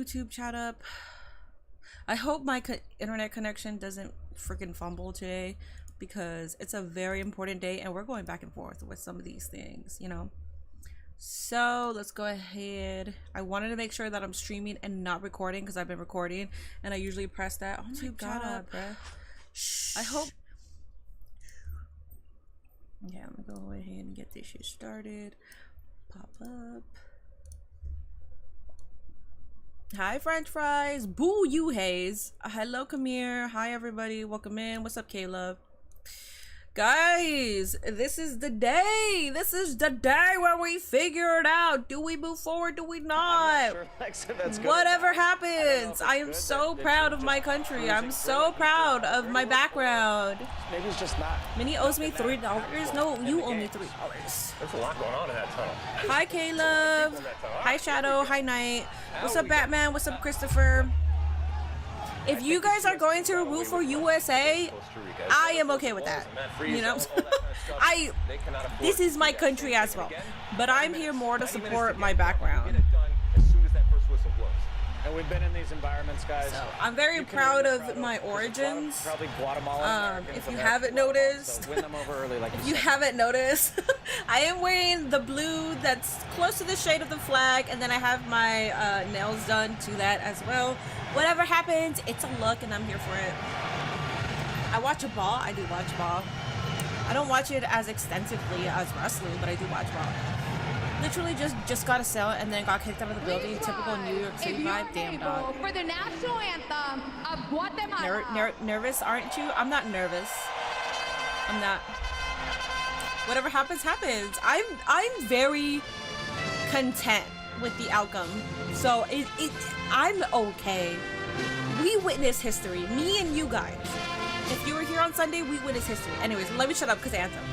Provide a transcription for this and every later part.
YouTube chat up. I hope my internet connection doesn't freaking fumble today, because it's a very important day and we're going back and forth with some of these things, you know. So let's go ahead. I wanted to make sure that I'm streaming and not recording, because I've been recording and I usually press that. Oh my god, bruh. Shh. I hope. Yeah, I'm gonna go ahead and get this shit started. Pop up. Hi, French fries. Boo, you Hayes. Hello, Kamir. Hi, everybody. Welcome in. What's up, Caleb? Guys, this is the day. This is the day where we figure it out. Do we move forward? Do we not? Sure, Alexa, that's good. Whatever happens. I am so proud of my country. I'm so proud of my background. Maybe it's just not. Minnie owes me $3. No, you owe me $3. There's a lot going on in that tunnel. Hi, Caleb. Hi, Shadow. Hi, Knight. What's up, Batman? What's up, Christopher? If you guys are going to root for USA, I am okay with that. You know, this is my country as well, but I'm here more to support my background. And we've been in these environments, guys. So I'm very proud of my origins. Probably Guatemala. If you haven't noticed, win them over early, like if you haven't noticed, I am wearing the blue that's close to the shade of the flag, and then I have my nails done to that as well. Whatever happens, it's a look, and I'm here for it. I watch a ball. I do watch ball. I don't watch it as extensively as wrestling, but I do watch ball. Literally just got a sale and then got kicked out of the building. Typical New York City vibe. Damn dog. For the national anthem of Guatemala. Nervous, aren't you? I'm not nervous. I'm not. Whatever happens, happens. I'm very content with the outcome. So I'm okay. We witness history. Me and you guys. If you were here on Sunday, we witness history. Anyways, let me shut up because anthem.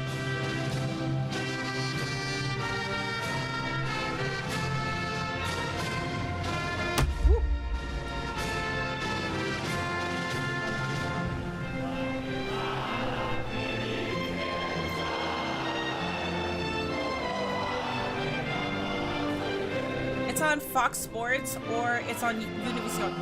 It's on Fox Sports or it's on Univision.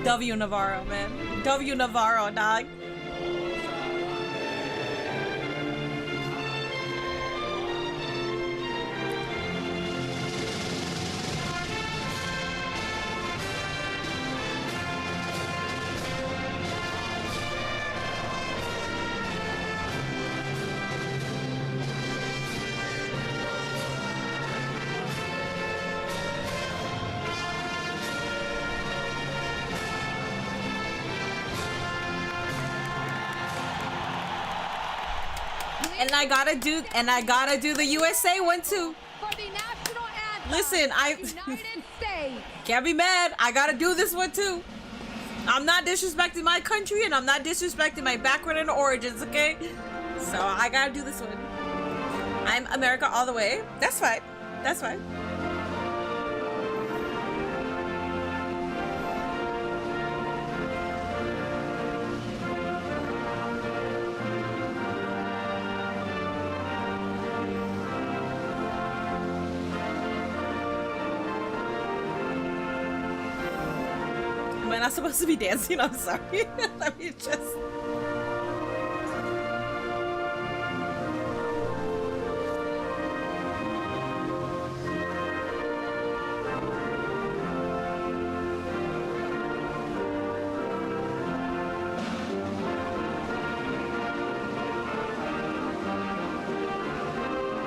W Navarro, man. W Navarro, dog. And I gotta do the USA one too. For the national anthem. Listen, United States. Can't be mad. I gotta do this one too. I'm not disrespecting my country and I'm not disrespecting my background and origins, okay? So I gotta do this one. I'm America all the way. That's fine. That's fine. Am I not supposed to be dancing? I'm sorry. Let me just...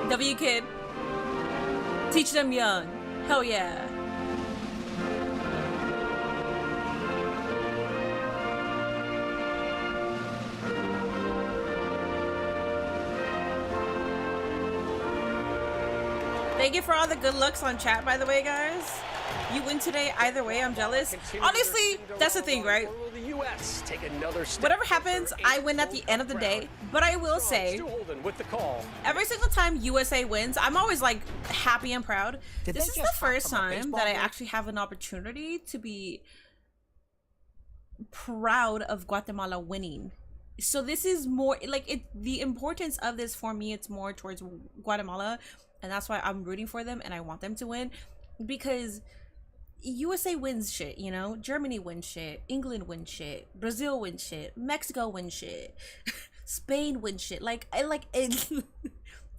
W kid. Teach them young. Hell yeah. Thank you for all the good looks on chat, by the way, guys. You win today either way. I'm jealous. Honestly, that's the thing, right? Whatever happens, I win at the end of the day. But I will say, every single time USA wins, I'm always like happy and proud. This is the first time that I actually have an opportunity to be proud of Guatemala winning. So this is more like the importance of this for me, it's more towards Guatemala, and that's why I'm rooting for them and I want them to win, because USA wins shit, you know? Germany wins shit, England wins shit, Brazil wins shit, Mexico wins shit, Spain wins shit. Like the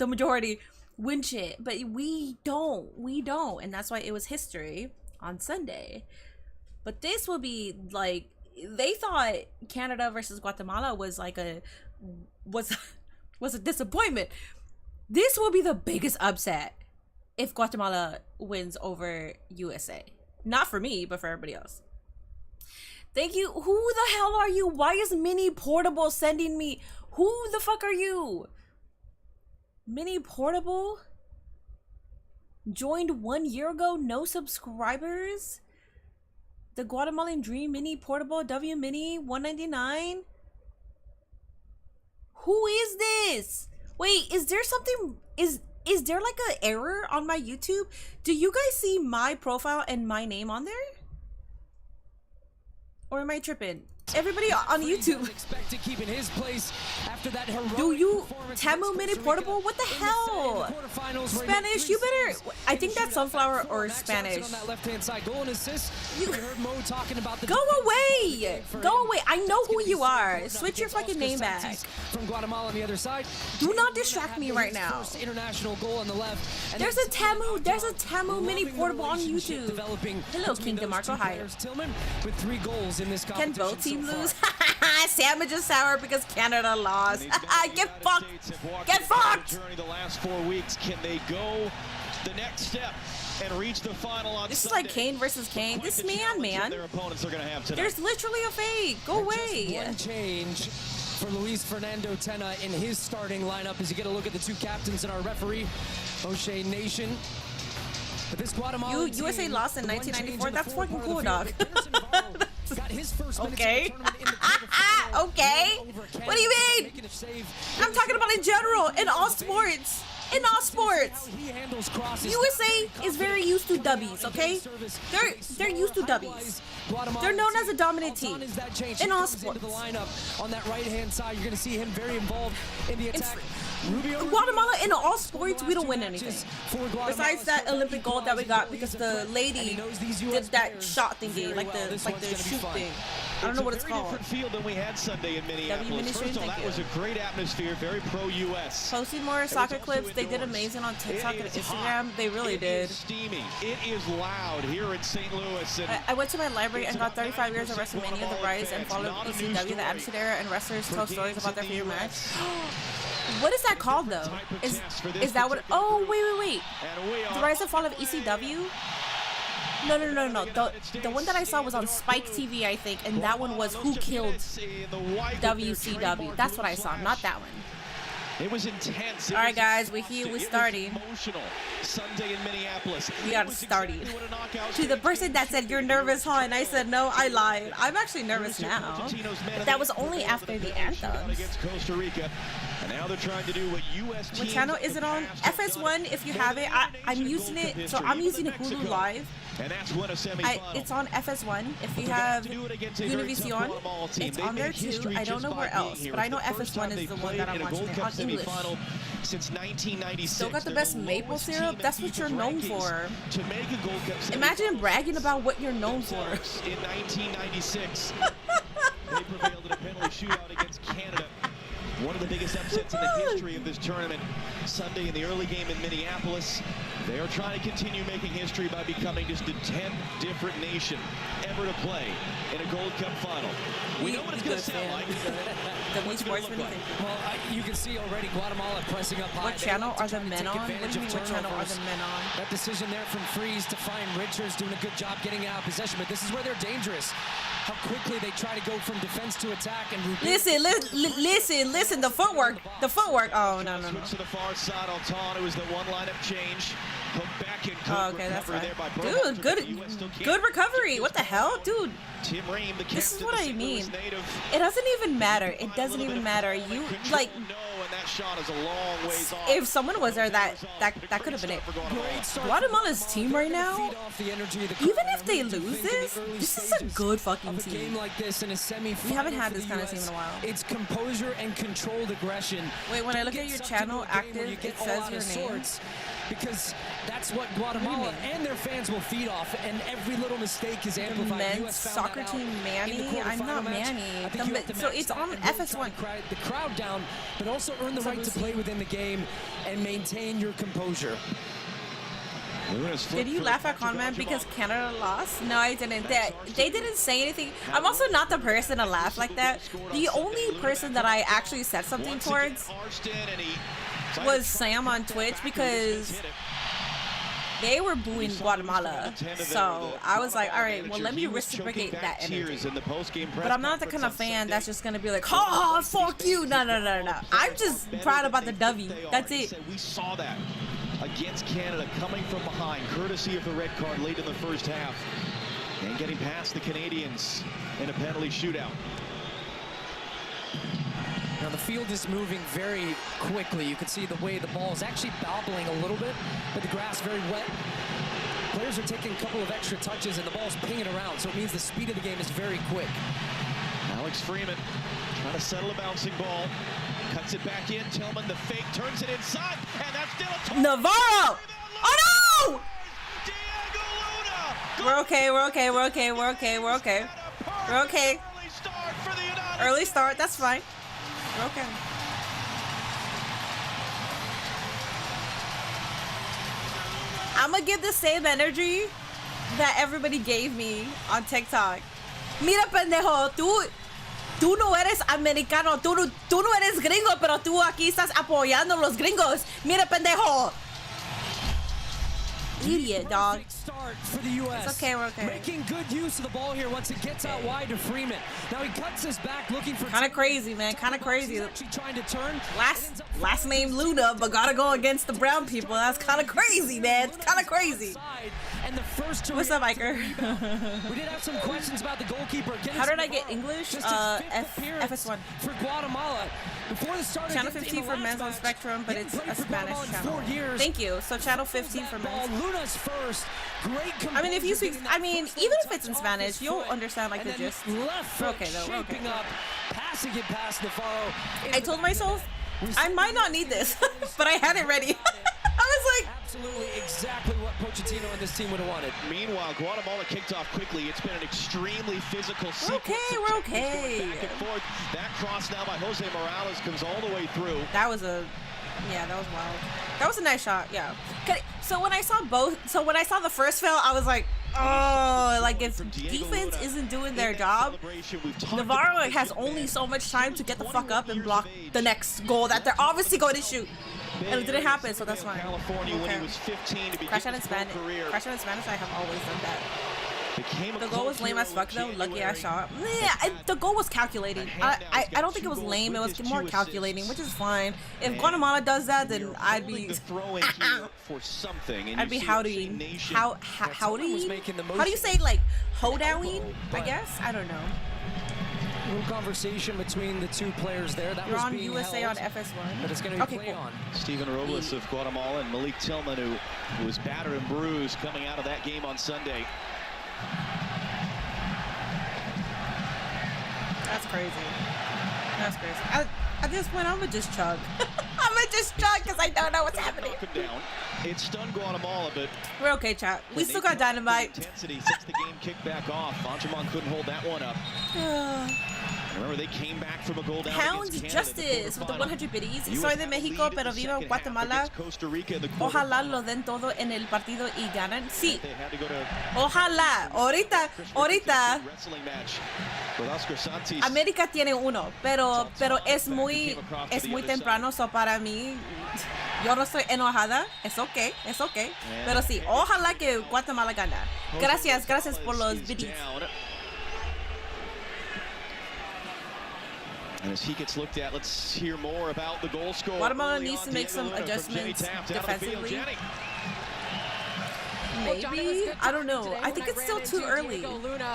majority win shit, but we don't, and that's why it was history on Sunday. But this will be like, they thought Canada versus Guatemala was like was a disappointment. This will be the biggest upset if Guatemala wins over USA. Not for me, but for everybody else. Thank you. Who the hell are you? Why is Mini Portable sending me? Who the fuck are you? Mini Portable? Joined 1 year ago, no subscribers? The Guatemalan Dream Mini Portable W Mini 199. Who is this? Wait, is there something? Is there like an error on my YouTube? Do you guys see my profile and my name on there? Or am I tripping? Everybody on YouTube. Do you Tamu Mini Portable? What the hell? Spanish, you better. I think that's sunflower or Spanish. Go away! Go away! I know who you are. Switch your fucking name back. From Guatemala on the other side. Do not distract me right now. International goal on the left. There's a Tamu Mini Portable on YouTube. Hello, King DeMarco. Hi. With 3 goals in this Can both teams lose? Sandwich is sour because Canada lost. Get fucked! Get fucked! During the last 4 weeks, can they go the next step and reach the final on This Sunday? is like Kane versus Kane. This man. Their opponents are going to have tonight. There's literally a fake. Go away. Just one change for Luis Fernando Tena in his starting lineup as you get a look at the 2 captains and our referee, O'Shea Nation. But this Guatemala USA lost in 1994. That's fucking cool, dog. Got his first Okay. Okay. What do you mean? I'm talking about in general, in all sports. In all sports. USA is very used to W's, okay? They're used to W's. They're known as a dominant team in all sports. On that right-hand side, you're going to see him very involved in the attack. Guatemala, in all sports, we don't win anything. Besides that Olympic gold that we got because the lady did that shot thingy, like the shoot thing. I don't know what it's called. Different field than we had Sunday in Minneapolis. First of all, that was a great atmosphere, very pro-US. Posting more soccer clips. They did amazing on TikTok and Instagram. They really did. It is steamy. It is loud here in St. Louis. I went to my library and got 35 years of WrestleMania, The Rise, and followed ECW, the Attitude Era, and wrestlers tell stories about their favorite match. What is that called, though? Is that what? Oh, wait. The Rise and Fall of ECW? No. The one that I saw was on Spike TV, I think, and that one was Who Killed WCW. That's what I saw, not that one. It was intense. All right, guys, we're here. We're starting. Emotional Sunday in Minneapolis. We got started. To the person that said, "You're nervous, huh?" And I said, "No, I lied. I'm actually nervous now." But that was only after the anthems. Against Costa Rica. And now they're trying to do what US What channel is it on? FS1 if you have it. I'm using it, so I'm using Hulu Live. And that's what a semifinal. It's on FS1 if you have Univision. It's on there too. I don't know where else, but I know FS1 is the one that I'm watching it on English. Since 1996. Still got the best maple syrup. That's what you're known for. Imagine bragging about what you're known for. In 1996, they prevailed in a penalty shootout against Canada. One of the biggest upsets in the history of this tournament. Sunday in the early game in Minneapolis. They are trying to continue making history by becoming just the 10th different nation ever to play in a Gold Cup final. We know what it's going to sound like. What's it gonna look like? Well, you can see already Guatemala pressing up high. What channel are the men on? What do you mean, what channel are the men on? That decision there from Freeze to find Richards doing a good job getting out of possession, but this is where they're dangerous. How quickly they try to go from defense to attack and listen, the footwork. Oh, no. To the far side, Alton, it was the one lineup change. Hook back in. Oh, okay, that's Recovery fine. there by Dude, Burhalter, but the US still good can't recovery. What the hell? Dude, Tim Ream, the this is captain, what the I St. Louis mean. native. It doesn't even matter. It A doesn't little even bit of matter. control You, and like, control, no, and that shot is a long ways off. if someone was there, that could have been it. Guatemala's team right now, even if they lose this is a good fucking team. Like this in a semi-final, We haven't had this kind of team in a while. It's composure and controlled aggression. Wait, when I look at your channel active, it says your name. Because that's what Guatemala and their fans will feed off, and every little mistake is amplified. Men's soccer team Manny? I'm not Manny. So it's on FS1. The crowd down, but also earn the right to play within the game and maintain your composure. Did you laugh at Conman because Canada lost? No, I didn't. They didn't say anything. I'm also not the person to laugh like that. The only person that I actually said something towards was Sam on Twitch because they were booing Guatemala. So I was like, all right, well, let me reciprocate that energy. But I'm not the kind of fan that's just going to be like, ha, fuck you. No. I'm just proud about the W. That's it. We saw that against Canada coming from behind, courtesy of the red card late in the first half, and getting past the Canadians in a penalty shootout. Now the field is moving very quickly. You can see the way the ball is actually bobbling a little bit, but the grass very wet. Players are taking a couple of extra touches and the ball's pinging around, so it means the speed of the game is very quick. Alex Freeman trying to settle a bouncing ball. Cuts it back in. Tillman, the fake, turns it inside, and that's still a Navarro! Oh no! Diego Luna! We're okay. Early start, that's fine. We're okay. I'm gonna give the same energy that everybody gave me on TikTok. Mira, pendejo, tú no eres americano, tú no eres gringo, pero tú aquí estás apoyando a los gringos. Mira, pendejo. Idiot, dog. Start for the US. It's okay, we're okay. Making good use of the ball here once it gets out wide to Freeman. Now he cuts his back looking for... Kind of crazy, man. Kind of crazy. He's actually trying to turn. Last name Luna, but gotta go against the brown people. That's kind of crazy, man. It's kind of crazy. And the first to What's up, Iker? We did have some questions about the goalkeeper. How did I get English? FS1. For Guatemala. Before the start Channel 15 for men's on Spectrum, but it's a Spanish channel. Thank you. So channel 15 for men's. Luna's first. Great. I mean, if you speak, I mean, even if it's in Spanish, you'll understand like the gist. We're okay though. We're okay. Passing it past Navarro. I told myself I might not need this, but I had it ready. I was like, absolutely exactly what Pochettino and this team would have wanted. Meanwhile, Guatemala kicked off quickly. It's been an extremely physical sequence. We're okay. Back and forth. That cross now by Jose Morales comes all the way through. That was wild. That was a nice shot. Yeah. So when I saw the first fail, I was like, oh, like if defense isn't doing their job, Navarro has only so much time to get the fuck up and block the next goal that they're obviously going to shoot. And it didn't happen, so that's fine. California when he was 15 to begin Crash out in his pro Spanish. career. Crash out in Spanish, I have always done that. Became a The goal was lame as fuck though. Lucky ass shot. Yeah, the goal was calculating. I don't think it was lame. It was more calculating, which is fine. If Guatemala does that, then I'd be for something. I'd be howdy. How do you say like hoedowing? I guess I don't know. A little conversation between the two players there. That You're was on being USA held, on FS1. but it's going to be Okay, play cool. on. Stephen Robles of Guatemala and Malik Tillman, who was battered and bruised coming out of that game on Sunday. That's crazy. That's crazy. At this point, I'm gonna just chug. I'm gonna just chug because I don't know what's happening. It stunned Guatemala, but we're okay, chat. We still got Dynamite. Intensity since the game kicked back off. Anthems couldn't hold that one up. Remember, they came back from a goal down. Hounds Justice with the 100 biddies. Soy de México, pero vivo en Guatemala. Ojalá lo den todo en el partido y ganan. Sí. Ojalá. Ahorita. América tiene uno, pero es muy temprano, so para mí yo no estoy enojada. Es okay. Pero sí, ojalá que Guatemala gana. Gracias por los biddies. And as he gets looked at, let's hear more about the goal scorer. Guatemala needs to make some adjustments defensively. maybe. I don't know. I think it's still too early.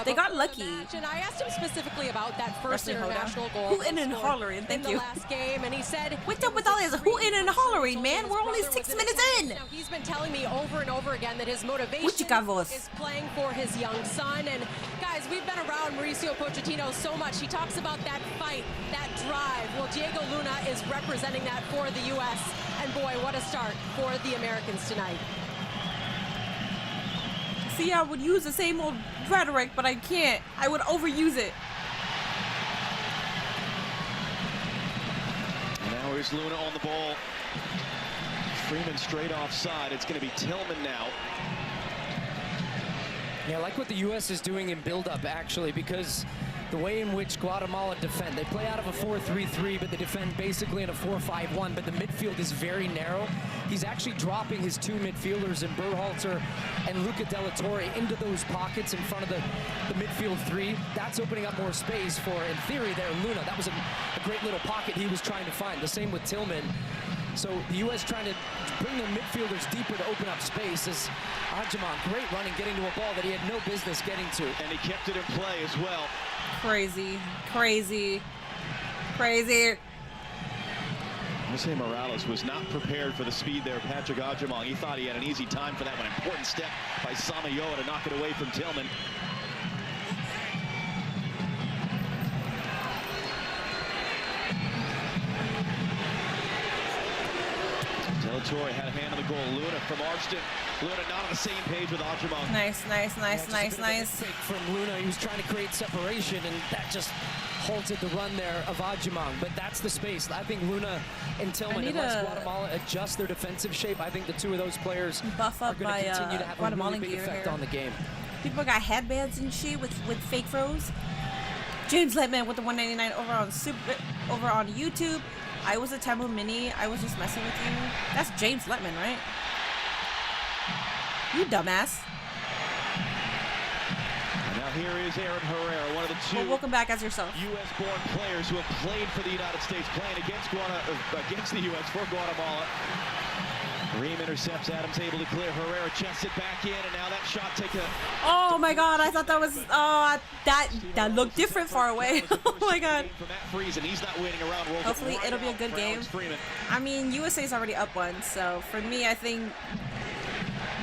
They got lucky. And I asked him specifically about that first international goal. Hootin' and hollering, thank you. In the last game, and he said, "What's up with all this hootin' and hollering, man? We're only 6 minutes in." Now, he's been telling me over and over again that his motivation is playing for his young son. And guys, we've been around Mauricio Pochettino so much. He talks about that fight, that drive. Well, Diego Luna is representing that for the U.S. And boy, what a start for the Americans tonight. See, I would use the same old rhetoric, but I can't. I would overuse it. Now here's Luna on the ball. Freeman straight offside. It's going to be Tillman now. Yeah, I like what the U.S. is doing in build-up, actually, because the way in which Guatemala defend, they play out of a 4-3-3, but they defend basically in a 4-5-1, but the midfield is very narrow. He's actually dropping his two midfielders in Berhalter and Luca Della Torre into those pockets in front of the midfield three. That's opening up more space for, in theory, there, Luna. That was a great little pocket he was trying to find. The same with Tillman. So the U.S. trying to bring the midfielders deeper to open up space as Ajamon, great running, getting to a ball that he had no business getting to. And he kept it in play as well. Crazy, crazy, crazy. Jose Morales was not prepared for the speed there of Patrick Ajamon. He thought he had an easy time for that one. Important step by Samayoa to knock it away from Tillman. Della Torre had a hand on the goal. Luna from Arston. Luna not on the same page with Ajamon. Nice, nice, nice, nice, nice. From Luna, he was trying to create separation, and that just halted the run there of Ajamon. But that's the space. I think Luna and Tillman, unless Guatemala adjust their defensive shape, I think the two of those players buff are up going by to continue to have a really big effect on the game. People got headbands and shit with fake froze. James Letman with the 199 over on YouTube. I was a Temu Mini. I was just messing with you. That's James Letman, right? You dumbass. And now here is Aaron Herrera, one of the two. Well, welcome back as yourself. U.S.-born players who have played for the United States, playing against the U.S. for Guatemala. Ream intercepts. Adams able to clear. Herrera chests it back in, and now that shot take a. Oh my God! I thought that was that looked different far away. Oh my God! Hopefully it'll be a good game. I mean, USA's already up one, so for me, I think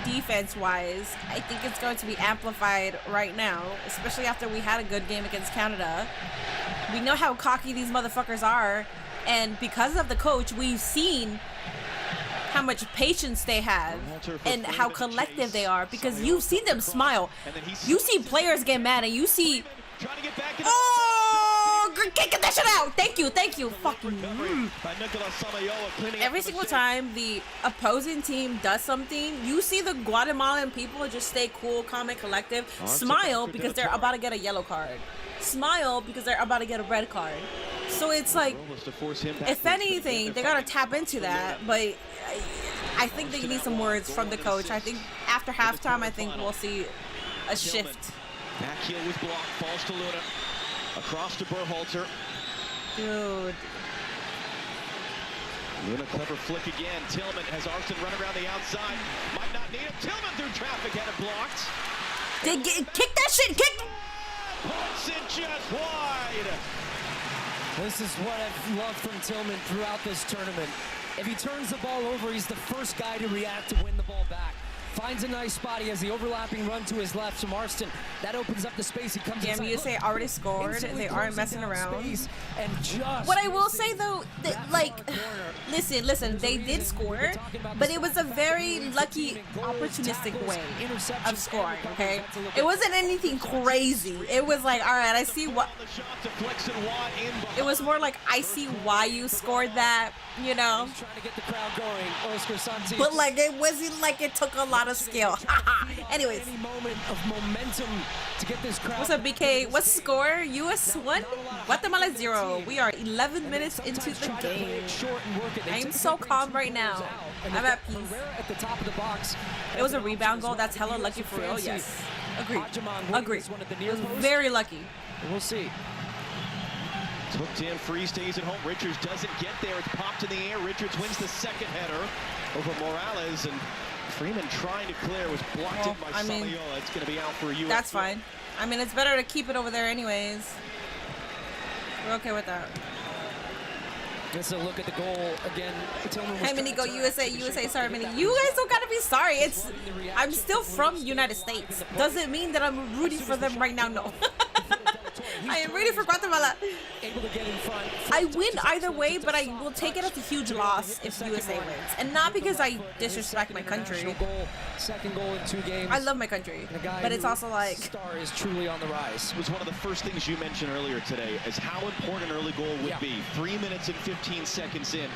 defense-wise, I think it's going to be amplified right now, especially after we had a good game against Canada. We know how cocky these motherfuckers are, and because of the coach, we've seen how much patience they have and how collective they are, because you've seen them smile. You see players get mad, and you see, oh, get that shit out. Thank you. Fucking every single time the opposing team does something, you see the Guatemalan people just stay cool, calm, and collective. Smile because they're about to get a yellow card. Smile because they're about to get a red card. So it's like, if anything, they gotta tap into that. But I think they need some words from the coach. I think after halftime, I think we'll see a shift. Back heel was blocked, falls to Luna. Across to Berhalter. Dude. Luna, clever flick again. Tillman has Arston run around the outside. Might not need him. Tillman through traffic, had it blocked. Kick that shit, kick! Puts it just wide. This is what I've loved from Tillman throughout this tournament. If he turns the ball over, he's the first guy to react to win the ball back. Finds a nice spot. He has the overlapping run to his left from Arston. That opens up the space. He comes inside. USA already scored. They aren't messing around. And just what I will say though, listen, they did score, but it was a very lucky, opportunistic way of scoring, okay? It wasn't anything crazy. It was like, all right, I see what. It was more like, I see why you scored that, you know? Trying to get the crowd going. Oscar Santos. But like, it wasn't like it took a lot of skill. Anyways. Any moment of momentum to get this crowd. What's up, BK? What's the score? US 1, Guatemala 0. We are 11 minutes into the game. I'm so calm right now. I'm at peace. At the top of the box. It was a rebound goal. That's hella lucky for real. Yes. Agreed. It was very lucky. We'll see. Hooked in, free stays at home. Richards doesn't get there. It's popped in the air. Richards wins the second header over Morales, and Freeman trying to clear was blocked in by Saliola. It's going to be out for a U.S. That's fine. I mean, it's better to keep it over there anyways. We're okay with that. Let's look at the goal again. Hey, Mini, go USA, USA. Sorry, Mini. You guys don't gotta be sorry. I'm still from United States. Doesn't mean that I'm rooting for them right now. No. I am rooting for Guatemala. I win either way, but I will take it as a huge loss if USA wins, and not because I disrespect my country. Second goal in 2 games. I love my country, but it's also like star is truly on the rise. It was one of the first things you mentioned earlier today, is how important an early goal would be. 3 minutes and 15 seconds in.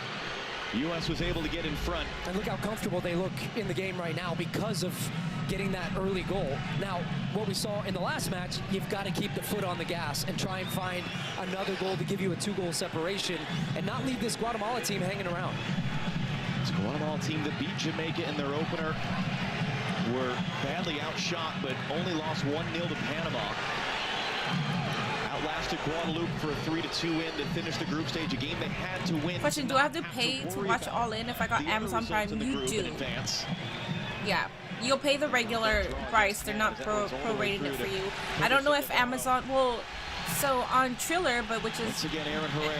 U.S. was able to get in front. And look how comfortable they look in the game right now because of getting that early goal. Now, what we saw in the last match, you've got to keep the foot on the gas and try and find another goal to give you a 2-goal separation and not leave this Guatemala team hanging around. It's a Guatemala team that beat Jamaica in their opener. Were badly outshot, but only lost 1-0 to Panama. Outlasted Guadeloupe for a 3-2 win to finish the group stage, a game they had to win. Question, do I have to pay to watch All In if I got Amazon Prime? You do. Yeah. You'll pay the regular price. They're not prorating it for you. I don't know if Amazon will. So on Triller, but which is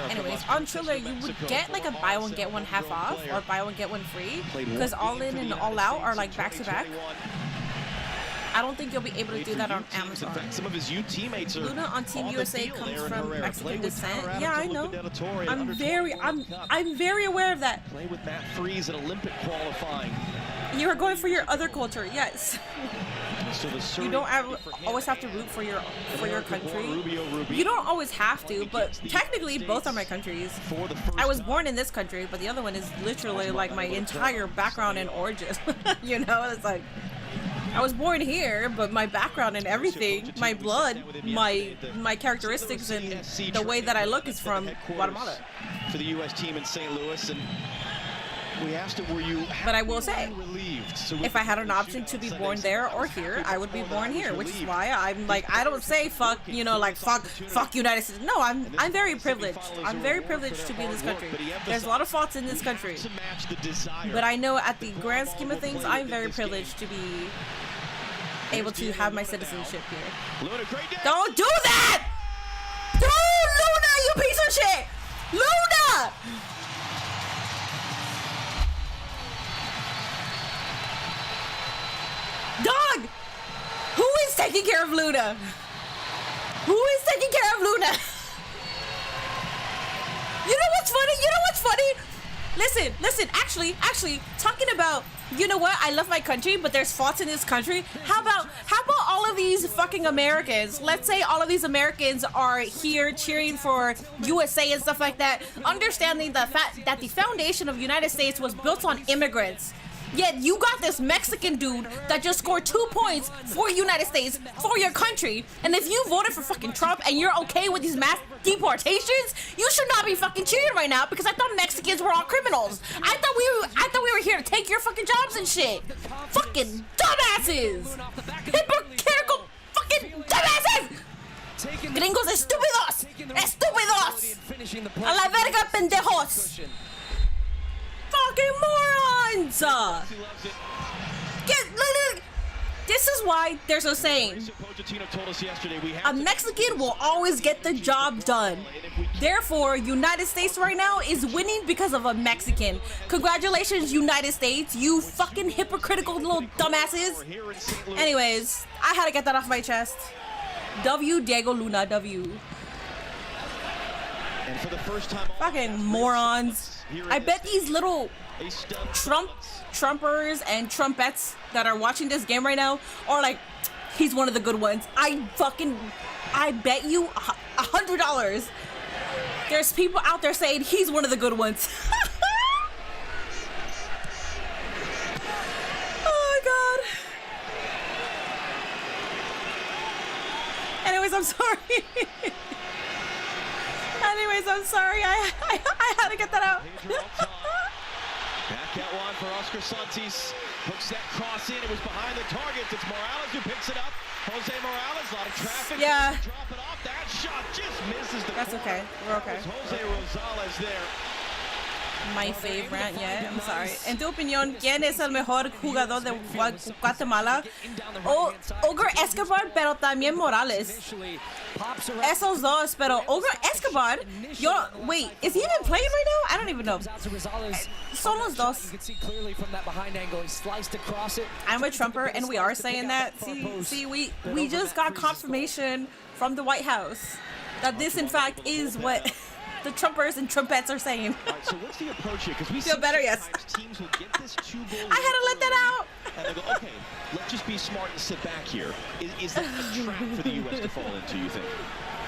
anyways, on Triller you would get like a buy one get one half off or buy one get one free, because All In and All Out are like back to back. I don't think you'll be able to do that on Amazon. Some of his teammates are Luna on Team USA comes from Mexican descent. Yeah, I know. I'm very aware of that. Play with Matt Freeze at Olympic qualifying. You are going for your other culture, yes. You don't always have to root for your country. You don't always have to, but technically both are my countries. I was born in this country, but the other one is literally like my entire background and origin. You know, it's like I was born here, but my background and everything, my blood, my characteristics, and the way that I look is from Guatemala. For the U.S. team in St. Louis, and we asked him, were you but I will say, if I had an option to be born there or here, I would be born here, which is why I'm like, I don't say fuck, you know, like fuck United States. No, I'm very privileged. I'm very privileged to be in this country. There's a lot of faults in this country, but I know at the grand scheme of things, I'm very privileged to be able to have my citizenship here. Don't do that! Dude, Luna, you piece of shit! Luna! Dog! Who is taking care of Luna? Who is taking care of Luna? You know what's funny? You know what's funny? Listen, actually, talking about, you know what? I love my country, but there's faults in this country. How about all of these fucking Americans? Let's say all of these Americans are here cheering for USA and stuff like that, understanding the fact that the foundation of the United States was built on immigrants. Yet you got this Mexican dude that just scored 2 points for United States, for your country. And if you voted for fucking Trump and you're okay with these mass deportations, you should not be fucking cheering right now, because I thought Mexicans were all criminals. I thought we were here to take your fucking jobs and shit. Fucking dumbasses. Hypocritical fucking dumbasses. Gringos estúpidos. Estúpidos. A la verga, pendejos. Fucking morons! This is why there's a saying, a Mexican will always get the job done. Therefore, United States right now is winning because of a Mexican. Congratulations, United States, you fucking hypocritical little dumbasses. Anyways, I had to get that off my chest. W, Diego Luna, W. And for the first time, fucking morons. I bet these little Trumpers and Trumpettes that are watching this game right now are like, he's one of the good ones. I bet you $100 there's people out there saying he's one of the good ones. Oh my god. Anyways, I'm sorry. I'm sorry. I had to get that out. Back at one for Oscar Santis. Hooks that cross in. It was behind the target. It's Morales who picks it up. Jose Morales, a lot of traffic. Yeah. Drop it off. That shot just misses the That's corner. okay. We're okay. Jose Rosales there. My favorite, yeah, I'm sorry. En tu opinión, ¿quién es el mejor jugador de Guatemala? Ogre Escobar, pero también Morales. Esos dos, pero Ogre Escobar, wait, is he even playing right now? I don't even know. Son los dos. You can see clearly from that behind angle, he sliced across it. I'm a Trumper, and we are saying that. See, we just got confirmation from the White House that this, in fact, is what the Trumpers and Trumpets are saying. All right, so what's the approach here? Because we feel better, yes. Teams will get this 2-goal. I had to let that out. And they go, okay, let's just be smart and sit back here. Is that a trap for the U.S. to fall into, you think?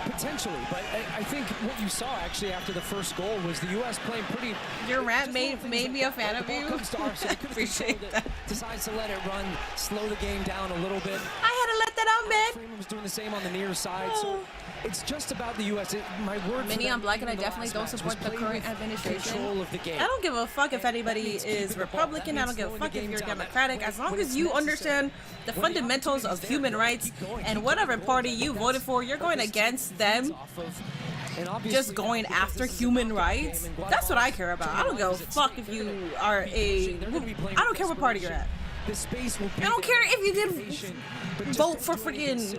Potentially, but I think what you saw actually after the first goal was the U.S. playing pretty. Your rant made me a fan of you. Appreciate that. Decides to let it run, slow the game down a little bit. I had to let that out, man. Freeman was doing the same on the near side, so it's just about the U.S. My word. Many on Black, and I definitely don't support the current administration. I don't give a fuck if anybody is Republican. I don't give a fuck if you're Democratic. As long as you understand the fundamentals of human rights and whatever party you voted for, you're going against them. Just going after human rights. That's what I care about. I don't give a fuck if you are I don't care what party you're at. I don't care if you did vote for freaking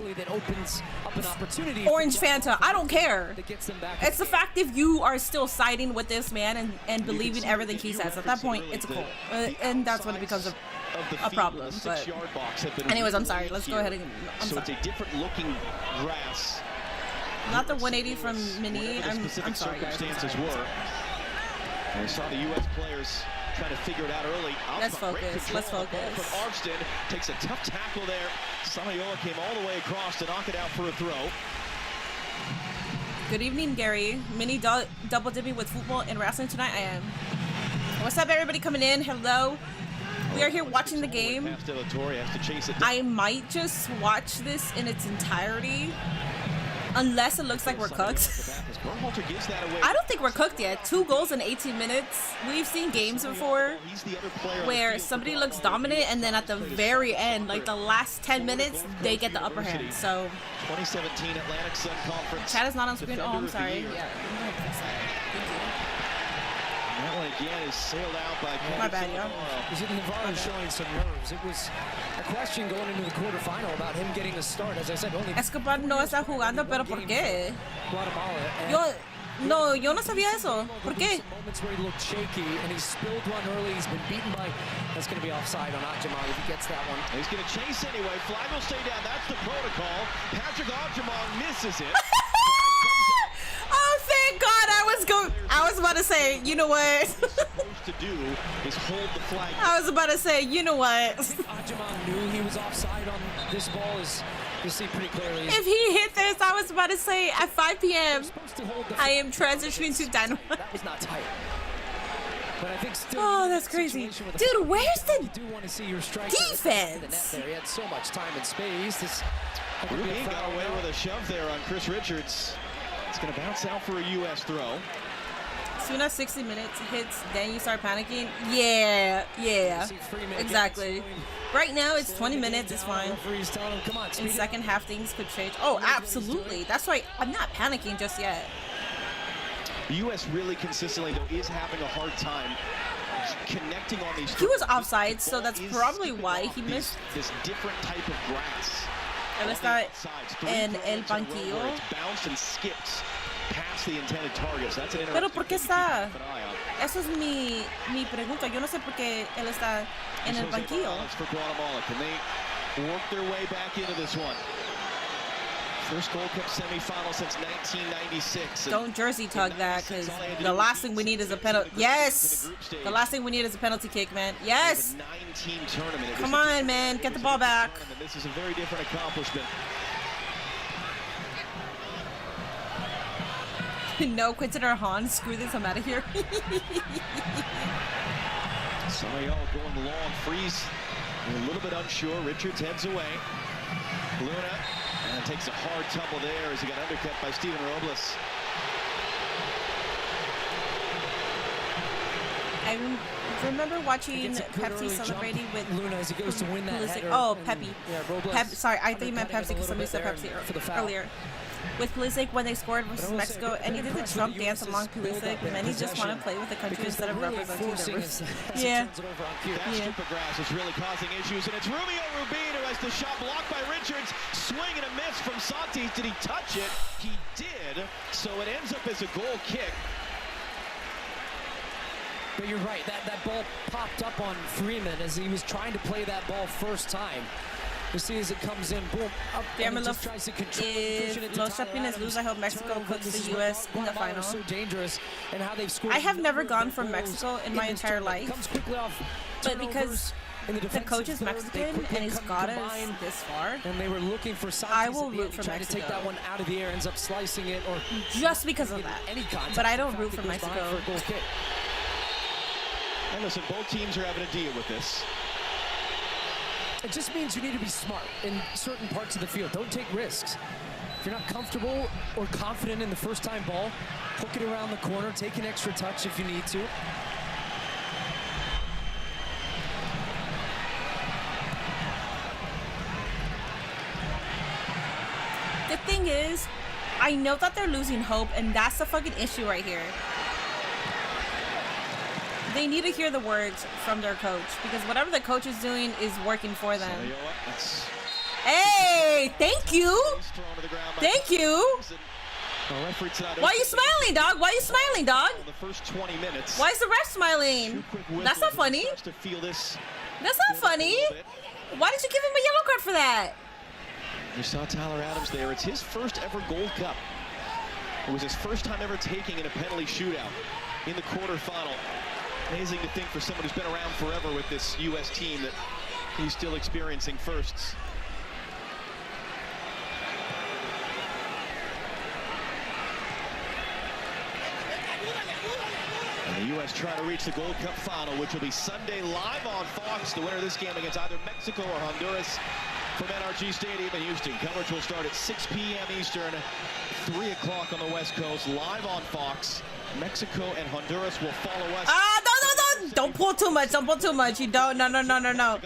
Orange Fanta. I don't care. It's the fact if you are still siding with this man and believing everything he says. At that point, it's cool. And that's when it becomes a problem. But anyways, I'm sorry. Let's go ahead and... So it's a different looking grass. Not the 180 from Mini. I'm sorry, guys. Circumstances were. And we saw the U.S. players trying to figure it out early. Let's focus. Let's focus. But Armstead takes a tough tackle there. Samayoa came all the way across to knock it out for a throw. Good evening, Gary. Mini double dipping with football and wrestling tonight. I am. What's up, everybody coming in? Hello. We are here watching the game. I might just watch this in its entirety. Unless it looks like we're cooked. I don't think we're cooked yet. 2 goals in 18 minutes. We've seen games before where somebody looks dominant and then at the very end, like the last 10 minutes, they get the upper hand. So 2017 Atlantic Sun Conference. Chat is not on screen. Oh, I'm sorry. Yeah. That one again is sailed out by my bad, yo. Navarro showing some nerves. It was a question going into the quarterfinal about him getting a start. As I said, only Escobar no está jugando, pero ¿por qué? Yo no sabía eso. ¿Por qué? Moments where he looked shaky and he spilled one early. He's been beaten by. That's going to be offside on Ajamong if he gets that one. He's going to chase anyway. Flag will stay down. That's the protocol. Patrick Ajamong misses it. Oh, thank God! I was about to say, you know what? Supposed to do is hold the flag. I was about to say, you know what? Ajamong knew he was offside on this ball. As you see pretty clearly. If he hit this, I was about to say at 5 p.m. I am transitioning to Dynamite. That was not tight. But I think still. Oh, that's crazy, dude. Where's the defense? He had so much time and space. Ruby got away with a shove there on Chris Richards. It's going to bounce out for a U.S. throw. As soon as 60 minutes hits, then you start panicking. Yeah, exactly. Right now, it's 20 minutes. It's fine. In second half, things could change. Oh, absolutely. That's why I'm not panicking just yet. The U.S. really consistently, though, is having a hard time connecting on these. He was offside, so that's probably why he missed. This different type of grass. Él está en el banquillo. Bounced and skipped past the intended targets. That's an Pero ¿por qué está? Eso es mi pregunta. Yo no sé por qué él está en el banquillo. For Guatemala. Can they work their way back into this one? First Gold Cup semifinal since 1996. Don't jersey tug that, because the last thing we need is a penalty. Yes! The last thing we need is a penalty kick, man. Yes! Come on, man. Get the ball back. This is a very different accomplishment. No, Quinton or Han. Screw this. I'm out of here. Samayoa going long. Freeze. A little bit unsure. Richards heads away. Luna. And takes a hard tumble there as he got undercut by Steven Robles. I remember watching Pepsi celebrating with Luna as he goes to win that header. Oh, Pepe. Yeah, Robles. Sorry, I thought you meant Pepsi because somebody said Pepsi earlier. with Pulisic when they scored versus Mexico, and he did the Trump dance along Pulisic. Many just want to play with the country instead of representing the roots. Yeah. That strip of grass is really causing issues, and it's Romeo Rubin who has the shot blocked by Richards. Swing and a miss from Santis. Did he touch it? He did, so it ends up as a goal kick. But you're right, that ball popped up on Freeman as he was trying to play that ball first time. You see as it comes in, boom, up, and he just tries to control if Los Champions lose, I hope Mexico puts the U.S. in the final. So dangerous, and how they've scored. I have never gone for Mexico in my entire life, but because the coach is Mexican and he's got us this far, and they were looking for I will root for Mexico. To take that one out of the air, ends up slicing it, or just because of that. But I don't root for Mexico. And listen, both teams are having to deal with this. It just means you need to be smart in certain parts of the field. Don't take risks. If you're not comfortable or confident in the first time ball, hook it around the corner, take an extra touch if you need to. The thing is, I know that they're losing hope, and that's the fucking issue right here. They need to hear the words from their coach, because whatever the coach is doing is working for them. Hey, thank you. Thank you. Why are you smiling, dog? Why are you smiling, dog? The first 20 minutes. Why is the ref smiling? That's not funny. That's not funny. Why did you give him a yellow card for that? You saw Tyler Adams there. It's his first ever Gold Cup. It was his first time ever taking in a penalty shootout in the quarterfinal. Amazing to think for someone who's been around forever with this U.S. team that he's still experiencing firsts. And the U.S. try to reach the Gold Cup final, which will be Sunday live on Fox. The winner of this game against either Mexico or Honduras from NRG Stadium in Houston. Coverage will start at 6 p.m. Eastern, 3 o'clock on the West Coast, live on Fox. Mexico and Honduras will follow us. Don't pull too much. Don't pull too much. You don't. No.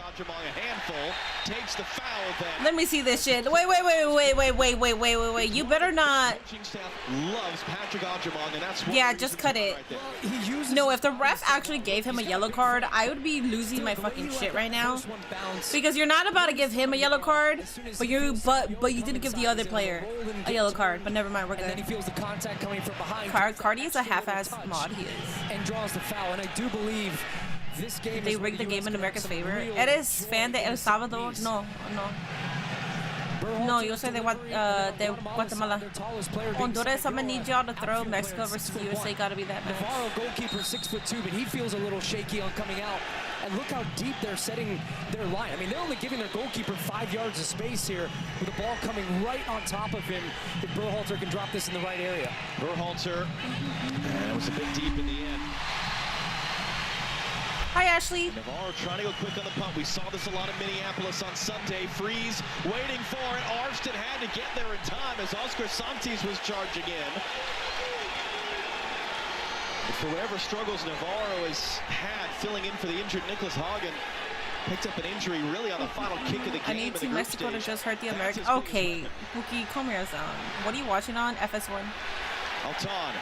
Takes the foul then. Let me see this shit. Wait. You better not. Coaching staff loves Patrick Agyemang, and that's yeah, just cut it. No, if the ref actually gave him a yellow card, I would be losing my fucking shit right now. Because you're not about to give him a yellow card, but you didn't give the other player a yellow card. But never mind, we're good. And then he feels the contact coming from behind. Cardi is a half-ass mod. He is. And draws the foul, and I do believe this game. They rigged the game in America's favor. ¿Eres fan de El Salvador? No. No, yo soy de Guatemala. Honduras, I'm gonna need y'all to throw. Mexico versus USA gotta be that match. Navarro, goalkeeper, 6'2", but he feels a little shaky on coming out. And look how deep they're setting their line. I mean, they're only giving their goalkeeper 5 yards of space here, with the ball coming right on top of him. If Berhalter can drop this in the right area. Berhalter, and it was a bit deep in the end. Hi, Ashley. Navarro trying to go quick on the pump. We saw this a lot in Minneapolis on Sunday. Freeze, waiting for it. Arston had to get there in time as Oscar Santis was charging in. For whatever struggles Navarro has had filling in for the injured Nicholas Hagen, picked up an injury really on the final kick of the game. I need Team Mexico to just hurt the Americans. Okay, Wookie, calm your down. What are you watching on FS1? Alton.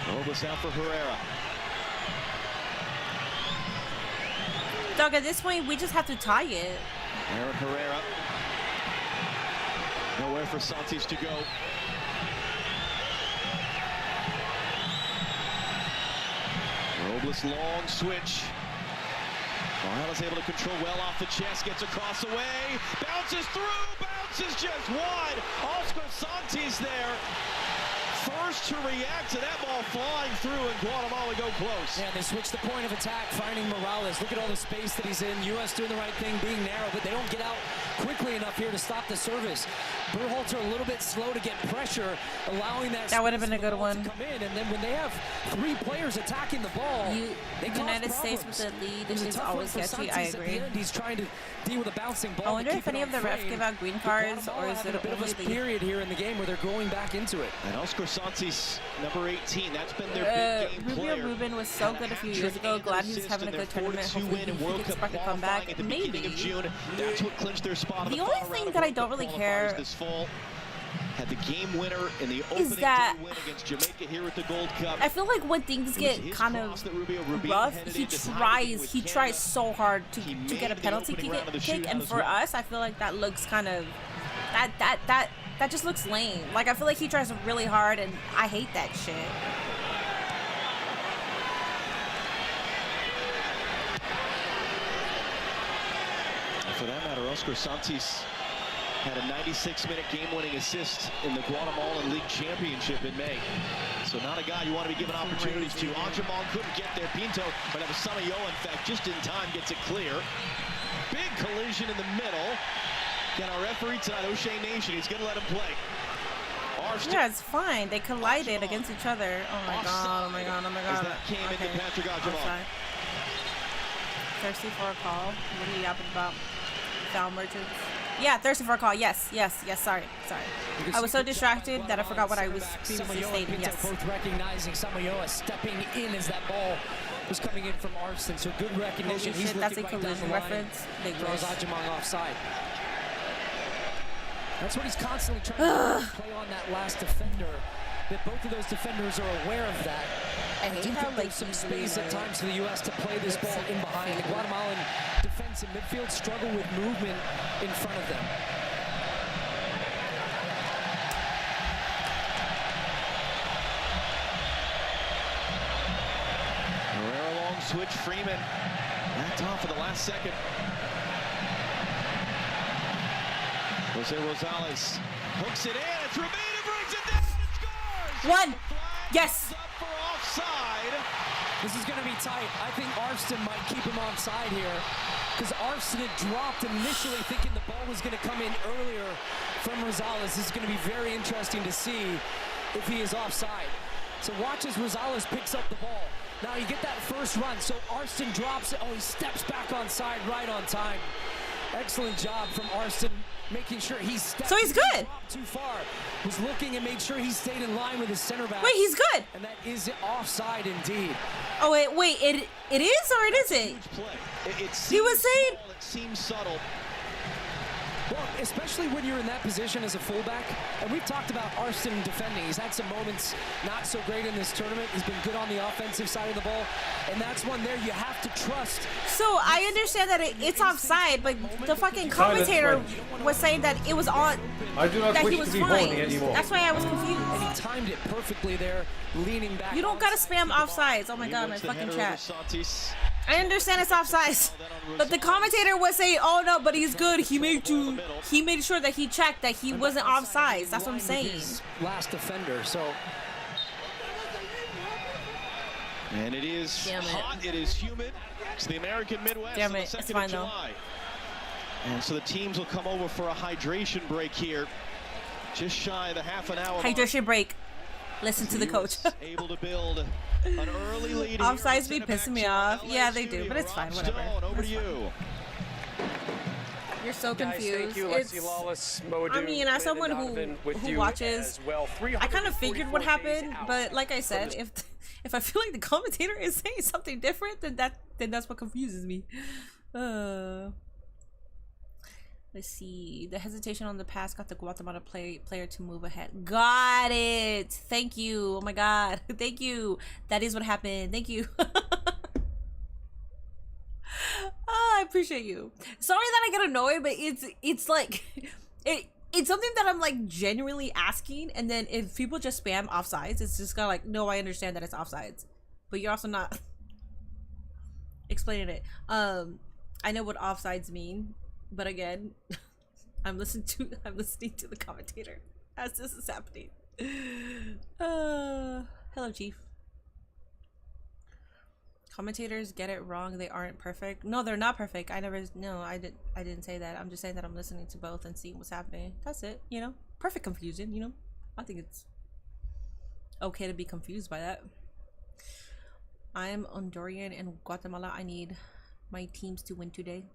Robles out for Herrera. Doug, at this point, we just have to tie it. Aaron Herrera. Nowhere for Santis to go. Robles long switch. Morales able to control well off the chest, gets across away, bounces through, bounces just wide. Oscar Santis there. First to react to that ball flying through, and Guatemala go close. Yeah, they switch the point of attack, finding Morales. Look at all the space that he's in. U.S. doing the right thing, being narrow, but they don't get out quickly enough here to stop the service. Berhalter a little bit slow to get pressure, allowing that would have been a good one. To come in, and then when they have 3 players attacking the ball, United States with the lead is always sketchy. I agree. He's trying to deal with a bouncing ball. I wonder if any of the refs give out green cards, or is it a bit of only a period here in the game where they're going back into it. And Oscar Santis Santis, number 18. That's been their big game player. Ruben was so good a few years ago. Glad he's having a good tournament. Hopefully he can spark a comeback. Maybe. That's what clinched their spot. The only thing that I don't really care this fall had the game winner in the is that win against Jamaica here at the Gold Cup. I feel like when things get kind of rough, he tries so hard to get a penalty kick, and for us, I feel like that looks kind of that just looks lame. Like, I feel like he tries really hard, and I hate that shit. And for that matter, Oscar Santis had a 96-minute game-winning assist in the Guatemalan League Championship in May. So not a guy you want to be given opportunities to. Anjamal couldn't get there. Pinto, but that was Samayo, in fact, just in time gets it clear. Big collision in the middle. Again, our referee tonight, O'Shea Nation, he's going to let him play. Yeah, it's fine. They collided against each other. Oh my god, oh my god, oh my god. That came into Patrick Anjamal. Thirsty for a call? What are you yapping about? Foul merchants? Yeah, thirsty for a call. Yes, sorry. I was so distracted that I forgot what I was previously stating. Yes. Both recognizing Samayoa stepping in as that ball was coming in from Arston. So good recognition. Holy shit, that's a collision reference. Big throws Ajamang offside. That's what he's constantly trying to play on that last defender. That both of those defenders are aware of that. And I do think there's some space at times for the U.S. to play this ball in behind. The Guatemalan defense and midfield struggle with movement in front of them. Herrera long switch, Freeman backed off for the last second. Jose Rosales hooks it in, it's Rubina brings it down and scores! One! Yes! This is going to be tight. I think Arston might keep him offside here because Arston had dropped initially thinking the ball was going to come in earlier from Rosales. This is going to be very interesting to see if he is offside. So watch as Rosales picks up the ball. Now you get that first run. So Arston drops it. Oh, he steps back onside right on time. Excellent job from Arston, making sure he stepped. So he's good. Too far. Was looking and made sure he stayed in line with his center back. Wait, he's good. And that is offside indeed. Oh wait, it is or it isn't? He was saying it seems subtle. Well, especially when you're in that position as a fullback, and we've talked about Arston defending. He's had some moments not so great in this tournament. He's been good on the offensive side of the ball, and that's one there you have to trust. So I understand that it's offside, but the fucking commentator was saying that it was on. I do not that wish he was to be fine. horny anymore. That's why I was confused. And he timed it perfectly there, leaning back. You don't gotta spam offsides. Oh my god, my fucking chat. I understand it's offsides, but the commentator was saying, "Oh no, but he's good. He made sure that he checked that he wasn't offsides." That's what I'm saying. Last defender, so. And it is hot. It is humid. It's the American Midwest. Damn it, it's fine though. And so the teams will come over for a hydration break here, just shy of the half an hour. Hydration break. Listen to the coach. Able to build an early lead. Offsides be pissing me off. Yeah, they do, but it's fine. Whatever. Over to you. You're so confused. Thank you, Lexi Lawless, Modu, I mean, as someone who watches, well. I kind of figured what happened, but like I said, if I feel like the commentator is saying something different, then that's what confuses me. Let's see. The hesitation on the pass got the Guatemala player to move ahead. Got it. Thank you. Oh my god. Thank you. That is what happened. Thank you. Oh, I appreciate you. Sorry that I get annoyed, but it's like it's something that I'm like genuinely asking, and then if people just spam offsides, it's just kind of like, no, I understand that it's offsides, but you're also not explaining it. I know what offsides mean. But again, I'm listening to the commentator as this is happening. Hello, Chief. Commentators get it wrong. They aren't perfect. No, they're not perfect. I didn't say that. I'm just saying that I'm listening to both and seeing what's happening. That's it. You know, perfect confusion. You know, I think it's okay to be confused by that. I'm Honduran and Guatemala. I need my teams to win today.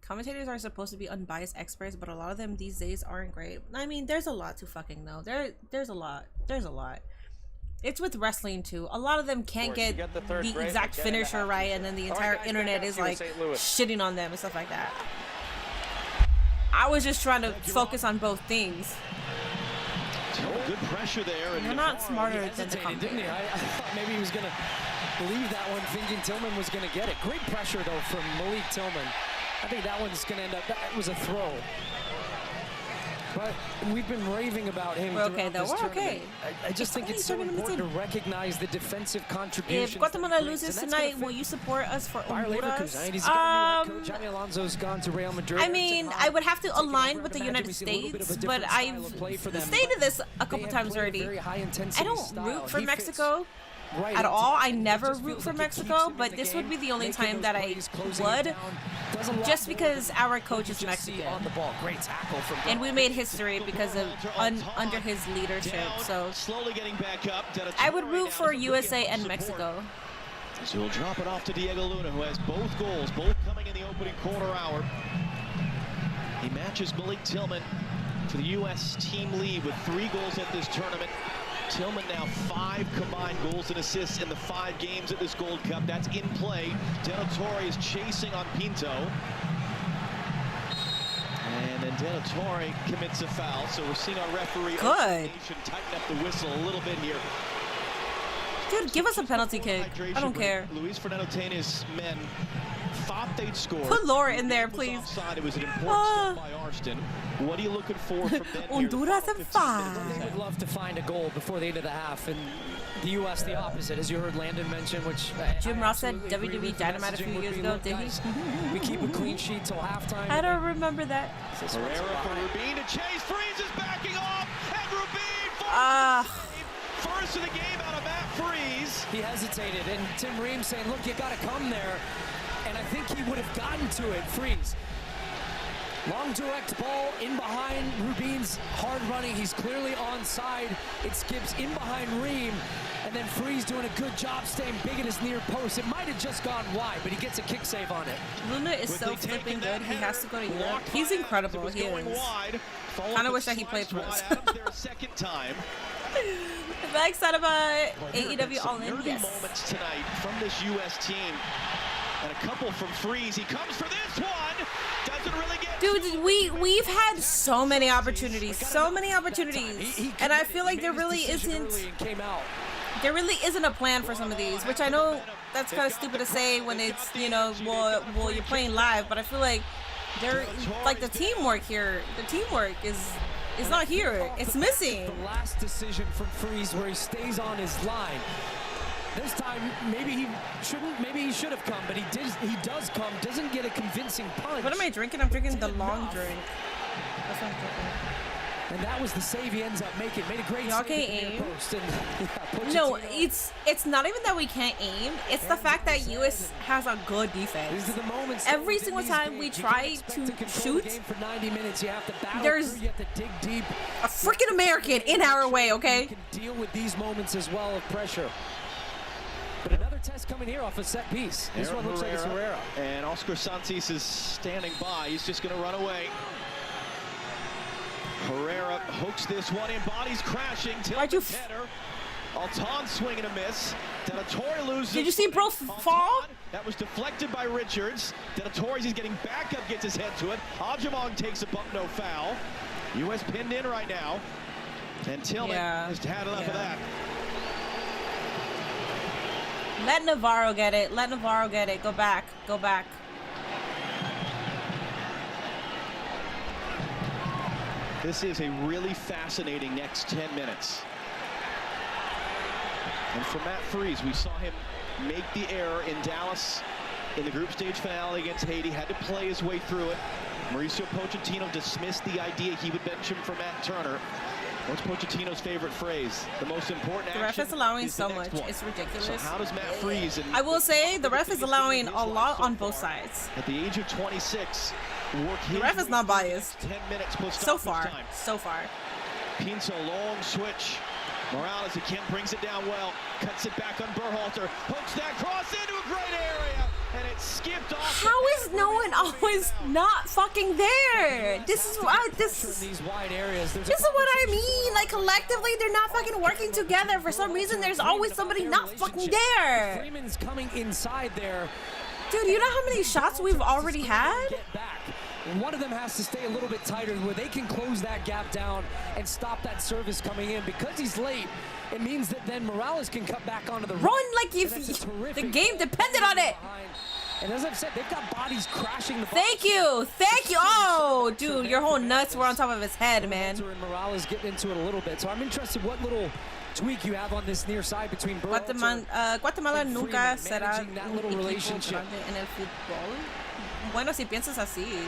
Commentators are supposed to be unbiased experts, but a lot of them these days aren't great. I mean, there's a lot to fucking know. There's a lot. It's with wrestling too. A lot of them can't get the exact finisher right, and then the entire internet is like shitting on them and stuff like that. I was just trying to focus on both things. Good pressure there. You're not smarter than the Didn't he? I thought maybe he was going to leave that one thinking Tillman was going to get it. Great pressure, though, from Malik Tillman. I think that one's going to end up, that was a throw. But we've been raving about him. We're okay, though. We're okay. I just think it's so important to recognize the defensive contributions. If Guatemala loses tonight, will you support us for Honduras? Alonso's gone to Real Madrid. I mean, I would have to align with the United States, but I've stated this a couple times already. I don't root for Mexico at all. I never root for Mexico, but this would be the only time that I would, just because our coach is Mexican, and we made history because of under his leadership. So I would root for USA and Mexico. So he'll drop it off to Diego Luna, who has both goals, both coming in the opening quarter hour. He matches Malik Tillman for the U.S. team lead with 3 goals at this tournament. Tillman now 5 combined goals and assists in the 5 games at this Gold Cup. That's in play. De La Torre is chasing on Pinto. And then De La Torre commits a foul. So we're seeing our referee tighten up the whistle a little bit here. Dude, give us a penalty kick. I don't care. Luis Fernando Tena's men thought they'd score. Put Laura in there, please. It was an important step by Arston. What are you looking for from them? Honduras and 5. They would love to find a goal before the end of the half, and the U.S. the opposite, as you heard Landon mention, which Jim Ross said WWE Dynamite a few years ago, did he? We keep a clean sheet till halftime. I don't remember that. Herrera for Rubin to chase. Freeze is backing off, and Rubin first of the game out of Matt Freeze. He hesitated, and Tim Ream saying, look, you got to come there. And I think he would have gotten to it, Freeze. Long direct ball in behind Rubin's hard running. He's clearly onside. It skips in behind Ream. And then Freeze doing a good job staying big at his near post. It might have just gone wide, but he gets a kick save on it. Luna is so flipping good. He has to go to Europe. He's incredible. He is. Kind of wish that he played for us. I'm very excited about AEW All In. Yes. Moments tonight from this U.S. team. And a couple from Freeze. He comes for this one. Doesn't really get. Dude, we've had so many opportunities, and I feel like there really isn't a plan for some of these. Which I know that's kind of stupid to say when it's well you're playing live, but I feel like the teamwork here. The teamwork is not here. It's missing. The last decision from Freeze where he stays on his line. This time, maybe he shouldn't, maybe he should have come, but he does come, doesn't get a convincing punch. What am I drinking? I'm drinking the long drink. That's what I'm drinking. And that was the save he ends up making. Made a great save at the near post. And, no, it's not even that we can't aim. It's the fact that US has a good defense. These are the moments every single time we try to shoot, for 90 minutes, you have to battle there's through, you have to dig deep. A freaking American in our way, okay? You can deal with these moments as well of pressure. But another test coming here off a set piece. This one looks like it's Herrera. And Oscar Santis is standing by. He's just going to run away. Herrera hooks this one in. Bodies crashing. Why'd you Alton swing and a miss. De La Torre loses. Did you see bro fall? That was deflected by Richards. De La Torre is getting back up, gets his head to it. Ajamong takes a bump, no foul. U.S. pinned in right now. And Tillman has had enough of that. Let Navarro get it. Let Navarro get it. Go back. Go back. This is a really fascinating next 10 minutes. And for Matt Freeze, we saw him make the error in Dallas in the group stage finale against Haiti. Had to play his way through it. Mauricio Pochettino dismissed the idea he would bench him for Matt Turner. What's Pochettino's favorite phrase? The most important action. The ref is allowing so much. It's ridiculous. So how does Matt Freeze? I will say the ref is allowing a lot on both sides. At the age of 26, the ref is not biased. 10 minutes so far. So far. Pinto, long switch. Morales again brings it down well. Cuts it back on Berhalter. Hooks that cross into a great area. And it skipped off. How is no one always not fucking there? This is why this is these wide areas. what I mean. Like collectively, they're not fucking working together. For some reason, there's always somebody not fucking there. Freeman's coming inside there. Dude, you know how many shots we've already had? Get back. And one of them has to stay a little bit tighter where they can close that gap down and stop that service coming in. Because he's late, it means that then Morales can cut back onto the run like if the game depended on it. And as I've said, they've got bodies crashing the Thank you. Oh, dude, your whole nuts were on top of his head, man. And Morales getting into it a little bit. So I'm interested what little tweak you have on this near side between Guatemala nunca será that un little equipo relationship grande en el fútbol. Bueno, si piensas así.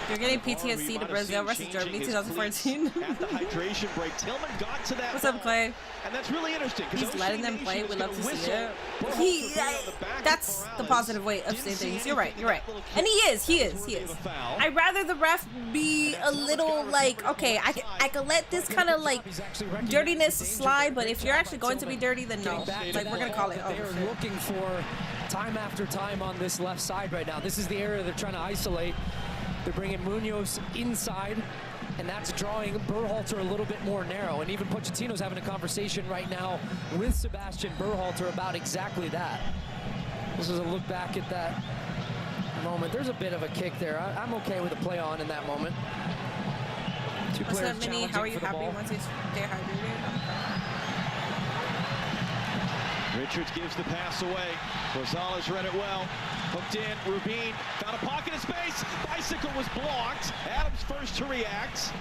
You're getting PTSD to Brazil versus Germany 2014. At the hydration break, Tillman got to that. What's up, Clay? And that's really interesting. He's letting them play. We love to see it. That's the positive way of saying things. You're right. And he is. I'd rather the ref be a little like, okay, I can let this kind of like dirtiness slide, but if you're actually going to be dirty, then no. Like, we're going to call it. They're looking for time after time on this left side right now. This is the area they're trying to isolate. They're bringing Munoz inside, and that's drawing Berhalter a little bit more narrow. And even Pochettino's having a conversation right now with Sebastian Berhalter about exactly that. This is a look back at that moment. There's a bit of a kick there. I'm okay with a play on in that moment. Two What's players up, Minnie? How are you happy ball. once you stay hydrated? Richards gives the pass away. Rosales read it well. Hooked in. Rubin found a pocket of space. Bicycle was blocked. Adams first to react.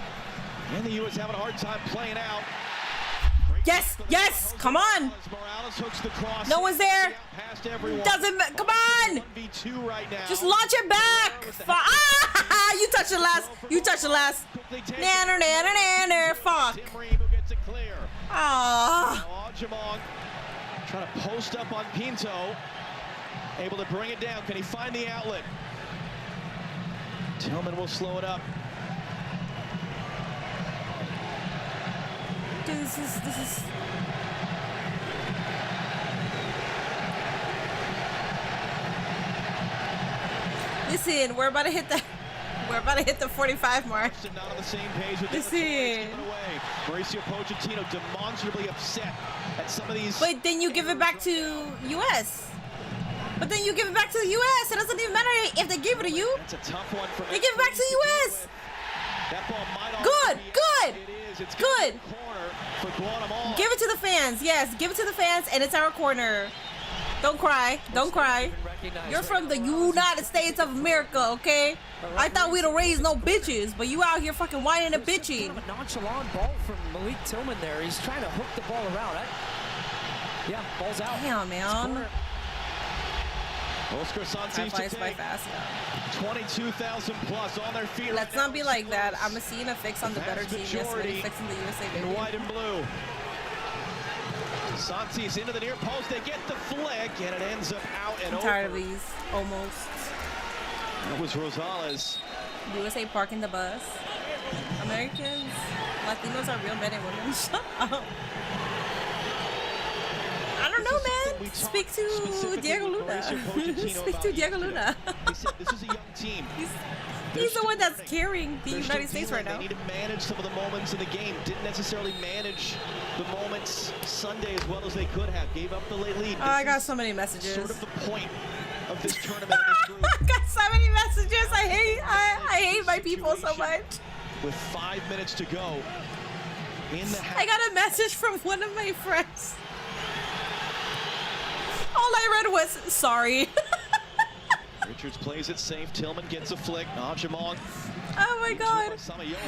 And the U.S. having a hard time playing out. Yes, come on. Morales hooks the cross. No one's there. Doesn't, come on. 1v2 right now. Just launch it back. You touched the last. Nanner. Fuck. Tim Ream who gets it clear. Ah. Jamong trying to post up on Pinto. Able to bring it down. Can he find the outlet? Tillman will slow it up. Dude, this is. Listen, we're about to hit the 45 mark. Not on the same page with Listen. Mauricio Pochettino demonstrably upset at some of these. But then you give it back to US. It doesn't even matter if they give it to you. That's a tough one for They give it back to the US. That ball might Good. It is. It's Good. Corner for Guatemala. Give it to the fans. Yes, give it to the fans, and it's our corner. Don't cry. You're from the United States of America, okay? I thought we'd have raised no bitches, but you out here fucking whining and bitching. Kind of a nonchalant ball from Malik Tillman there. He's trying to hook the ball around. Yeah, ball's out. Damn, man. Oscar Santos Fly fast. 22,000 plus on their feet. Let's not be like that. I'm seeing a fix on the better team yesterday, fixing the USA baby. In white and blue. Santos into the near post. They get the flick, and it ends up out and I'm tired of these. Almost. That was Rosales. USA parking the bus. Americans, Latinos are real men and women. Shut up. I don't know, man. Speak to Diego Luna. Speak to Diego Luna. He said this is a young team. He's the one that's carrying the United States right now. They need to manage some of the moments in the game. Didn't necessarily manage the moments Sunday as well as they could have. Gave up the late lead. Oh, I got so many messages. Sort of the point of this tournament. In this group. I got so many messages. I hate my people so much. With 5 minutes to go in the half. I got a message from one of my friends. All I read was sorry. Richards plays it safe. Tillman gets a flick. Ajamong. Oh my God.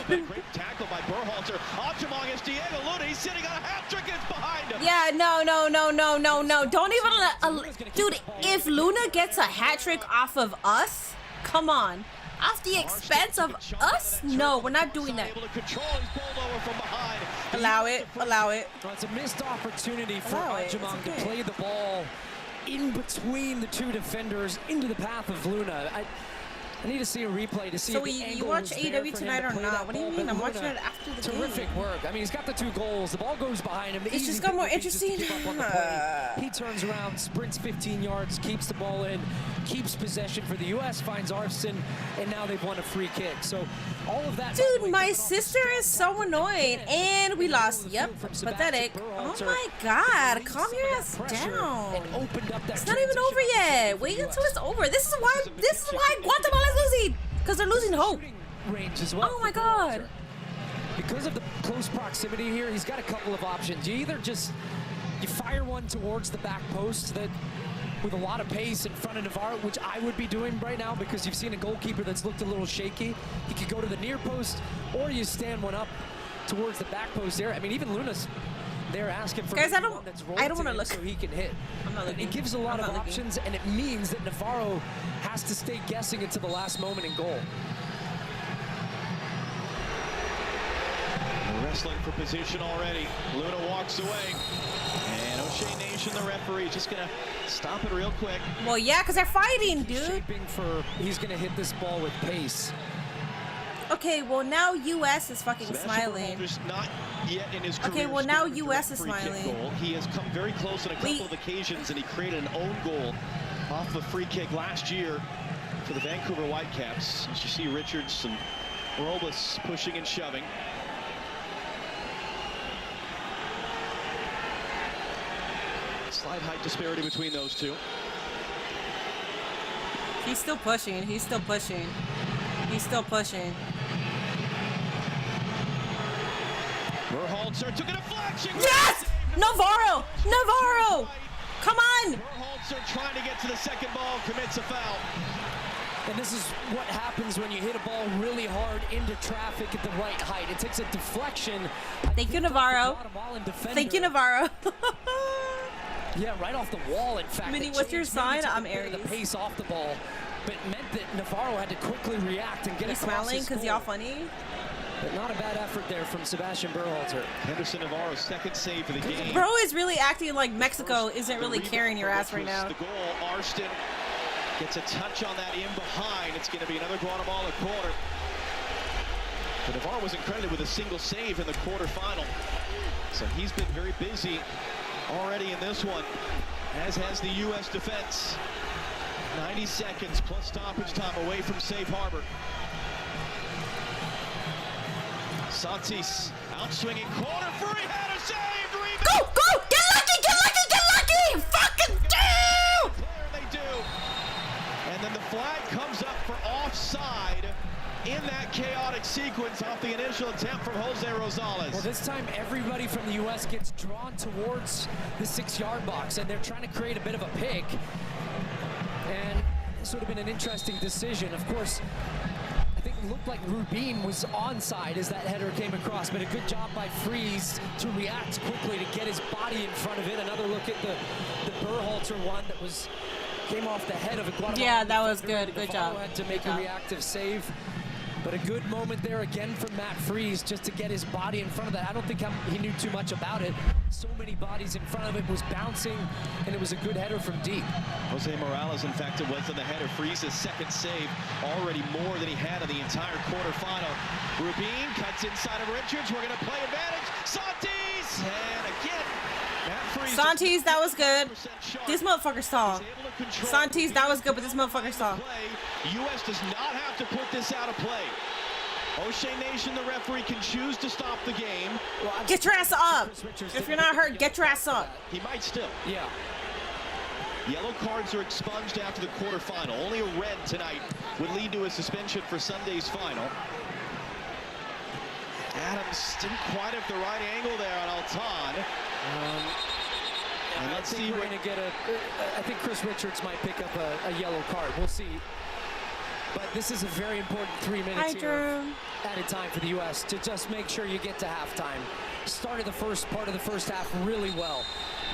Great tackle by Berhalter. Ajamong is Diego Luna. He's sitting on a hat trick. It's behind him. Yeah, no. Don't even dude, if Luna gets a hat trick off of us, come on. Off the expense of us? No, we're not doing that. Allow it. Well, it's a missed opportunity for Ajamong to play the ball in between the two defenders into the path of Luna. I need to see a replay to see So if the you angle watch was there AEW for him tonight to or play not? that What do you ball, mean? but I'm watching Luna, it after the terrific game. work. I mean, he's got the 2 goals. The ball goes behind him. The It's easy just got thing more would be just to interesting. give up on the play. He turns around, sprints 15 yards, keeps the ball in, keeps possession for the U.S., finds Arvston, and now they've won a free kick. So all of that. Dude, my sister is so annoying, and we lost. Yep, pathetic. Oh my God, calm your ass down. It's not even over yet. Wait until it's over. This is why Guatemala is losing, because they're losing hope. Range as well. Oh my God. Because of the close proximity here, he's got a couple of options. You either just fire one towards the back post that with a lot of pace in front of Navarro, which I would be doing right now because you've seen a goalkeeper that's looked a little shaky. He could go to the near post, or you stand one up towards the back post there. I mean, even Luna's there asking for guys. I one that's don't want to look so he can hit. I'm not looking. It gives a lot of options, and it means that Navarro has to stay guessing until the last moment in goal. Wrestling for position already. Luna walks away. And O'Shea Nation, the referee, just going to stop it real quick. Well, yeah, because they're fighting, dude. Shaping for, he's going to hit this ball with pace. Okay, well, now U.S. is fucking smiling. Not yet in his Okay, career well, now scored a U.S. is direct free kick smiling. goal. He has come very close on a couple of occasions, and he created an own goal off a free kick last year for the Vancouver Whitecaps. As you see Richards and Robles pushing and shoving. Slight height disparity between those two. He's still pushing. He's still pushing. He's still pushing. Berhalter took a deflection. Yes! Navarro! Navarro! Come on! Berhalter trying to get to the second ball, commits a foul. And this is what happens when you hit a ball really hard into traffic at the right height. It takes a deflection. Thank you, Navarro. Thank you, Navarro. Yeah, right off the wall, in fact. Minnie, what's your sign? I'm Aries. The pace off the ball, but it meant that Navarro had to quickly react and get You across smiling his because goal. y'all funny? But not a bad effort there from Sebastian Berhalter. Henderson Navarro's second save for the game. Bro is really acting like Mexico isn't really carrying your ass right now. The goal, Arvston gets a touch on that in behind. It's going to be another Guatemala corner. But Navarro was credited with a single save in the quarterfinal. So he's been very busy already in this one, as has the U.S. defense. 90 seconds plus stoppage time away from safe harbor. Santis outswinging corner, free header, saved, rebound. Go, go, get lucky, get lucky, get lucky! Fucking do! They do. And then the flag comes up for offside in that chaotic sequence off the initial attempt from Jose Rosales. Well, this time everybody from the U.S. gets drawn towards the 6-yard box, and they're trying to create a bit of a pick. And this would have been an interesting decision. Of course, I think it looked like Rubin was onside as that header came across, but a good job by Freeze to react quickly to get his body in front of it. Another look at the Berhalter one that came off the head of a Guatemala. Yeah, that was good. Good Navarro job. had to make a reactive save. But a good moment there again from Matt Freeze just to get his body in front of that. I don't think he knew too much about it. So many bodies in front of it, was bouncing, and it was a good header from deep. Jose Morales, in fact, it was in the header. Freeze's second save, already more than he had in the entire quarterfinal. Rubin cuts inside of Richards. We're going to play advantage. Santis! And again, Matt Freeze. Santis, that was good. This motherfucker saw. Santis, that was good, but this motherfucker saw. U.S. does not have to put this out of play. O'Shea Nation, the referee, can choose to stop the game. Get your ass up. If you're not hurt, get your ass up. He might still. Yeah. Yellow cards are expunged after the quarterfinal. Only a red tonight would lead to a suspension for Sunday's final. Adams didn't quite have the right angle there on Altan. And let's see. We're going to get I think Chris Richards might pick up a yellow card. We'll see. But this is a very important 3 minutes here at a time for the U.S. to just make sure you get to halftime. Started the first part of the first half really well.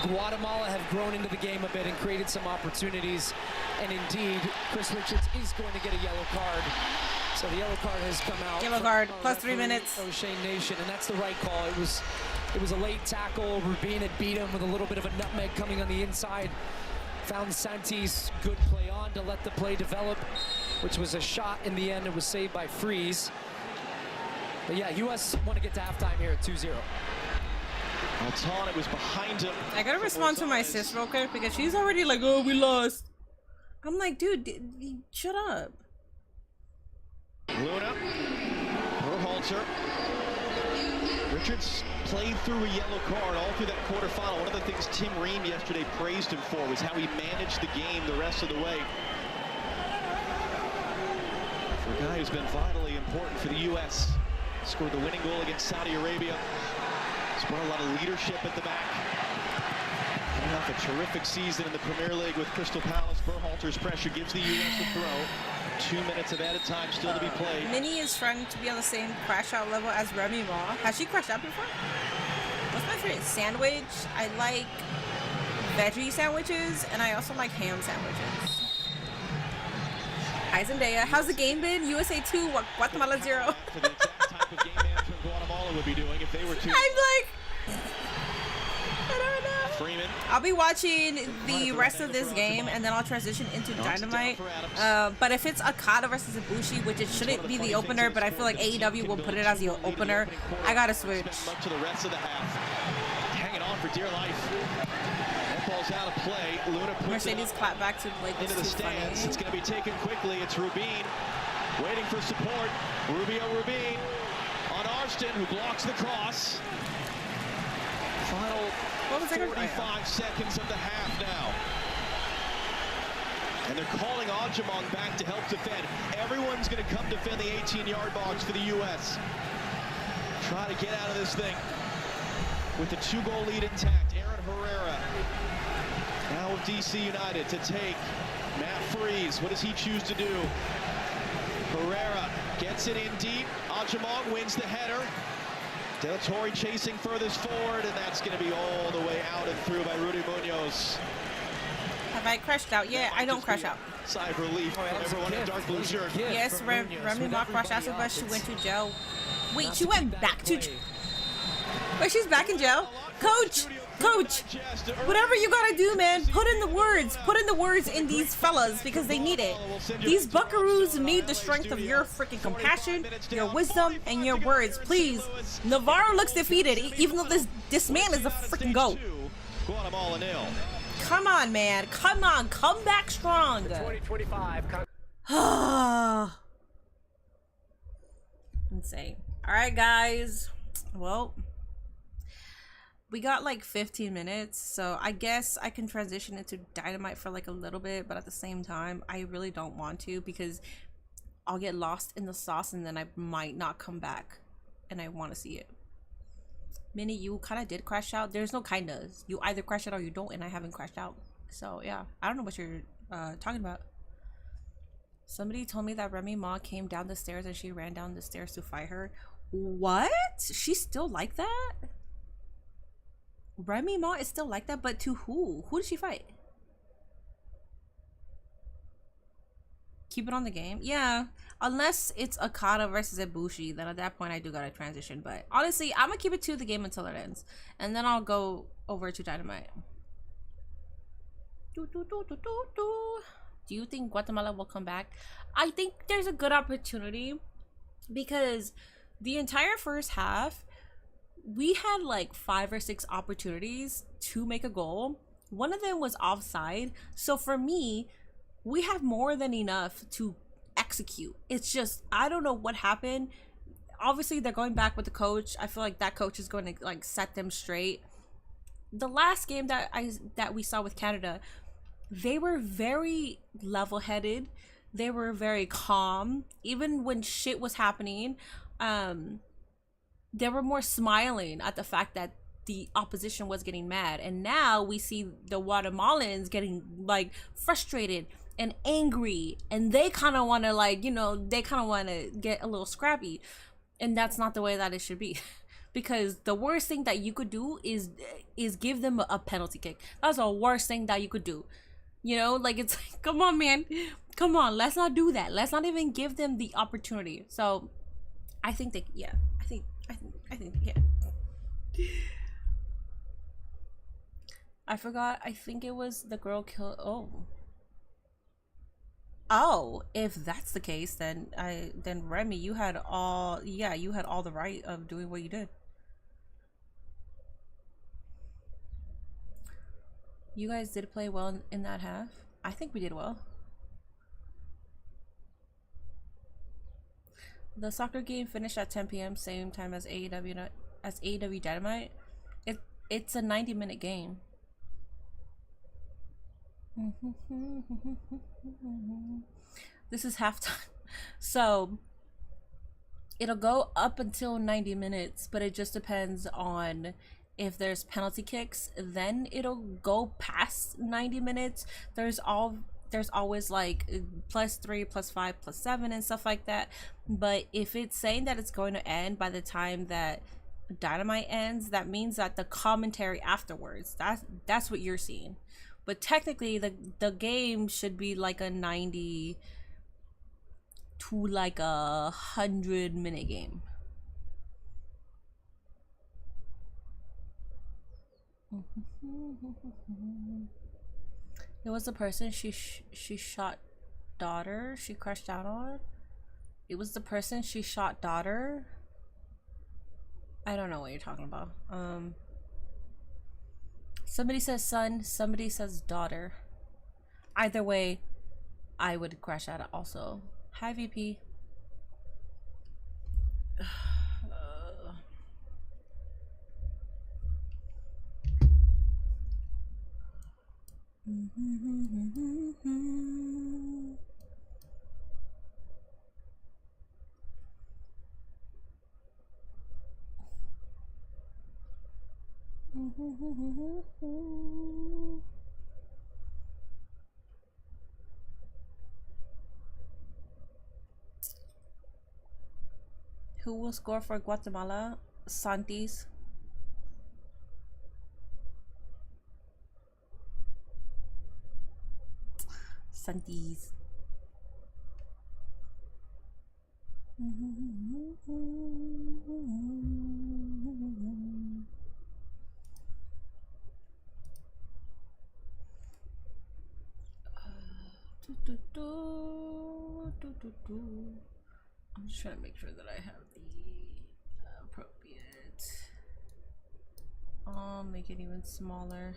Guatemala have grown into the game a bit and created some opportunities. And indeed, Chris Richards is going to get a yellow card. So the yellow card has come out. Yellow card, plus 3 minutes. O'Shea Nation, and that's the right call. It was a late tackle. Rubin had beat him with a little bit of a nutmeg coming on the inside. Found Santis, good play on to let the play develop. which was a shot in the end. It was saved by Freeze. But yeah, U.S. want to get to halftime here at 2-0. Altan, it was behind him. I gotta respond to my sis real quick because she's already like, oh, we lost. I'm like, dude, shut up. Luna, Berhalter. Richards played through a yellow card all through that quarterfinal. One of the things Tim Ream yesterday praised him for was how he managed the game the rest of the way. For a guy who's been vitally important for the U.S. Scored the winning goal against Saudi Arabia. He's brought a lot of leadership at the back. Coming off a terrific season in the Premier League with Crystal Palace. Berhalter's pressure gives the U.S. a throw. 2 minutes of added time still to be played. Minnie is trying to be on the same crash out level as Remy Ma. Has she crashed out before? What's my favorite sandwich? I like veggie sandwiches, and I also like ham sandwiches. Hi Zendaya, how's the game been? USA 2, Guatemala 0. For the exact type of game management Guatemala would be doing if they were to. I'm like, I don't know. Freeman. I'll be watching the rest of this game and then I'll transition into Dynamite. But if it's Okada versus Ibushi, which it shouldn't be the opener, but I feel like AEW will put it as the opener, I gotta switch. Much to the rest of the half. Hanging on for dear life. That ball's out of play. Luna puts Mercedes clap back to like into the stands. Funny. It's going to be taken quickly. It's Rubin waiting for support. Rubin on Arston, who blocks the cross. Final 45 seconds of the half now. And they're calling Ajamong back to help defend. Everyone's going to come defend the 18-yard box for the U.S. Try to get out of this thing with the 2-goal lead intact. Aaron Herrera now with DC United to take Matt Freeze. What does he choose to do? Herrera gets it in deep. Ajamong wins the header. Del Torre chasing furthest forward, and that's going to be all the way out and through by Rudy Munoz. Have I crashed out? Yeah, I don't crash out. Sigh of relief from everyone in dark blue shirt. Yes, Remy Ma crashed out, but she went to jail. Wait, she went back to jail? Wait, she's back in jail? Coach, whatever you gotta do, man, put in the words in these fellas because they need it. These buckaroos need the strength of your freaking compassion, your wisdom, and your words. Please, Navarro looks defeated, even though this man is a freaking GOAT. Guatemala 0. Come on, man, come on, come back strong. 2025. Insane. All right, guys. Well, we got like 15 minutes, so I guess I can transition into Dynamite for like a little bit, but at the same time, I really don't want to because I'll get lost in the sauce and then I might not come back, and I want to see it. Minnie, you kind of did crash out. There's no kindas. You either crash out or you don't, and I haven't crashed out. So yeah, I don't know what you're talking about. Somebody told me that Remy Ma came down the stairs and she ran down the stairs to fight her. What? She's still like that? Remy Ma is still like that, but to who? Who did she fight? Keep it on the game? Yeah. Unless it's Okada versus Ibushi, then at that point I do gotta transition. But honestly, I'm gonna keep it to the game until it ends. And then I'll go over to Dynamite. Do you think Guatemala will come back? I think there's a good opportunity because the entire first half, we had like 5 or 6 opportunities to make a goal. One of them was offside. So for me, we have more than enough to execute. It's just, I don't know what happened. Obviously, they're going back with the coach. I feel like that coach is going to like set them straight. The last game that we saw with Canada, they were very level-headed. They were very calm. Even when shit was happening, they were more smiling at the fact that the opposition was getting mad. And now we see the Guatemalans getting like frustrated and angry, and they kind of want to like, you know, they kind of want to get a little scrappy, and that's not the way that it should be. Because the worst thing that you could do is give them a penalty kick. That's the worst thing that you could do. You know, like, it's like, come on, man, come on, let's not do that. Let's not even give them the opportunity. So I think that, yeah, I think yeah. I forgot. I think it was the girl killed. Oh, if that's the case, then Remy, you had all the right of doing what you did. You guys did play well in that half. I think we did well. The soccer game finished at 10 p.m. same time as AEW Dynamite. It's a 90-minute game. This is halftime. So it'll go up until 90 minutes, but it just depends on if there's penalty kicks. Then it'll go past 90 minutes. There's always like +3, +5, +7 and stuff like that. But if it's saying that it's going to end by the time that Dynamite ends, that means that the commentary afterwards, that's what you're seeing. But technically the game should be like a 90 to like a 100-minute game. It was the person she shot daughter she crashed out on. It was the person she shot daughter. I don't know what you're talking about. Somebody says son, somebody says daughter. Either way, I would crash out also. Hi VP. Who will score for Guatemala? Santis. Santis. I'm just trying to make sure that I have the appropriate. I'll make it even smaller,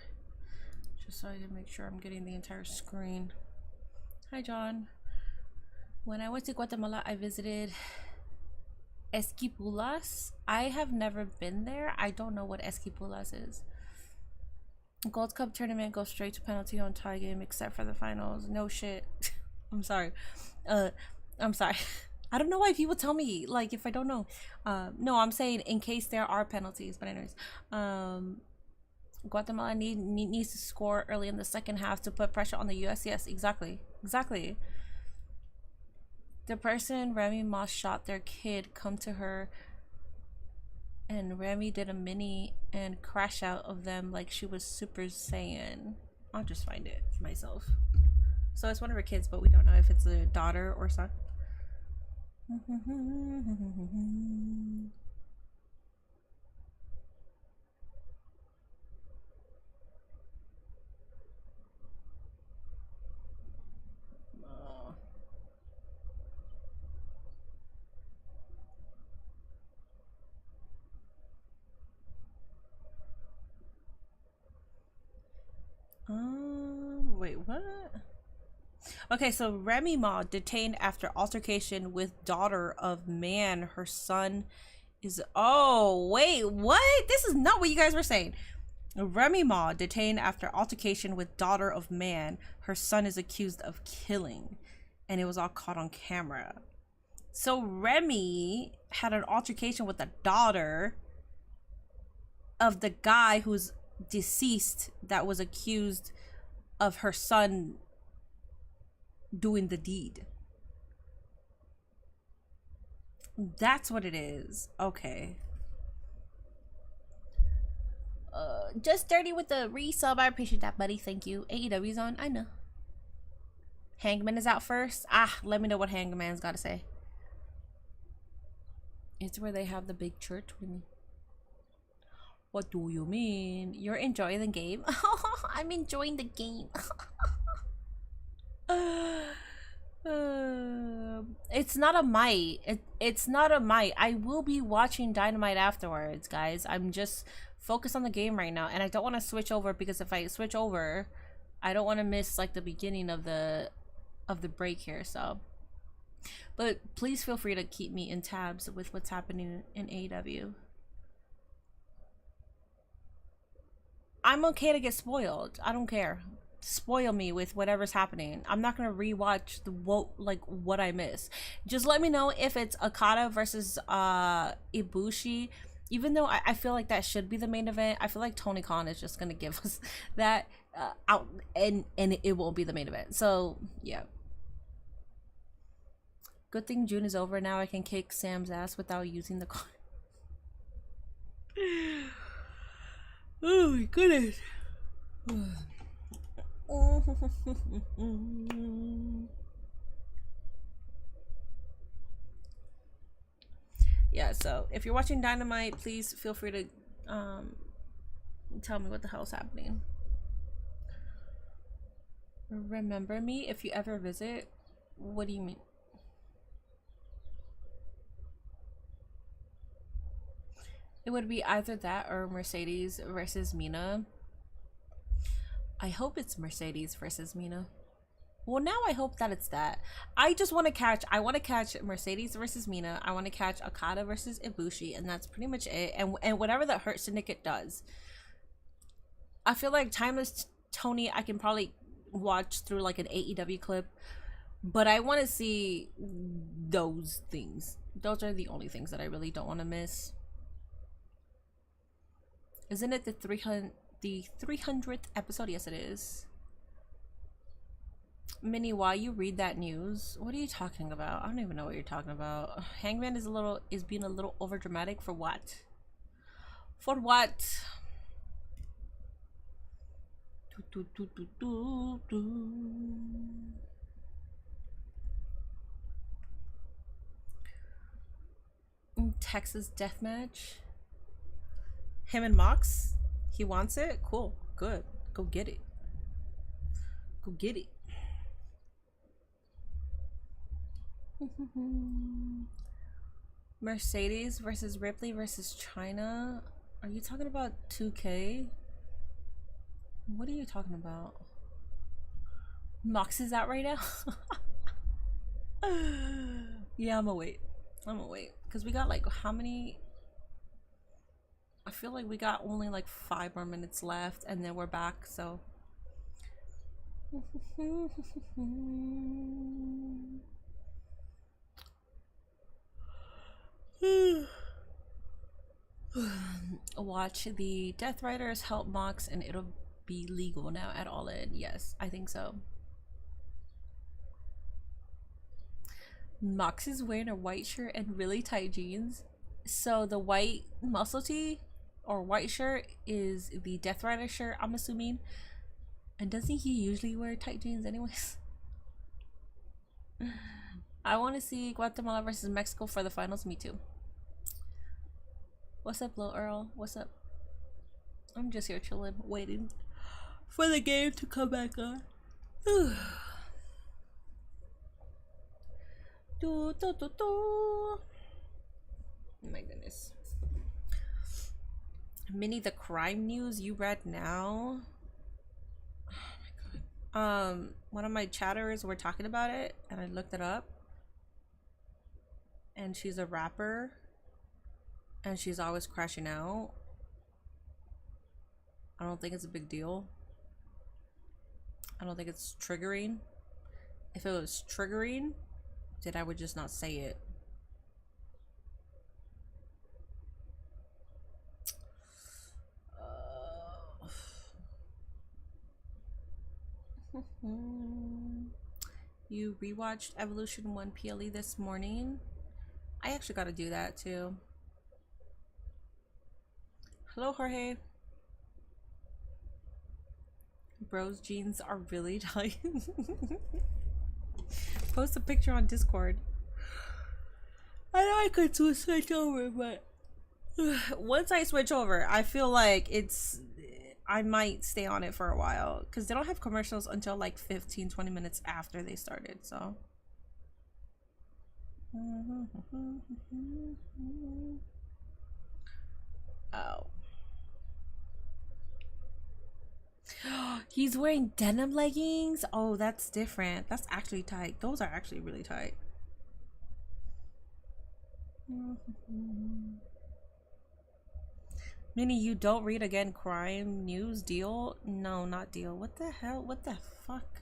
just so I can make sure I'm getting the entire screen. Hi John. When I went to Guatemala, I visited Esquipulas. I have never been there. I don't know what Esquipulas is. Gold Cup tournament goes straight to penalty on tie game except for the finals. No shit. I'm sorry. I'm sorry. I don't know why people tell me like if I don't know. No, I'm saying in case there are penalties. But anyways, Guatemala needs to score early in the second half to put pressure on the US. Yes, exactly. The person Remy Moss shot their kid come to her, and Remy did a mini and crash out of them like she was Super Saiyan. I'll just find it myself. So it's one of her kids, but we don't know if it's a daughter or son. Wait, what? Okay, so Remy Ma detained after altercation with daughter of man. Her son is... Oh, wait, what? This is not what you guys were saying. Remy Ma detained after altercation with daughter of man. Her son is accused of killing. And it was all caught on camera. So Remy had an altercation with the daughter of the guy who's deceased that was accused of her son doing the deed. That's what it is. Okay. Just dirty with the resub. I appreciate that, buddy. Thank you. AEW's on. I know. Hangman is out first. Let me know what Hangman's got to say. It's where they have the big church with me. What do you mean? You're enjoying the game? I'm enjoying the game. It's not a might. It's not a might. I will be watching Dynamite afterwards, guys. I'm just focused on the game right now, and I don't want to switch over because if I switch over, I don't want to miss like the beginning of the break here. So, but please feel free to keep me in tabs with what's happening in AEW. I'm okay to get spoiled. I don't care. Spoil me with whatever's happening. I'm not gonna rewatch what I miss. Just let me know if it's Okada versus Ibushi. Even though I feel like that should be the main event, I feel like Tony Khan is just gonna give us that out, and it won't be the main event. So yeah. Good thing June is over now. I can kick Sam's ass without using the card. Oh my goodness. Yeah, so if you're watching Dynamite, please feel free to tell me what the hell's happening. Remember me if you ever visit? What do you mean? It would be either that or Mercedes versus Mina. I hope it's Mercedes versus Mina. Well, now I hope that it's that. I want to catch Mercedes versus Mina. I want to catch Okada versus Ibushi, and that's pretty much it. And whatever the Hurt Syndicate does. I feel like Timeless Tony, I can probably watch through like an AEW clip, but I want to see those things. Those are the only things that I really don't want to miss. Isn't it the 300th episode? Yes, it is. Minnie, why you read that news? What are you talking about? I don't even know what you're talking about. Hangman is being a little over dramatic for what? For what? Texas Deathmatch. Him and Mox? He wants it? Cool. Good. Go get it. Go get it. Mercedes versus Ripley versus China. Are you talking about 2K? What are you talking about? Mox is out right now? Yeah, I'm gonna wait. Because we got like how many? I feel like we got only like 5 more minutes left and then we're back, so. Watch the Death Riders help Mox and it'll be legal now at All In. Yes, I think so. Mox is wearing a white shirt and really tight jeans. So the white muscle tee or white shirt is the Death Rider shirt, I'm assuming. And doesn't he usually wear tight jeans anyways? I want to see Guatemala versus Mexico for the finals. Me too. What's up, Lil Earl? What's up? I'm just here chilling, waiting for the game to come back on. Oh my goodness. Minnie, the crime news you read now? Oh my god. One of my chatters were talking about it and I looked it up. And she's a rapper. And she's always crashing out. I don't think it's a big deal. I don't think it's triggering. If it was triggering, then I would just not say it. You rewatched Evolution 1 PLE this morning? I actually gotta do that too. Hello, Jorge. Bro's jeans are really tight. Post a picture on Discord. I know I could switch over, but once I switch over, I feel like I might stay on it for a while because they don't have commercials until like 15-20 minutes after they started. So Oh. He's wearing denim leggings. Oh, that's different. That's actually tight. Those are actually really tight. Minnie, you don't read again crime news deal? No, not deal. What the hell? What the fuck?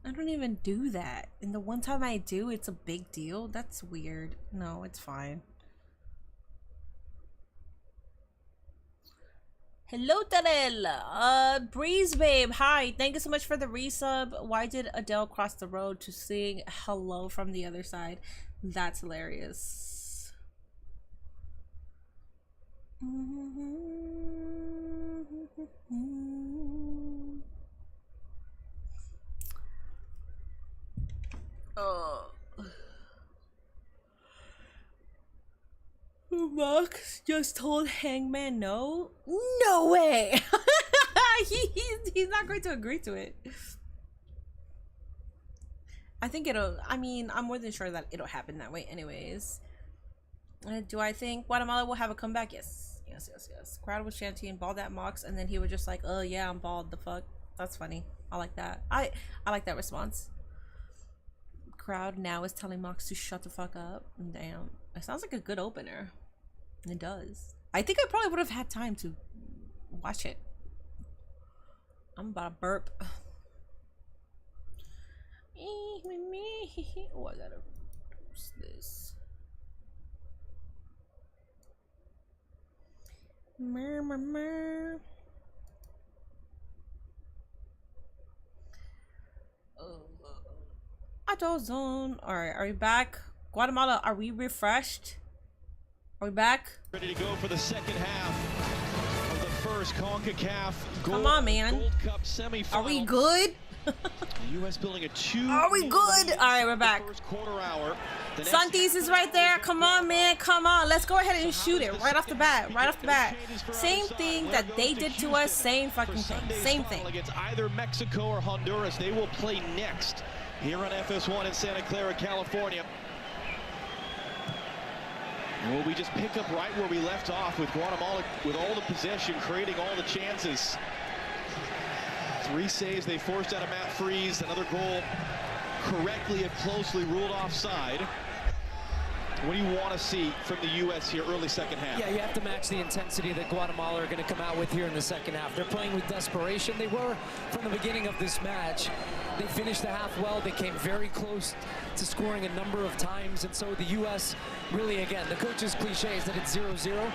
I don't even do that. And the one time I do, it's a big deal. That's weird. No, it's fine. Hello, Tarel. Breeze Babe, hi. Thank you so much for the resub. Why did Adele cross the road to sing hello from the other side? That's hilarious. Oh. Max just told Hangman no? No way! he's not going to agree to it. I think I mean, I'm more than sure that it'll happen that way anyways. Do I think Guatemala will have a comeback? Yes. Yes. Crowd was chanting, bald that Mox, and then he was just like, oh yeah, I'm bald, the fuck. That's funny. I like that. I like that response. Crowd now is telling Mox to shut the fuck up. Damn. It sounds like a good opener. It does. I think I probably would have had time to watch it. I'm about to burp. Oh, I gotta use this. Auto zone. Alright, are we back? Guatemala, are we refreshed? Are we back? Ready to go for the second half of the first CONCACAF Come on, man. Gold Cup semifinal. Are we good? The U.S. building a 2. Are we good? Alright, we're back. First quarter hour. Santis is right there. Come on, man. Come on. Let's go ahead and shoot it right off the bat. Right off the bat. Same thing that they did to us. Same fucking thing. Same thing. Against either Mexico or Honduras. They will play next here on FS1 in Santa Clara, California. Well, we just pick up right where we left off with Guatemala with all the possession, creating all the chances. 3 saves they forced out of Matt Freeze. Another goal correctly and closely ruled offside. What do you want to see from the U.S. here early second half? Yeah, you have to match the intensity that Guatemala are going to come out with here in the second half. They're playing with desperation. They were from the beginning of this match. They finished the half well. They came very close to scoring a number of times. And so the U.S. really, again, the coach's cliche is that it's 0-0.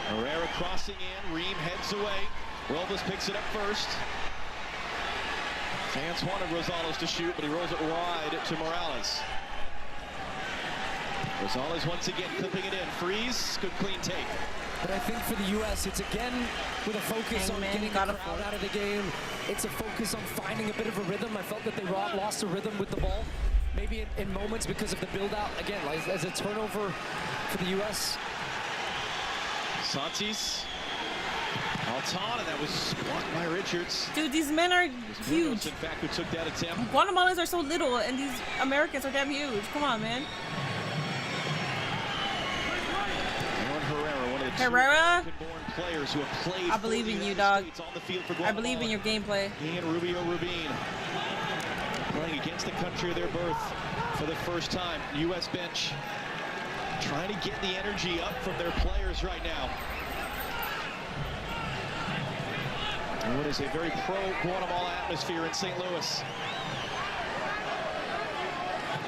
Herrera crossing in. Ream heads away. Robles picks it up first. Fans wanted Rosales to shoot, but he rolls it wide to Morales. Rosales once again clipping it in. Freeze, good clean take. But I think for the U.S., it's again with a focus on getting the crowd out of the game. It's a focus on finding a bit of a rhythm. I felt that they lost the rhythm with the ball, maybe in moments because of the build-out. Again, as a turnover for the U.S. Santis. Alton, and that was blocked by Richards. Dude, these men are huge. In fact, who took that attempt. Guatemalans are so little, and these Americans are damn huge. Come on, man. Herrera, players who have played. I believe in you, dog. I believe in your gameplay. And Rubio Rubin playing against the country of their birth for the first time. U.S. bench trying to get the energy up from their players right now. And what is a very pro-Guatemala atmosphere in St. Louis.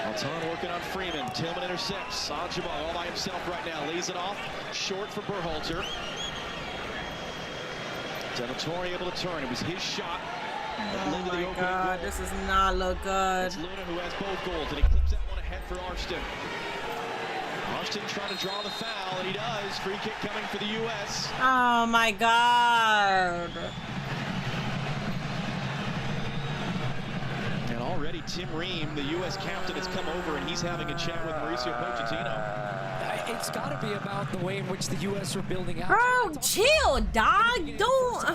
Alton working on Freeman. Tillman intercepts. Sajima all by himself right now. Lays it off. Short for Berhalter. Denatori able to turn. It was his shot. Oh my God, this does not look good. It's Luna who has both goals, and he clips that one ahead for Arston. Arston trying to draw the foul, and he does. Free kick coming for the U.S. Oh my God. And already Tim Ream, the U.S. captain, has come over, and he's having a chat with Mauricio Pochettino. It's got to be about the way in which the U.S. are building out. Bro, chill, dog. Don't,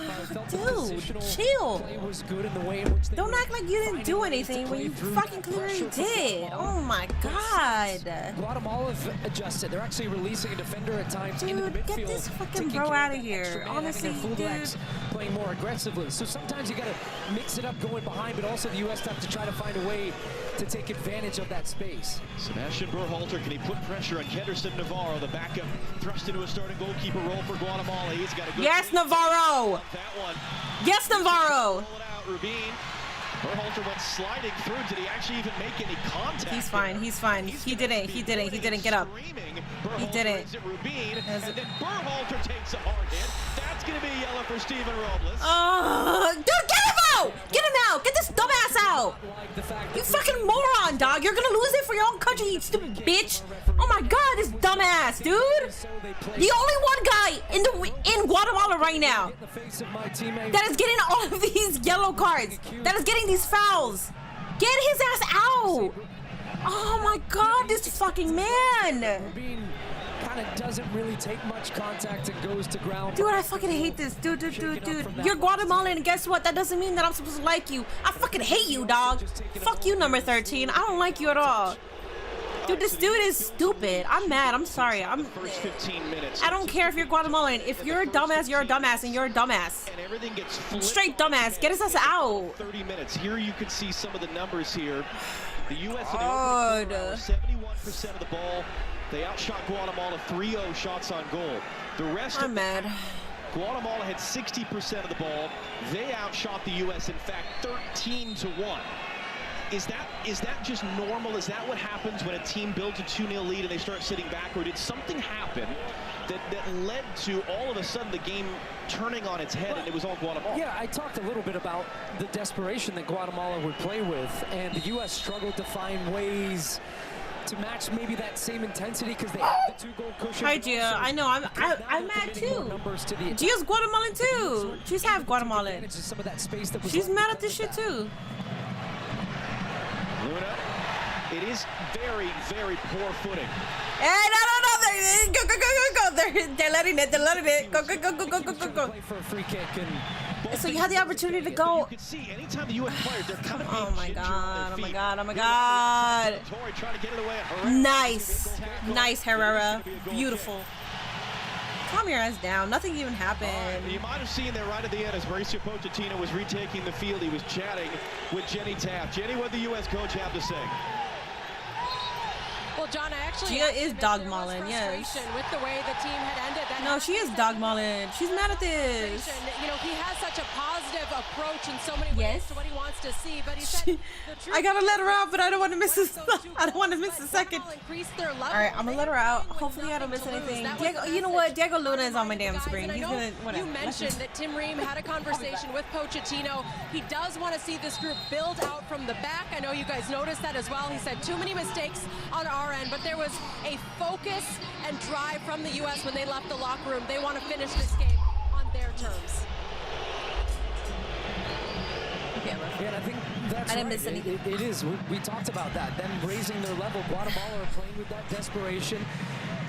dude, chill. Play was good in the way in which they Don't act like you didn't do anything when you fucking clearly did. Oh my god. Guatemala have adjusted. They're actually releasing a defender at times in the Dude, midfield. get this fucking taking bro care out of of that extra here. man, Honestly, having their dude. fullbacks playing more aggressively. So sometimes you got to mix it up going behind, but also the U.S. have to try to find a way to take advantage of that space. Sebastian Berhalter, can he put pressure on Kenderson Navarro, the backup, thrust into a starting goalkeeper role for Guatemala. He's got a good Yes, Navarro. that one. Yes, Navarro. Pull it out, Rubin. Berhalter went sliding through. Did he actually even make any contact? He's fine. He's fine. He didn't get up. He didn't. And then Berhalter takes a hard hit. That's going to be yellow for Steven Robles. Dude, get him out! Get him out! Get this dumbass out! You fucking moron, dog! You're gonna lose it for your own country, you stupid bitch! Oh my god, this dumbass, dude! The only one guy in Guatemala right now that is getting all of these yellow cards, that is getting these fouls. Get his ass out! Oh my god, this fucking man! Kind of doesn't really take much contact and goes to ground. Dude, I fucking hate this. Dude. You're Guatemalan, and guess what? That doesn't mean that I'm supposed to like you. I fucking hate you, dog. Fuck you, number 13. I don't like you at all. Dude, this dude is stupid. I'm mad. I'm sorry. I don't care if you're Guatemalan. If you're a dumbass, you're a dumbass, and you're a dumbass. And everything gets Straight dumbass. Get his ass out. 30 minutes. Here you can see some of the numbers here. The U.S. God. 71% of the ball. They outshot Guatemala 3-0 shots on goal. The rest I'm mad. Guatemala had 60% of the ball. They outshot the U.S. in fact 13-1. Is that just normal? Is that what happens when a team builds a 2-0 lead and they start sitting back, or did something happen that led to all of a sudden the game turning on its head and it was all Guatemala? Yeah, I talked a little bit about the desperation that Guatemala would play with, and the U.S. struggled to find ways to match maybe that same intensity because they have the 2-goal cushion. Hi, Gia. I know. I'm mad too. Gia's Guatemalan too. She's half Guatemalan. She's mad at this shit too. Luna, it is very, very poor footing. Hey, no. Go. They're letting it. Go. For a free kick and So you had the opportunity to go. You can see anytime the U.S. players, they're kind of Oh my god. Nice, Herrera. Beautiful. Calm your ass down. Nothing even happened. You might have seen that right at the end as Mauricio Pochettino was retaking the field. He was chatting with Jenny Taft. Jenny, what did the U.S. coach have to say? Well, John, I actually Gia is dogmauling, yes. With the way the team had ended. No, she is dogmauling. She's mad at this. You know, he has such a positive approach in so many ways to what he wants to see, but he said I gotta let her out, but I don't want to miss this. I don't want to miss a second. All right, I'm gonna let her out. Hopefully, I don't miss anything. Diego, you know what? Diego Luna is on my damn screen. He's gonna whatever. You mentioned that Tim Ream had a conversation with Pochettino. He does want to see this group build out from the back. I know you guys noticed that as well. He said too many mistakes on our end, but there was a focus and drive from the U.S. when they left the locker room. They want to finish this game on their terms. Yeah, and I think that's I didn't miss anything. It is. We talked about that. Them raising their level. Guatemala are playing with that desperation.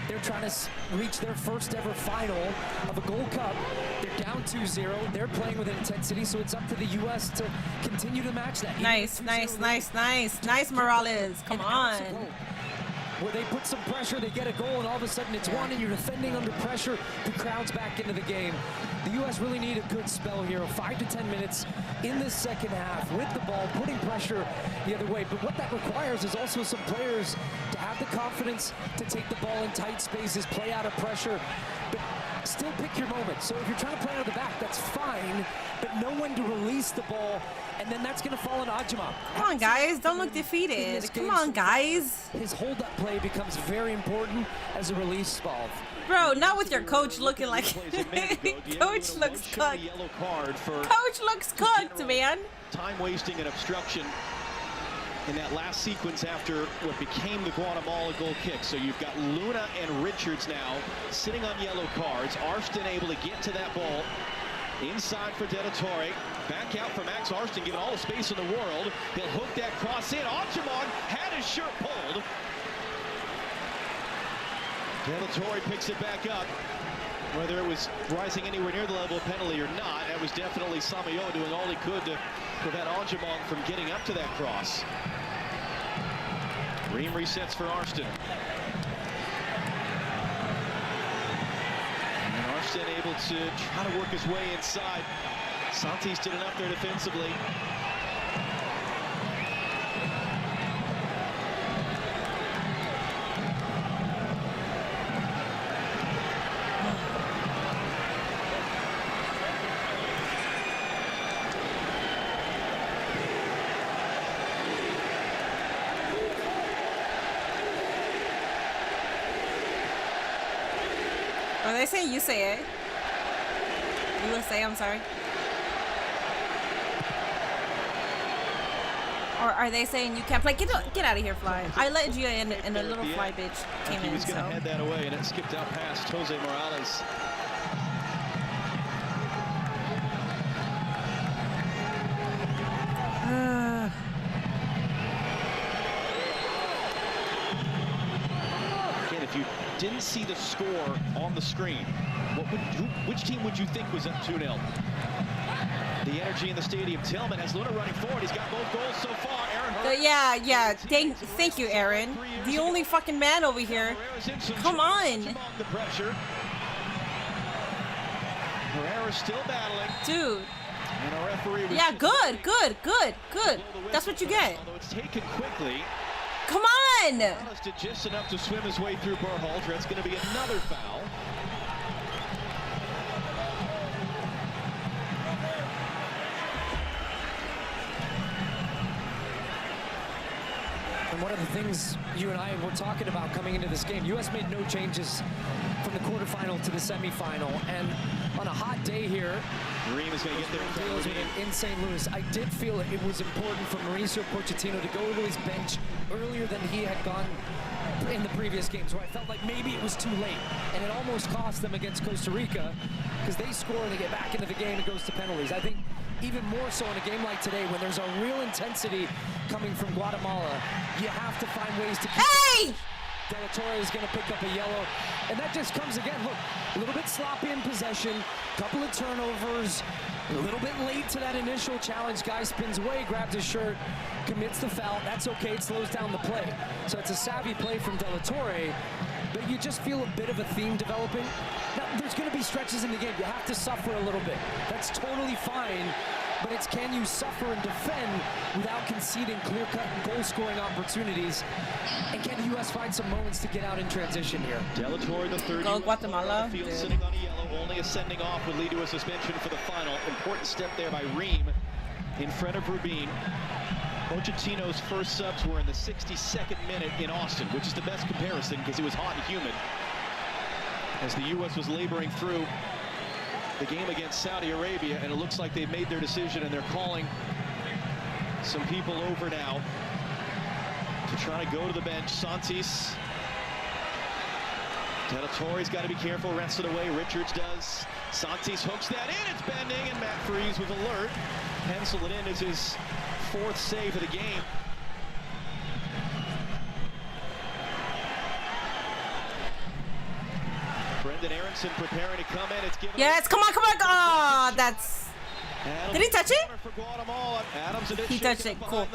They're trying to reach their first ever final of a Gold Cup. They're down 2-0. They're playing with intensity, so it's up to the U.S. to continue to match that. Nice, Morales. Come on. Where they put some pressure, they get a goal, and all of a sudden it's one, and you're defending under pressure. The crowd's back into the game. The U.S. really need a good spell here, 5 to 10 minutes in the second half with the ball, putting pressure the other way. But what that requires is also some players to have the confidence to take the ball in tight spaces, play out of pressure, but still pick your moment. So if you're trying to play out of the back, that's fine, but know when to release the ball, and then that's going to fall on Ajima. Come on, guys. Don't look defeated. Come on, guys. His hold-up play becomes very important as a release valve. Bro, not with your coach looking like... Coach looks cooked. Coach looks cooked, man. Time wasting and obstruction in that last sequence after what became the Guatemala goal kick. So you've got Luna and Richards now sitting on yellow cards. Arston able to get to that ball. Inside for De La Torre. Back out for Max Arston, given all the space in the world. He'll hook that cross in. Ajimon had his shirt pulled. Torre picks it back up. Whether it was rising anywhere near the level of penalty or not, that was definitely Samayoa doing all he could to prevent Anjamong from getting up to that cross. Ream resets for Arston. And Arston able to try to work his way inside. Santis did enough there defensively. Are they saying USA? USA, I'm sorry. Or are they saying you can't play? Get out of here, Fly. I let you in and a little Fly bitch came in. He was going to so. head that away, and it skipped out past Jose Morales. Again, if you didn't see the score on the screen, which team would you think was up 2-0? The energy in the stadium. Tillman has Luna running forward. He's got both goals so far. Aaron yeah. Thank you, Aaron. The only fucking man over here. Come on. The pressure. Herrera's still battling. Dude. And our referee was Good. That's what you get. Although it's taken quickly. Come on. Did just enough to swim his way through Berhalter. It's going to be another foul. And one of the things you and I were talking about coming into this game, U.S. made no changes from the quarterfinal to the semifinal. And on a hot day here, Ream is going to get there in St. Louis, I did feel it was important for Mauricio Pochettino to go to his bench earlier than he had gone in the previous games, where I felt like maybe it was too late. And it almost cost them against Costa Rica, because they score and they get back into the game, it goes to penalties. I think even more so in a game like today, when there's a real intensity coming from Guatemala, you have to find ways to keep Hey! De La Torre is going to pick up a yellow, and that just comes again. Look, a little bit sloppy in possession, couple of turnovers, a little bit late to that initial challenge. Guy spins away, grabs his shirt, commits the foul. That's okay, it slows down the play. So it's a savvy play from De La Torre, but you just feel a bit of a theme developing. Now, there's going to be stretches in the game. You have to suffer a little bit. That's totally fine. But it's, can you suffer and defend without conceding clear-cut and goal-scoring opportunities? And can the U.S. find some moments to get out in transition here? De La Torre, the third. Go Guatemala. Field sitting on a yellow. Only a sending off would lead to a suspension for the final. Important step there by Ream in front of Rubin. Pochettino's first subs were in the 62nd minute in Austin, which is the best comparison because it was hot and humid. As the U.S. was laboring through the game against Saudi Arabia, and it looks like they've made their decision and they're calling some people over now to try to go to the bench. Santis. De La Torre's got to be careful, wrests it away. Richards does. Santis hooks that in, it's bending, and Matt Freese with alert. Pencil it in as his fourth save of the game. Brendan Aronson preparing to come in. It's given. Yes, come on. Oh, that's. Did he touch it? He touched it. Cool.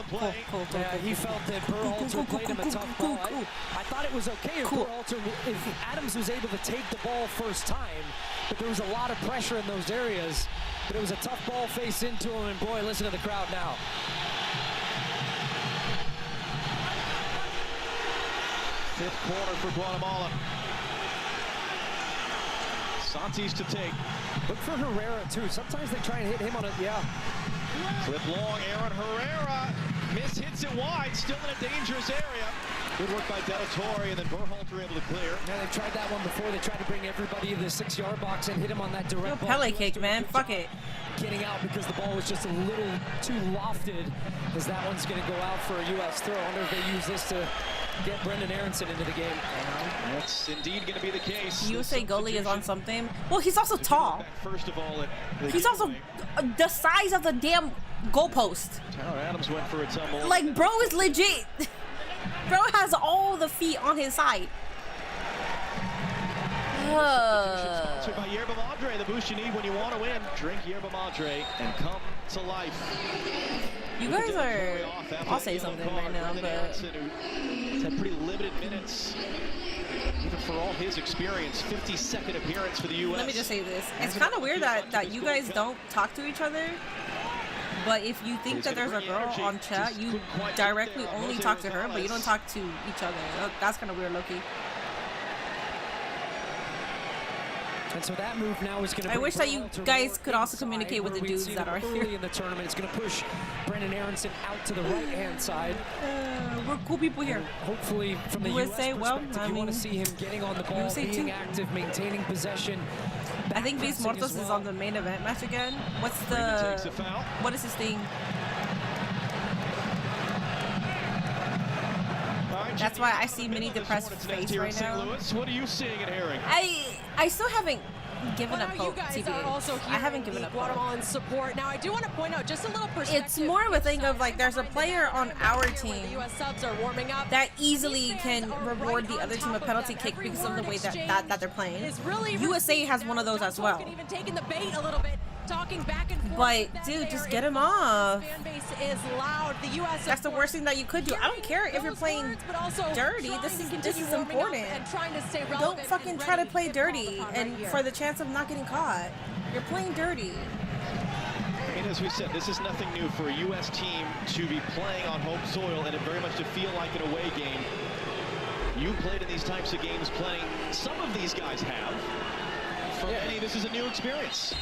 Yeah, he felt that Berhalter played him a tough ball. I thought it was okay if Adams was able to take the ball first time, but there was a lot of pressure in those areas. But it was a tough ball face into him, and boy, listen to the crowd now. Fifth corner for Guatemala. Santis to take. Look for Herrera, too. Sometimes they try and hit him on it. Yeah. Clip long, Aaron Herrera. Hits it wide, still in a dangerous area. Good work by De La Torre, and then Berhalter able to clear. Yeah, they've tried that one before. They tried to bring everybody to the 6-yard box and hit him on that direct ball. Pele kick, man. Fuck it. Getting out because the ball was just a little too lofted, as that one's going to go out for a U.S. throw. I wonder if they use this to get Brendan Aronson into the game. That's indeed going to be the case. USA goalie is on something. Well, he's also tall. First of all, he's also the size of the damn goalpost. Tyler Adams went for a tumble. Like, bro is legit. Bro has all the feet on his side. Sponsored by Yerba Madre, the boost you need when you want to win. Drink Yerba Madre and come to life. You guys are... I'll say something right now, but... He's had pretty limited minutes, even for all his experience. 52nd appearance for the U.S. Let me just say this. It's kind of weird that you guys don't talk to each other. But if you think that there's a girl on chat, you directly only talk to her, but you don't talk to each other. That's kind of weird, low-key. And so that move now is going to. I wish that you guys could also communicate with the dudes that are here in the tournament. It's going to push Brendan Aronson out to the right-hand side. We're cool people here. And hopefully, from the USA, US perspective, you want to see him getting on the ball, being active, maintaining possession. I think Beast Mortos is on the main event match again. What's the? What is his thing? That's why I see Mini depressed face right now. What are you seeing at Herring? I still haven't given up hope. You guys are also I haven't given up Guatemalan support. Now I do want to point out just a little perspective. It's more of a thing of like there's a player on our team that easily can reward the other team a penalty kick because of the way that they're playing. USA has one of those as well. Even taking the bait a little bit. Talking back and forth. But dude, just get him off. Fan base is loud. The US That's the worst thing that you could do. I don't care if you're playing dirty. This is important. Don't fucking try to play dirty and for the chance of not getting caught. You're playing dirty. I mean, as we said, this is nothing new for a U.S. team to be playing on home soil and it very much to feel like an away game. You played in these types of games plenty. Some of these guys have. For many, this is a new experience.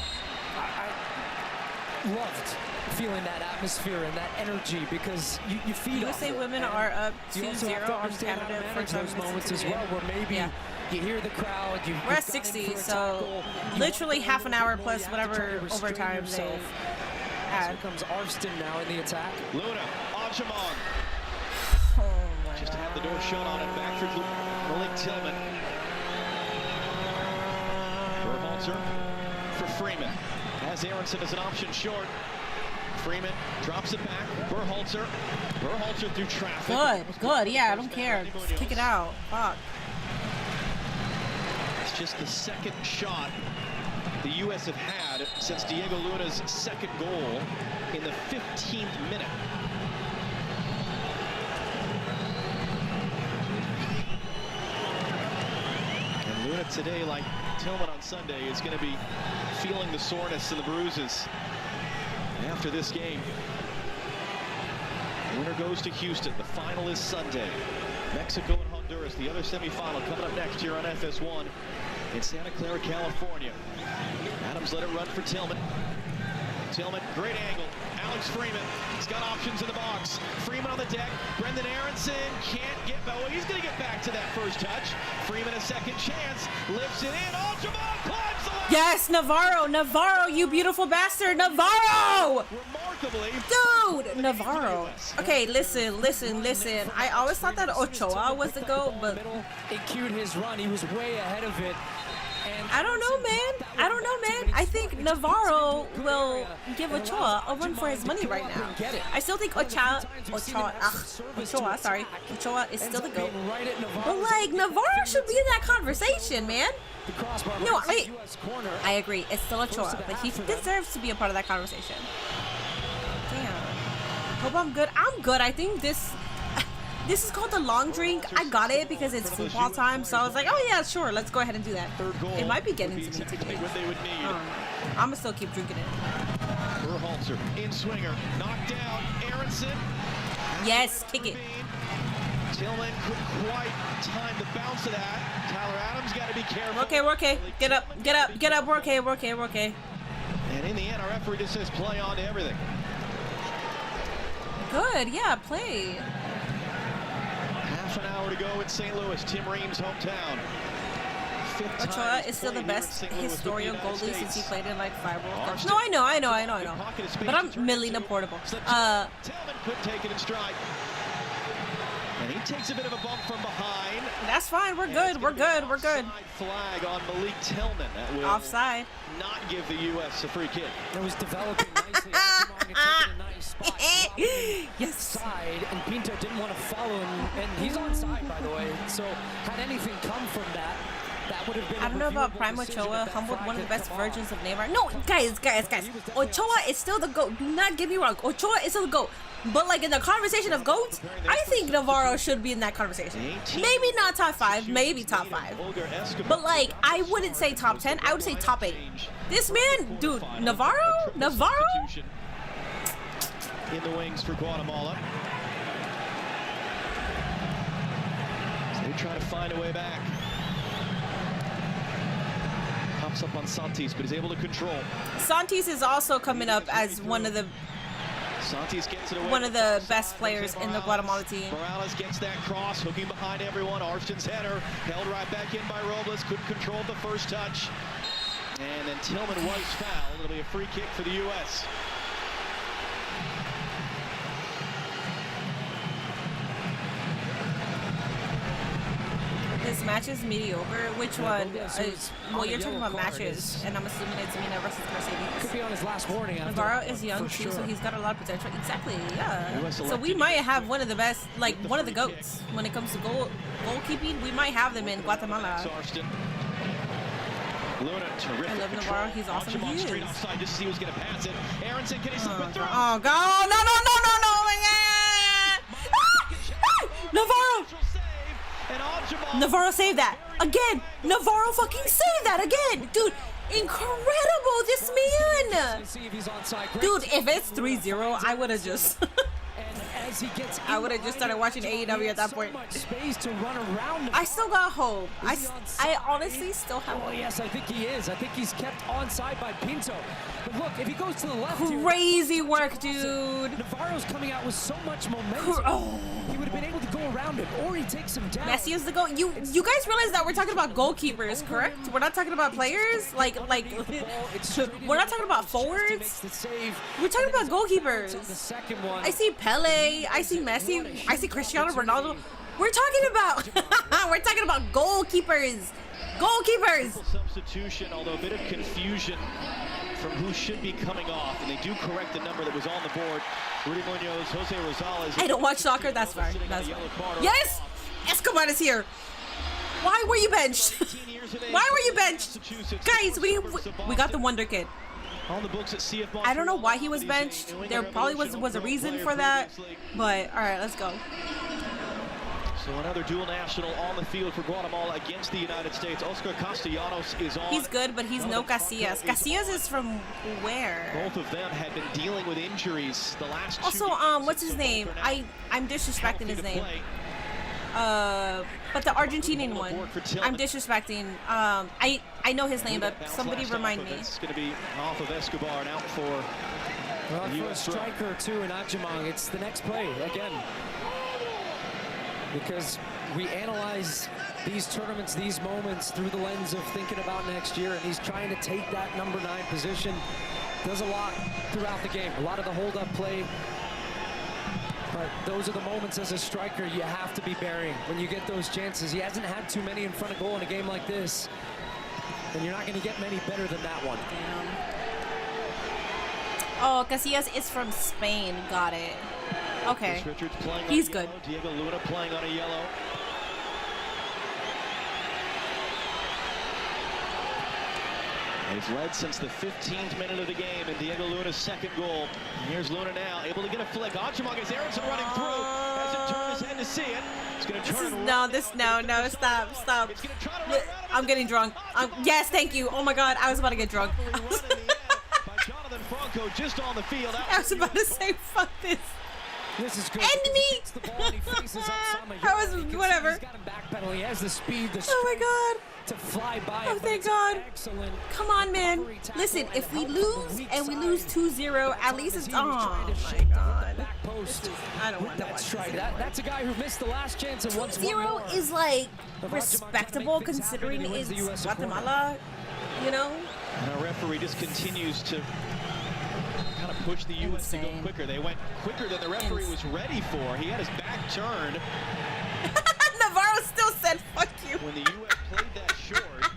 I loved feeling that atmosphere and that energy because you feed USA women are up 2-0 on Canada for those moments as well where maybe you hear the crowd. We're at 60, so literally half an hour plus whatever overtime they add. Here comes Arston now in the attack. Luna, Ajamon. Just to have the door shut on it. Back for Malik Tillman. Berhalter for Freeman. Has Aronson as an option short. Freeman drops it back. Berhalter through traffic. Good. Yeah, I don't care. Just kick it out. Fuck. It's just the second shot the U.S. have had since Diego Luna's second goal in the 15th minute. And Luna today, like Tillman on Sunday, is going to be feeling the soreness and the bruises after this game. Winner goes to Houston. The final is Sunday. Mexico and Honduras, the other semifinal coming up next year on FS1 in Santa Clara, California. Adams let it run for Tillman. Tillman, great angle. Alex Freeman, he's got options in the box. Freeman on the deck. Brendan Aronson can't get, well, he's going to get back to that first touch. Freeman a second chance, lifts it in. Oh, Jamal climbs the line. Yes, Navarro, you beautiful bastard, Navarro! Remarkably. Dude, Navarro. Okay, listen. I always thought that Ochoa was the GOAT, but it cued his run. He was way ahead of it. I don't know, man. I think Navarro will give Ochoa a run for his money right now. I still think Ochoa is still the GOAT. But like, Navarro should be in that conversation, man. No, I agree. It's still Ochoa, but he deserves to be a part of that conversation. Damn. Hope I'm good. I'm good. I think this is called the long drink. I got it because it's football time, so I was like, oh yeah, sure, let's go ahead and do that. It might be getting to me today. I'm gonna still keep drinking it. Berhalter in swinger, knocked down. Aronson. Yes, kick it. Tillman couldn't quite time the bounce of that. Tyler Adams got to be careful. We're okay. Get up. We're okay. And in the end, our referee just says play on to everything. Good, yeah, play. Half an hour to go in St. Louis, Tim Ream's hometown. Ochoa is still the best historical goalie since he played in like 5 World Cups. No, I know. But I'm Melina Portable. Tillman couldn't take it in stride. And he takes a bit of a bump from behind. That's fine. We're good. Flag on Malik Tillman. That will offside. Not give the U.S. a free kick. It was developing nicely. Yes. Side, and Pinto didn't want to follow him, and he's on side, by the way. So had anything come from that, That would have been I don't know about Prime Ochoa, humbled one of the best versions of Neymar. No, guys. Ochoa is still the GOAT. Do not get me wrong. Ochoa is still the GOAT. But like in the conversation of GOATs, I think Navarro should be in that conversation. Maybe not top 5, maybe top 5. But like, I wouldn't say top 10. I would say top 8. This man, dude, Navarro? In the wings for Guatemala. So they try to find a way back. Pops up on Santis, but he's able to control. Santis is also coming up as one of the best players in the Guatemala team. Morales gets that cross, hooking behind everyone. Arston's header held right back in by Robles. Couldn't control the first touch. And then Tillman was fouled. It'll be a free kick for the U.S. This match is mediocre. Which one? Well, you're talking about matches, and I'm assuming it's Mina versus Mercedes. Could be on his last warning. Navarro is young too, so he's got a lot of potential. Exactly, yeah. So we might have one of the best, like one of the GOATs when it comes to goalkeeping. We might have them in Guatemala. Luna, terrific. I love Navarro. He's awesome. He is. Straight offside just as he was going to pass it. Aronson, can he slip it through? Oh God! No! Navarro! Navarro saved that again. Navarro fucking saved that again, dude. Incredible, this man. Dude, if it's 3-0, I would have just. I would have just started watching AEW at that point. I still got hope. I honestly still have hope. Oh yes, I think he is. I think he's kept onside by Pinto. But look, if he goes to the left, crazy work, dude. Navarro's coming out with so much momentum. He would have been able to go around him, or he takes him down. Messi is the goal. You guys realize that we're talking about goalkeepers, correct? We're not talking about players. Like we're not talking about forwards. We're talking about goalkeepers. I see Pele. I see Messi. I see Cristiano Ronaldo. We're talking about goalkeepers. Substitution, although a bit of confusion from who should be coming off, and they do correct the number that was on the board. Rudy Munoz, Jose Rosales. I don't watch soccer. That's fine. Yes, Escobar is here. Why were you benched? Why were you benched? Guys, we got the Wonder Kid. On the books at CF I don't know why he was benched. There probably was a reason for that. But all right, let's go. So another dual national on the field for Guatemala against the United States. Oscar Castellanos is on. He's good, but he's no Casillas. Casillas is from where? Both of them had been dealing with injuries the last also, what's his name? I'm disrespecting his name. But the Argentinian one, I'm disrespecting. I know his name, but somebody remind me. It's going to be off of Escobar and out for the US striker too in Ajamang. It's the next play again. Because we analyze these tournaments, these moments through the lens of thinking about next year, and he's trying to take that number 9 position. Does a lot throughout the game, a lot of the hold-up play. But those are the moments as a striker you have to be burying when you get those chances. He hasn't had too many in front of goal in a game like this, and you're not going to get many better than that one. Damn. Oh, Casillas is from Spain. Got it. Okay, he's good. Diego Luna playing on a yellow. He's led since the 15th minute of the game, and Diego Luna's second goal. And here's Luna now, able to get a flick. Ajamang is Aronson running through. Hasn't turned his head to see it. He's going to turn. No, stop. I'm getting drunk. Yes, thank you. Oh my God, I was about to get drunk. Just on the field. I was about to say, fuck this. This is good. End me! I was, whatever. He's got him backpedal. He has the speed, oh my God. To fly by. Oh, thank God. Come on, man. Listen, if we lose and we lose 2-0, at least it's oh my God. I don't want that. That's a guy who missed the last chance and 2-0 is like respectable considering it's Guatemala, you know? And our referee just continues to kind of push the U.S. to go quicker. They went quicker than the referee was ready for. He had his back turned. Navarro still said, fuck you. When the U.S. played that short,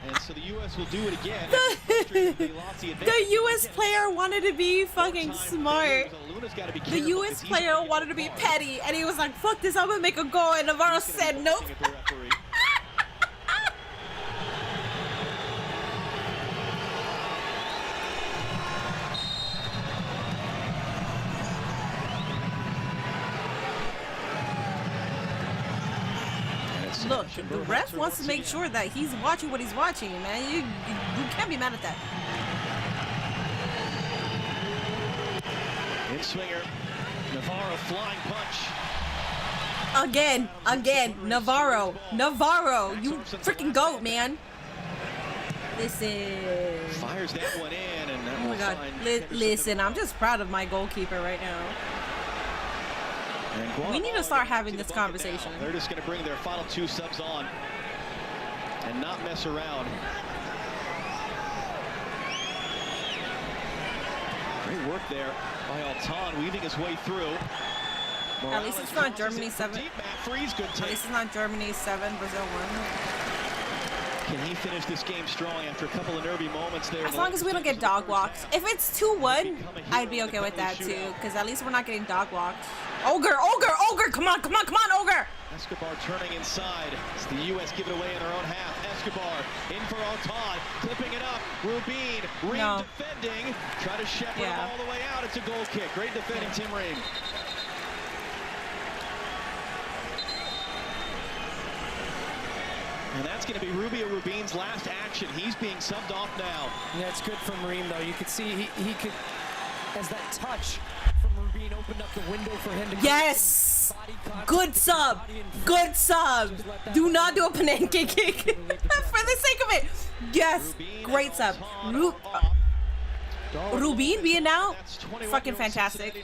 and so the U.S. will do it again. The U.S. player wanted to be fucking smart. The U.S. player wanted to be petty, and he was like, fuck this, I'm going to make a goal, and Navarro said, nope. look, the ref wants to make sure that he's watching what he's watching, man. You can't be mad at that. In swinger, Navarro flying punch. Again, Navarro, you freaking goat, man. Listen. Fires that one in, and that Oh my God. Listen, I'm just proud of my goalkeeper right now. We need to start having this conversation. They're just going to bring their final 2 subs on and not mess around. Great work there by Altan, weaving his way through. At least it's not Germany 7. At least it's not Germany 7, Brazil 1. Can he finish this game strong after a couple of nervy moments there? As long as we don't get dog walks. If it's 2-1, I'd be okay with that too, because at least we're not getting dog walked. Ogre, come on, Ogre! Escobar turning inside. As the U.S. give it away in their own half. Escobar in for Altan, clipping it up. Rubin, Ream defending. Try to shepherd him all the way out. It's a goal kick. Great defending, Tim Ream. And that's going to be Rubio Rubin's last action. He's being subbed off now. Yeah, it's good from Ream, though. You could see he could, as that touch from Rubin opened up the window for him to yes! Good sub! Good sub! Do not do a panenke kick for the sake of it! Yes! Great sub. Rubin being out? Fucking fantastic.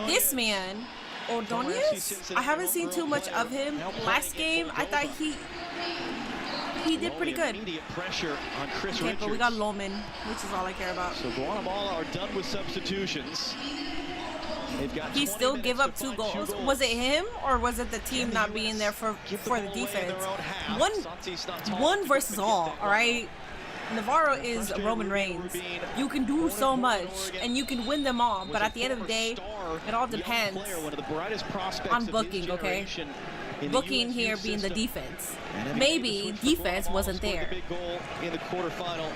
This man, Ordonez, I haven't seen too much of him. Last game, I thought he did pretty good. Okay, but we got Loman, which is all I care about. So Guatemala are done with substitutions. He still gave up 2 goals. Was it him or was it the team not being there for the defense? One versus all right? Navarro is Roman Reigns. You can do so much and you can win them all, but at the end of the day, it all depends on booking, okay? Booking here being the defense. Maybe defense wasn't there. In the quarterfinal,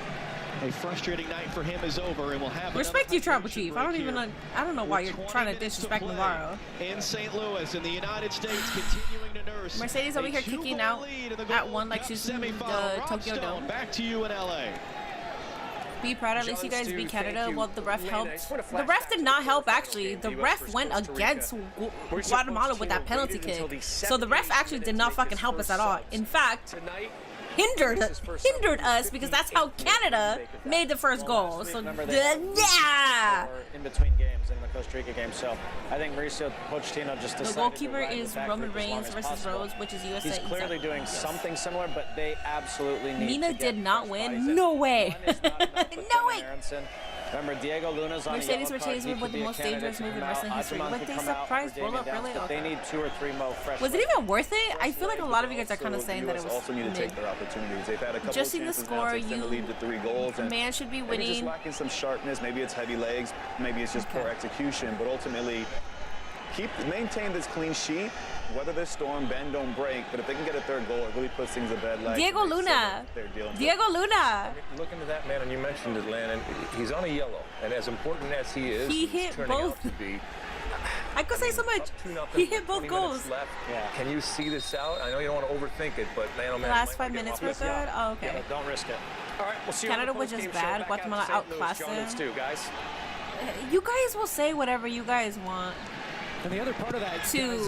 a frustrating night for him is over, and we'll have respect you, Tribal Chief. I don't know why you're trying to disrespect Navarro. In St. Louis, in the United States, continuing to nurse. Mercedes over here kicking out at 1 like she's in the Tokyo Dome. Back to you in LA. Be proud, at least you guys beat Canada. Well, the ref helped. The ref did not help, actually. The ref went against Guatemala with that penalty kick. So the ref actually did not fucking help us at all. In fact, hindered us because that's how Canada made the first goal. So, yeah! In between games in the Costa Rica game. So I think Mauricio Pochettino just decided the goalkeeper is Roman Reigns versus Rose, which is USA. He's clearly doing something similar, but they absolutely need Mina did not win. No way. No way. Remember, Diego Luna's on Mercedes Mercedes with the most dangerous move in wrestling history. What they surprised buildup, really? They need 2 or 3 more fresh. Was it even worth it? I feel like a lot of you guys are kind of saying that it was also need to take their opportunities. They've had a couple just seeing the score, lead to 3 goals. And man should be maybe winning. just lacking some sharpness. Maybe it's heavy legs. Maybe it's just poor execution. But ultimately, maintain this clean sheet. Weather this storm, bend, don't break. But if they can get a 3rd goal, it really puts things at bed. Like Diego Luna. Diego Luna. Look into that man, and you mentioned it, Landon. He's on a yellow, and as important as he is, he hit both. I could say so much. He hit both goals. Can you see this out? I know you don't want to overthink it, but man, oh man. The last 5 minutes were good. Oh, okay. Yeah, don't risk it. All right, we'll see you. Canada was just bad. Guatemala outclassed them. Guys. You guys will say whatever you guys want. And the other part of that to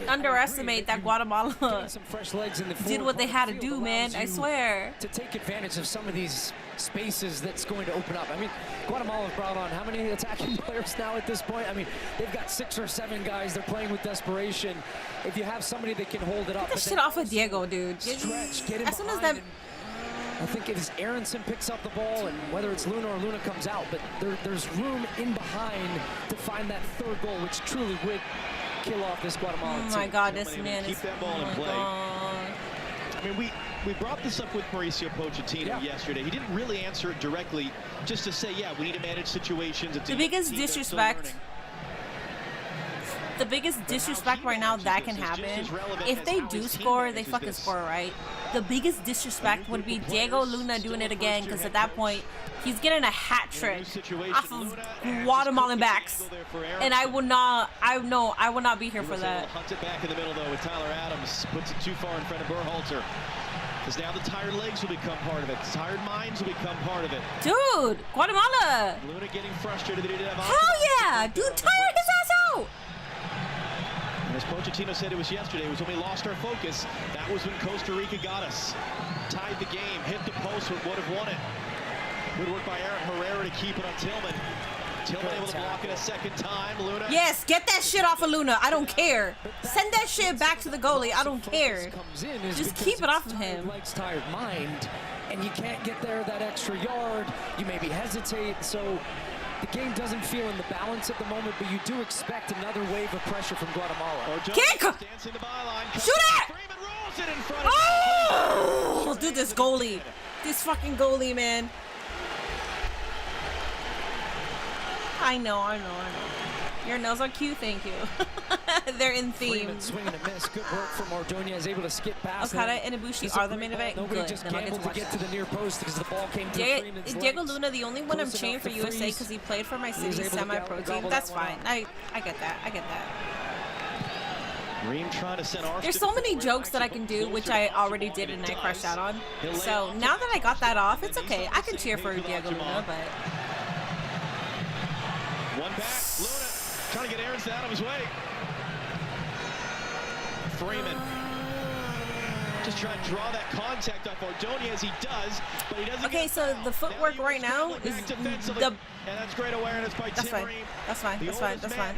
underestimate that Guatemala some fresh legs in the did what they had to do, man. I swear. To take advantage of some of these spaces that's going to open up. I mean, Guatemala brought on how many attacking players now at this point? I mean, they've got 6 or 7 guys. They're playing with desperation. If you have somebody that can hold it up. Get the shit off of Diego, dude. Stretch, get him as soon as that. I think if Aronson picks up the ball, and whether it's Luna or Luna comes out, but there's room in behind to find that 3rd goal, which truly would kill off this Guatemala team. Oh my God, this man is. Keep that ball in play. I mean, we brought this up with Mauricio Pochettino yesterday. He didn't really answer it directly, just to say, yeah, we need to manage situations. It's the biggest disrespect the biggest disrespect right now that can happen, if they do score, they fucking score, right? The biggest disrespect would be Diego Luna doing it again, because at that point, he's getting a hat trick off of Guatemalan backs, and I will not be here for that. Hunts it back in the middle though with Tyler Adams, puts it too far in front of Berhalter. Because now the tired legs will become part of it. Tired minds will become part of it. Dude, Guatemala. Luna getting frustrated that he didn't have Hell yeah, dude, tire his ass out. And as Pochettino said, it was yesterday. It was when we lost our focus. That was when Costa Rica got us. Tied the game, hit the post, would have won it. Good work by Aaron Herrera to keep it on Tillman. Tillman able to block it a second time. Luna. Yes, get that shit off of Luna. I don't care. Send that shit back to the goalie. I don't care. Just keep it off of him. Legs tired mind, and you can't get there that extra yard. You maybe hesitate, so the game doesn't feel in the balance at the moment, but you do expect another wave of pressure from Guatemala. Kick! Shoot it! Oh! Dude, this goalie. This fucking goalie, man. I know. Your nails are cute, thank you. They're in theme. Freeman swinging a miss. Good work from Ordonez, able to skip past Okada and Ibushi are the main event. Nobody Good. just Then I'll gambled to get to the near post because the ball came through Freeman's Diego legs. Luna, the only one I'm cheering for USA because he played for my city semi-pro team. That's fine. I get that. Reem trying to send There's so many jokes that I can do, which I already did and I crushed out on. So now that I got that off, it's okay. I can cheer for Diego Luna, but... One back, Luna trying to get Aronson out of his way. Freeman just trying to draw that contact off Ordonez. He does, but he doesn't. Okay, so the footwork right now is the. And that's great awareness by Tim Ream. That's fine.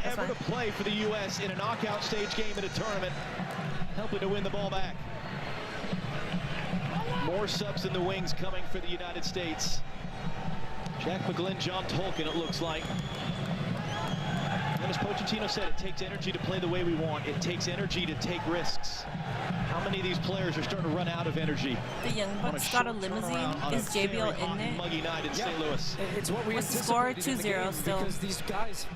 Ever to play for the U.S. in a knockout stage game in a tournament, helping to win the ball back. More subs in the wings coming for the United States. Jack McGlynn, John Tolkien, it looks like. And as Pochettino said, it takes energy to play the way we want. It takes energy to take risks. How many of these players are starting to run out of energy? The Young Bucks got a limousine. Is JBL in it? Muggy night in St. Louis. It's what we What's the score? 2-0 still. Because these guys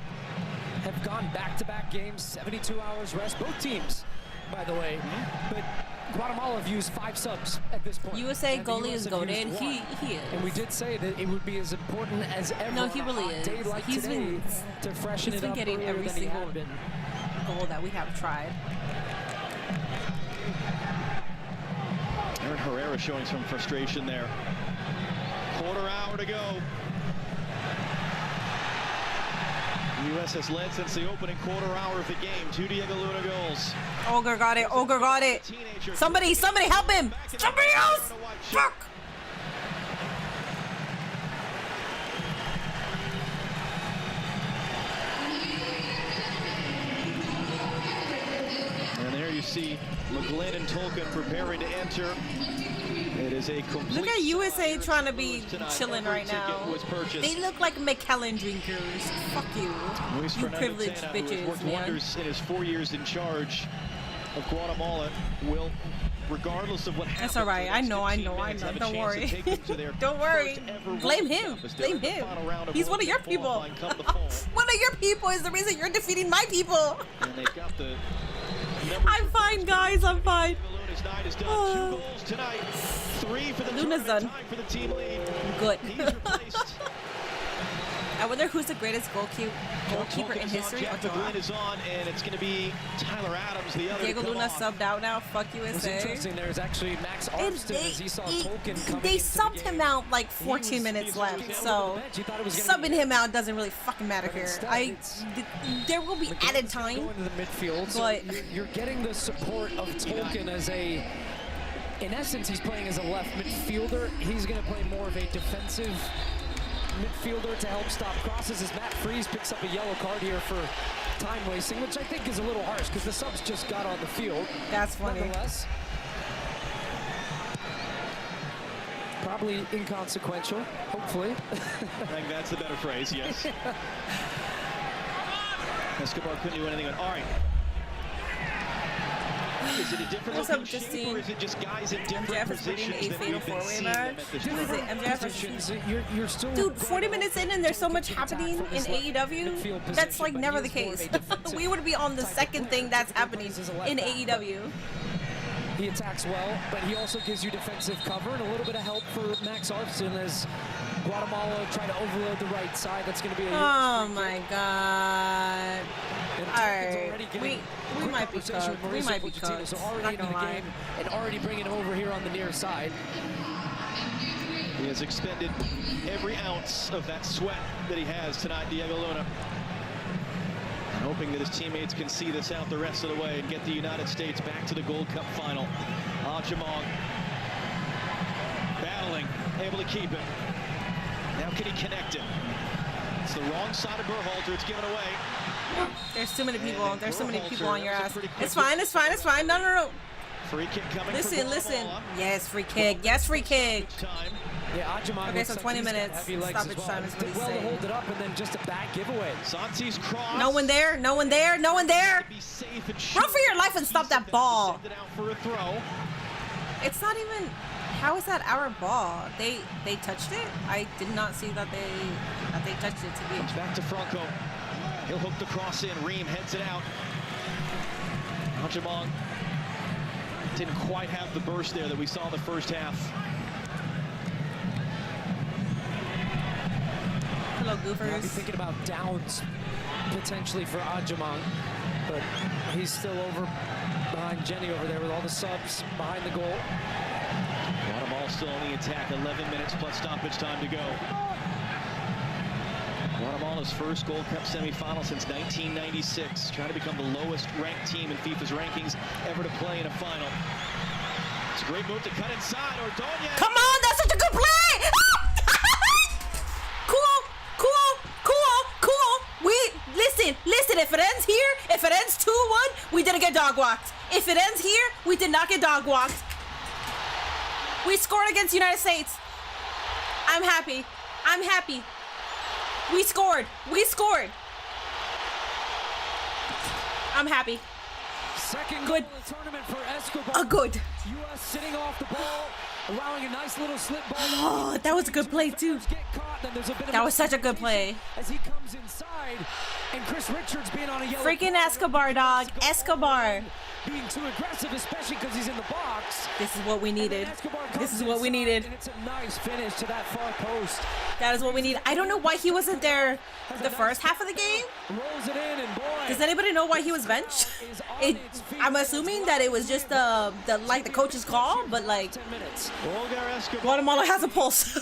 have gone back-to-back games, 72 hours rest. Both teams, by the way. But Guatemala have used 5 subs at this point. USA goalie is goated. He is. And we did say that it would be as important as ever. No, he really is. He's been getting every single goal that we have tried. Aaron Herrera showing some frustration there. Quarter hour to go. The U.S. has led since the opening quarter hour of the game. 2 Diego Luna goals. Ogre got it. Somebody help him. Somebody else. Fuck. And there you see McGlynn and Tolkien preparing to enter. It is a complete. Look at USA trying to be chilling right now. They look like McKellen drinkers. Fuck you. You privileged bitches, worked man. wonders in his 4 years in charge of Guatemala. Will, regardless of what happens. That's all right. I know. Don't worry. Don't worry. Blame him. He's one of your people. One of your people is the reason you're defeating my people. And they've got the. I'm fine, guys. I'm fine. Luna's night is done. 2 goals tonight. 3 for the Luna's done. Time for the team lead. Good. He's replaced. I wonder who's the greatest goalkeeper in history. Jack McGlynn is on, and it's going to be Tyler Adams, the other. Diego Luna subbed out now. Fuck USA. What's interesting there is actually Max Armstead as he saw Tolkien coming. They subbed him out like 14 minutes left, so subbing him out doesn't really fucking matter here. There will be added time. Going to the midfield, but so you're getting the support of Tolkien as a. In essence, he's playing as a left midfielder. He's going to play more of a defensive midfielder to help stop crosses as Matt Freese picks up a yellow card here for time wasting, which I think is a little harsh because the subs just got on the field. That's funny. Nonetheless, probably inconsequential, hopefully. I think that's the better phrase, yes. Escobar couldn't do anything. All right. Is it a difference What's in up, shape, Justine? or is it just guys in different MJF is winning positions a that fatal we've been four-way seeing them match. at this Is point? it MJF versus Positions, you're still Dude, 40 minutes in and there's so much happening in AEW. That's like never the case. We would be on the second thing that's happening in AEW. He attacks well, but he also gives you defensive cover and a little bit of help for Max Arfson as Guatemala try to overload the right side. That's going to be a Oh my god. Alright, we might be cooked. We might be cooked. So already Not into the gonna lie. game and already bringing him over here on the near side. He has expended every ounce of that sweat that he has tonight, Diego Luna. Hoping that his teammates can see this out the rest of the way and get the United States back to the Gold Cup final. Ajamong battling, able to keep it. Now can he connect it? It's the wrong side of Berhalter. It's given away. There's too many people. There's so many people on your ass. It's fine. It's fine. It's fine. No, no, no. Free kick coming. Listen, listen. Yes, free kick. Yes, free kick. Yeah, Ajamong. Okay, so 20 minutes. Stoppage time is what he's well to saying. hold it up and then just a bad giveaway. Santi's cross. No one there. No one there. No one there. Run for your life and stop that ball. Send it out for a throw. It's not even. How is that our ball? They touched it. I did not see that they touched it to be. Comes back to Franco. He'll hook the cross in. Reem heads it out. Ajamong didn't quite have the burst there that we saw in the first half. Hello, I'll be goofers. thinking about downs potentially for Ajamong, but he's still over behind Jenny over there with all the subs behind the goal. Guatemala still on the attack. 11 minutes plus stoppage time to go. Guatemala's first Gold Cup semifinal since 1996. Trying to become the lowest ranked team in FIFA's rankings ever to play in a final. It's a great move to cut inside. Ordonez. Come on, that's such a good play. Cool. Listen. If it ends here, if it ends 2-1, we didn't get dog walked. If it ends here, we did not get dog walked. We scored against the United States. I'm happy. We scored. I'm happy. Second Good. goal of the tournament for Escobar. Good. U.S. sitting off the ball, allowing a nice little slip ball. Oh, that was a good play too. That was such a good play. As he comes inside, and Chris Richards being on a yellow. Freaking Escobar, dog. Escobar. Being too aggressive, especially because he's in the box. This is what we needed. This is what we needed. And it's a nice finish to that far post. That is what we need. I don't know why he wasn't there the first half of the game. Rolls it in, and boy. Does anybody know why he was benched? I'm assuming that it was just the coach's call, but like Guatemala has a pulse.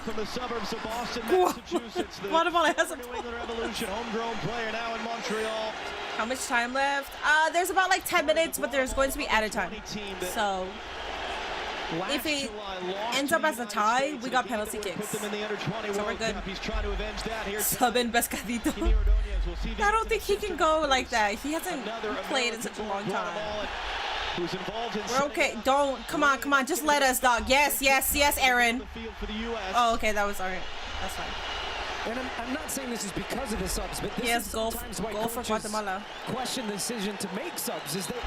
From the suburbs of Boston, Massachusetts. Guatemala has a New England Revolution homegrown player now in Montreal. How much time left? There's about like 10 minutes, but there's going to be added time. So if it ends up as a tie, we got penalty kicks. So we're good. Sub in Pescadito. I don't think he can go like that. He hasn't played in such a long time. We're okay. Come on. Just let us, dog. Yes, Aaron. Oh, okay. That was all right. That's fine. And I'm not saying this is because of the subs, but this Yes, is goal sometimes why for coaches Guatemala. question the decision to make subs is that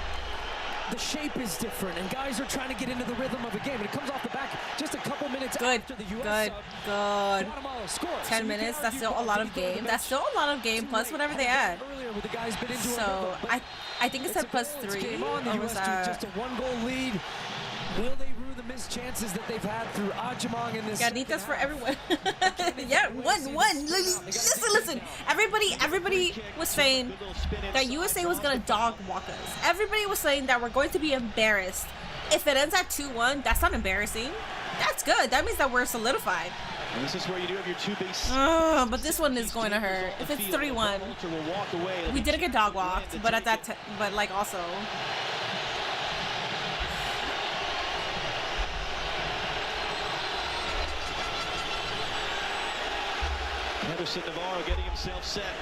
the shape is different and guys are trying to get into the rhythm of a game. And it comes off the back just a couple minutes after the U.S. sub. Guatemala scores. 10 minutes. That's still a lot of game. That's still a lot of game plus whatever they add. So I think it said +3. The U.S. just a 1-goal lead. Will they rue the missed chances that they've had through Ajamong in this? Ganitas for everyone. Yeah, one. Listen. Everybody was saying that USA was gonna dog walk us. Everybody was saying that we're going to be embarrassed. If it ends at 2-1, that's not embarrassing. That's good. That means that we're solidified. And this is where you do have your two base. But this one is going to hurt. If it's 3-1, we didn't get dog walked, but but like also. Henderson Navarro getting himself set.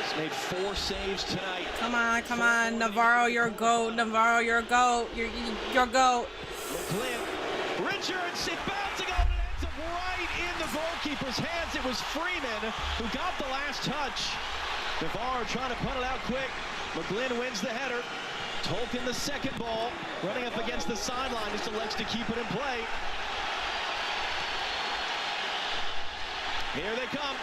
He's made 4 saves tonight. Come on, Navarro, you're a goat. Navarro, you're a goat. You're a goat. McGlynn, Richards, it bouncing out and ends up right in the goalkeeper's hands. It was Freeman who got the last touch. Navarro trying to punt it out quick. McGlynn wins the header. Tolkien the second ball, running up against the sideline, just elects to keep it in play. Here they come.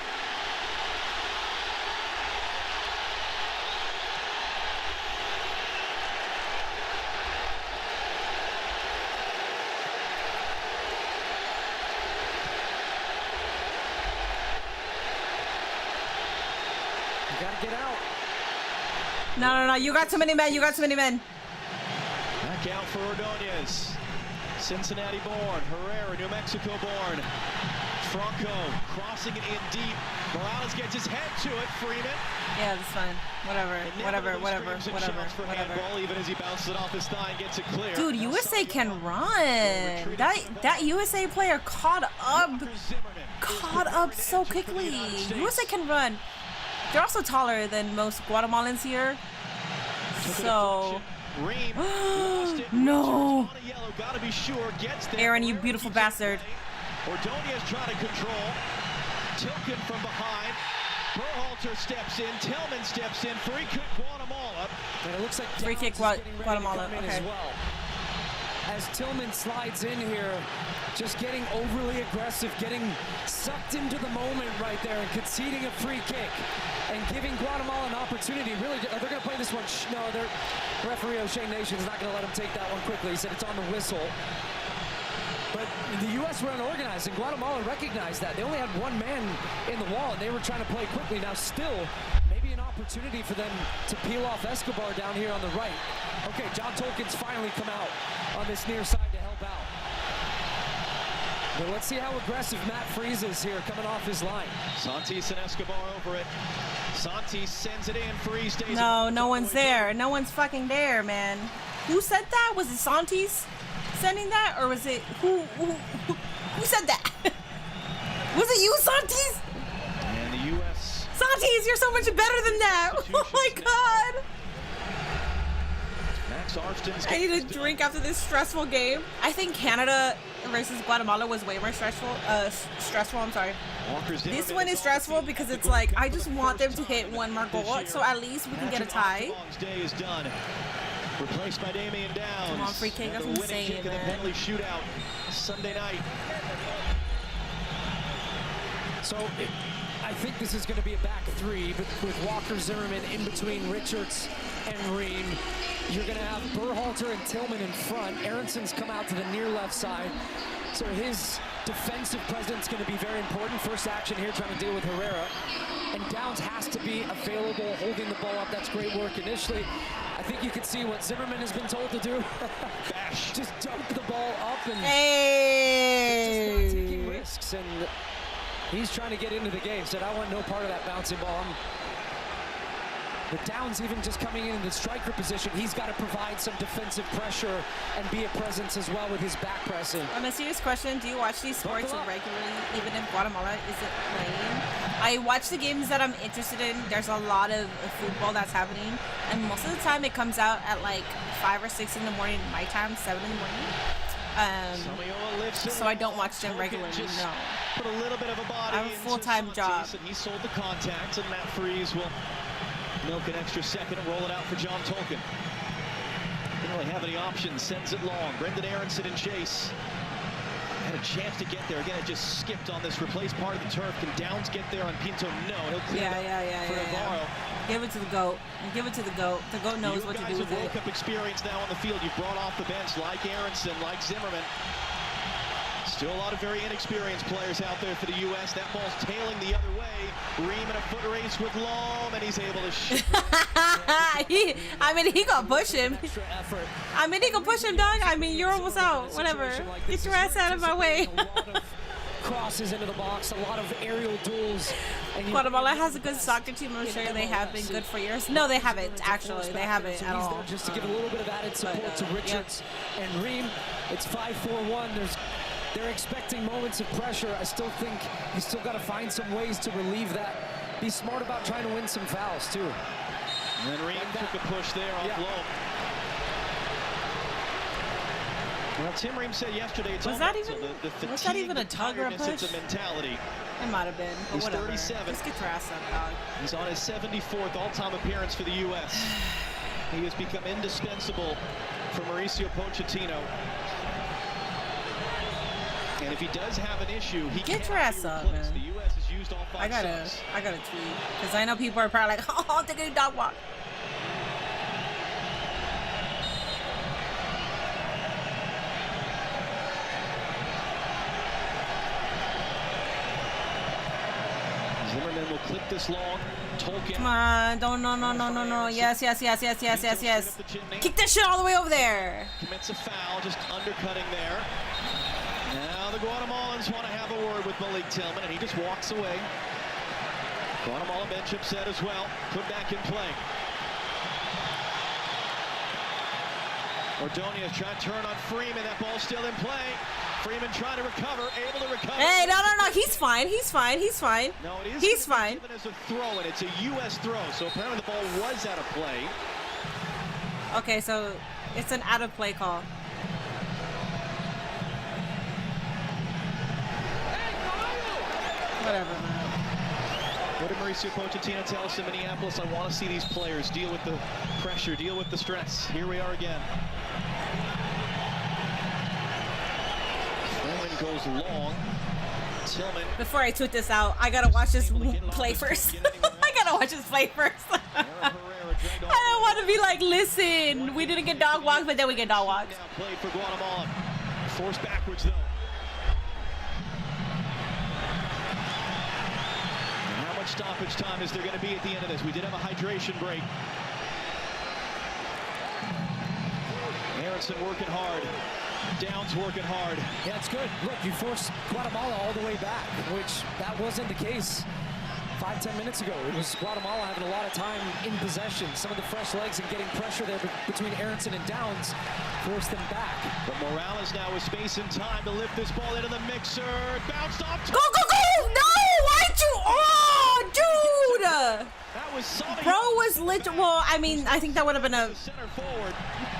You gotta get out. No, you got too many men, Back out for Ordonez. Cincinnati born, Herrera, New Mexico born. Franco crossing it in deep. Morales gets his head to it. Freeman. Yeah, that's fine. Whatever. Handball, even as he bounces it off his thigh and gets it clear. Dude, USA can run. That USA player caught up so quickly. USA can run. They're also taller than most Guatemalans here. So no. Aaron, you beautiful bastard. Ordonez trying to control. Tilken from behind. Berhalter steps in. Tillman steps in. Free kick Guatemala. And it looks like free kick Guatemala. Okay. As well. As Tillman slides in here, just getting overly aggressive, getting sucked into the moment right there and conceding a free kick and giving Guatemala an opportunity. Really, they're going to play this one. No, referee O'Shea Nation is not going to let him take that one quickly. He said it's on the whistle. But the U.S. were unorganized, and Guatemala recognized that. They only had one man in the wall, and they were trying to play quickly. Now still, maybe an opportunity for them to peel off Escobar down here on the right. Okay, John Tolkien's finally come out on this near side to help out. But let's see how aggressive Matt Freeze is here coming off his line. Santis and Escobar over it. Santis sends it in. Freeze stays. No one's there. No one's fucking there, man. Who said that? Was it Santis sending that, or was it who said that? Was it you, Santis? And the U.S. Santis, you're so much better than that. Oh my god. I need a drink after this stressful game. I think Canada versus Guatemala was way more stressful. I'm sorry. This one is stressful because it's like I just want them to hit one more goal, so at least we can get a tie. Day is done. Replaced by Damian Downs. Come on, free kick. That's insane, man. Penalty shootout Sunday night. So I think this is going to be a back three, but with Walker Zimmerman in between Richards and Ream. You're going to have Berhalter and Tillman in front. Aronson's come out to the near left side. So his defensive presence is going to be very important. First action here trying to deal with Herrera. And Downs has to be available, holding the ball up. That's great work initially. I think you can see what Zimmerman has been told to do. Just dump the ball up and just not taking risks. And he's trying to get into the game. Said, I want no part of that bouncing ball. But Downs even just coming in the striker position, he's got to provide some defensive pressure and be a presence as well with his back pressing. On a serious question, do you watch these sports regularly, even if Guatemala isn't playing? I watch the games that I'm interested in. There's a lot of football that's happening, and most of the time it comes out at like 5 or 6 in the morning, my time, 7 in the morning. So I don't watch them regularly, no. Put a little bit of a body. I have a full-time job. And he sold the contacts, and Matt Freeze will milk an extra second and roll it out for John Tolkien. Didn't really have any options. Sends it long. Brendan Aronson in chase. Had a chance to get there. Again, it just skipped on this replaced part of the turf. Can Downs get there on Pinto? No. He'll clear it for Navarro. Give it to the GOAT. Give it to the GOAT. The GOAT knows what to do with it. World Cup experience now on the field. You've brought off the bench like Aronson, like Zimmerman. Still a lot of very inexperienced players out there for the U.S. That ball's tailing the other way. Ream in a foot race with Lom, and he's able to shoot. He gonna push him. He gonna push him, dog. You're almost out. Whatever. Get your ass out of my way. Crosses into the box, a lot of aerial duels. Guatemala has a good soccer team. I'm sure they have been good for years. No, they haven't, actually. They haven't at all. Just to give a little bit of added support to Richards and Ream. It's 5-4-1. They're expecting moments of pressure. I still think you still got to find some ways to relieve that. Be smart about trying to win some fouls, too. And then Ream took a push there on Lom. Well, Tim Ream said yesterday it's was that even a tug or a push? It's a mentality. It might have been, but He's whatever. 37. Just get your ass up, dog. He's on his 74th all-time appearance for the U.S. He has become indispensable for Mauricio Pochettino. And if he does have an issue, he get can't your ass up, man. The U.S. has used all 5 I gotta subs. tweet because I know people are probably like, oh, I'm taking a dog walk. Zimmerman will clip this long. Tolkien. Come on, don't, no. Yes. Kick that shit all the way over there. Commits a foul, just undercutting there. Now the Guatemalans want to have a word with Malik Tillman, and he just walks away. Guatemala bench upset as well. Put back in play. Ordonez trying to turn on Freeman. That ball's still in play. Freeman trying to recover, able to recover. Hey, no. He's fine. No, it is. He's fine. Given as a throw, and it's a U.S. throw. So apparently the ball was out of play. Okay, so it's an out of play call. Whatever, man. What did Mauricio Pochettino tell us in Minneapolis? I want to see these players deal with the pressure, deal with the stress. Here we are again. Freeman goes long. Tillman. Before I tweet this out, I gotta watch this play first. I gotta watch this play first. I don't want to be like, listen, we didn't get dog walks, but then we get dog walks. Played for Guatemala. Forced backwards though. And how much stoppage time is there going to be at the end of this? We did have a hydration break. Aronson working hard. Downs working hard. Yeah, it's good. Look, you forced Guatemala all the way back, which that wasn't the case 5-10 minutes ago. It was Guatemala having a lot of time in possession. Some of the fresh legs and getting pressure there between Aronson and Downs forced them back. But Morales now with space and time to lift this ball into the mixer. Bounced off. Go! No! Why'd you? Oh, dude! That was solid. Bro was literally. Well, I mean, I think that would have been a.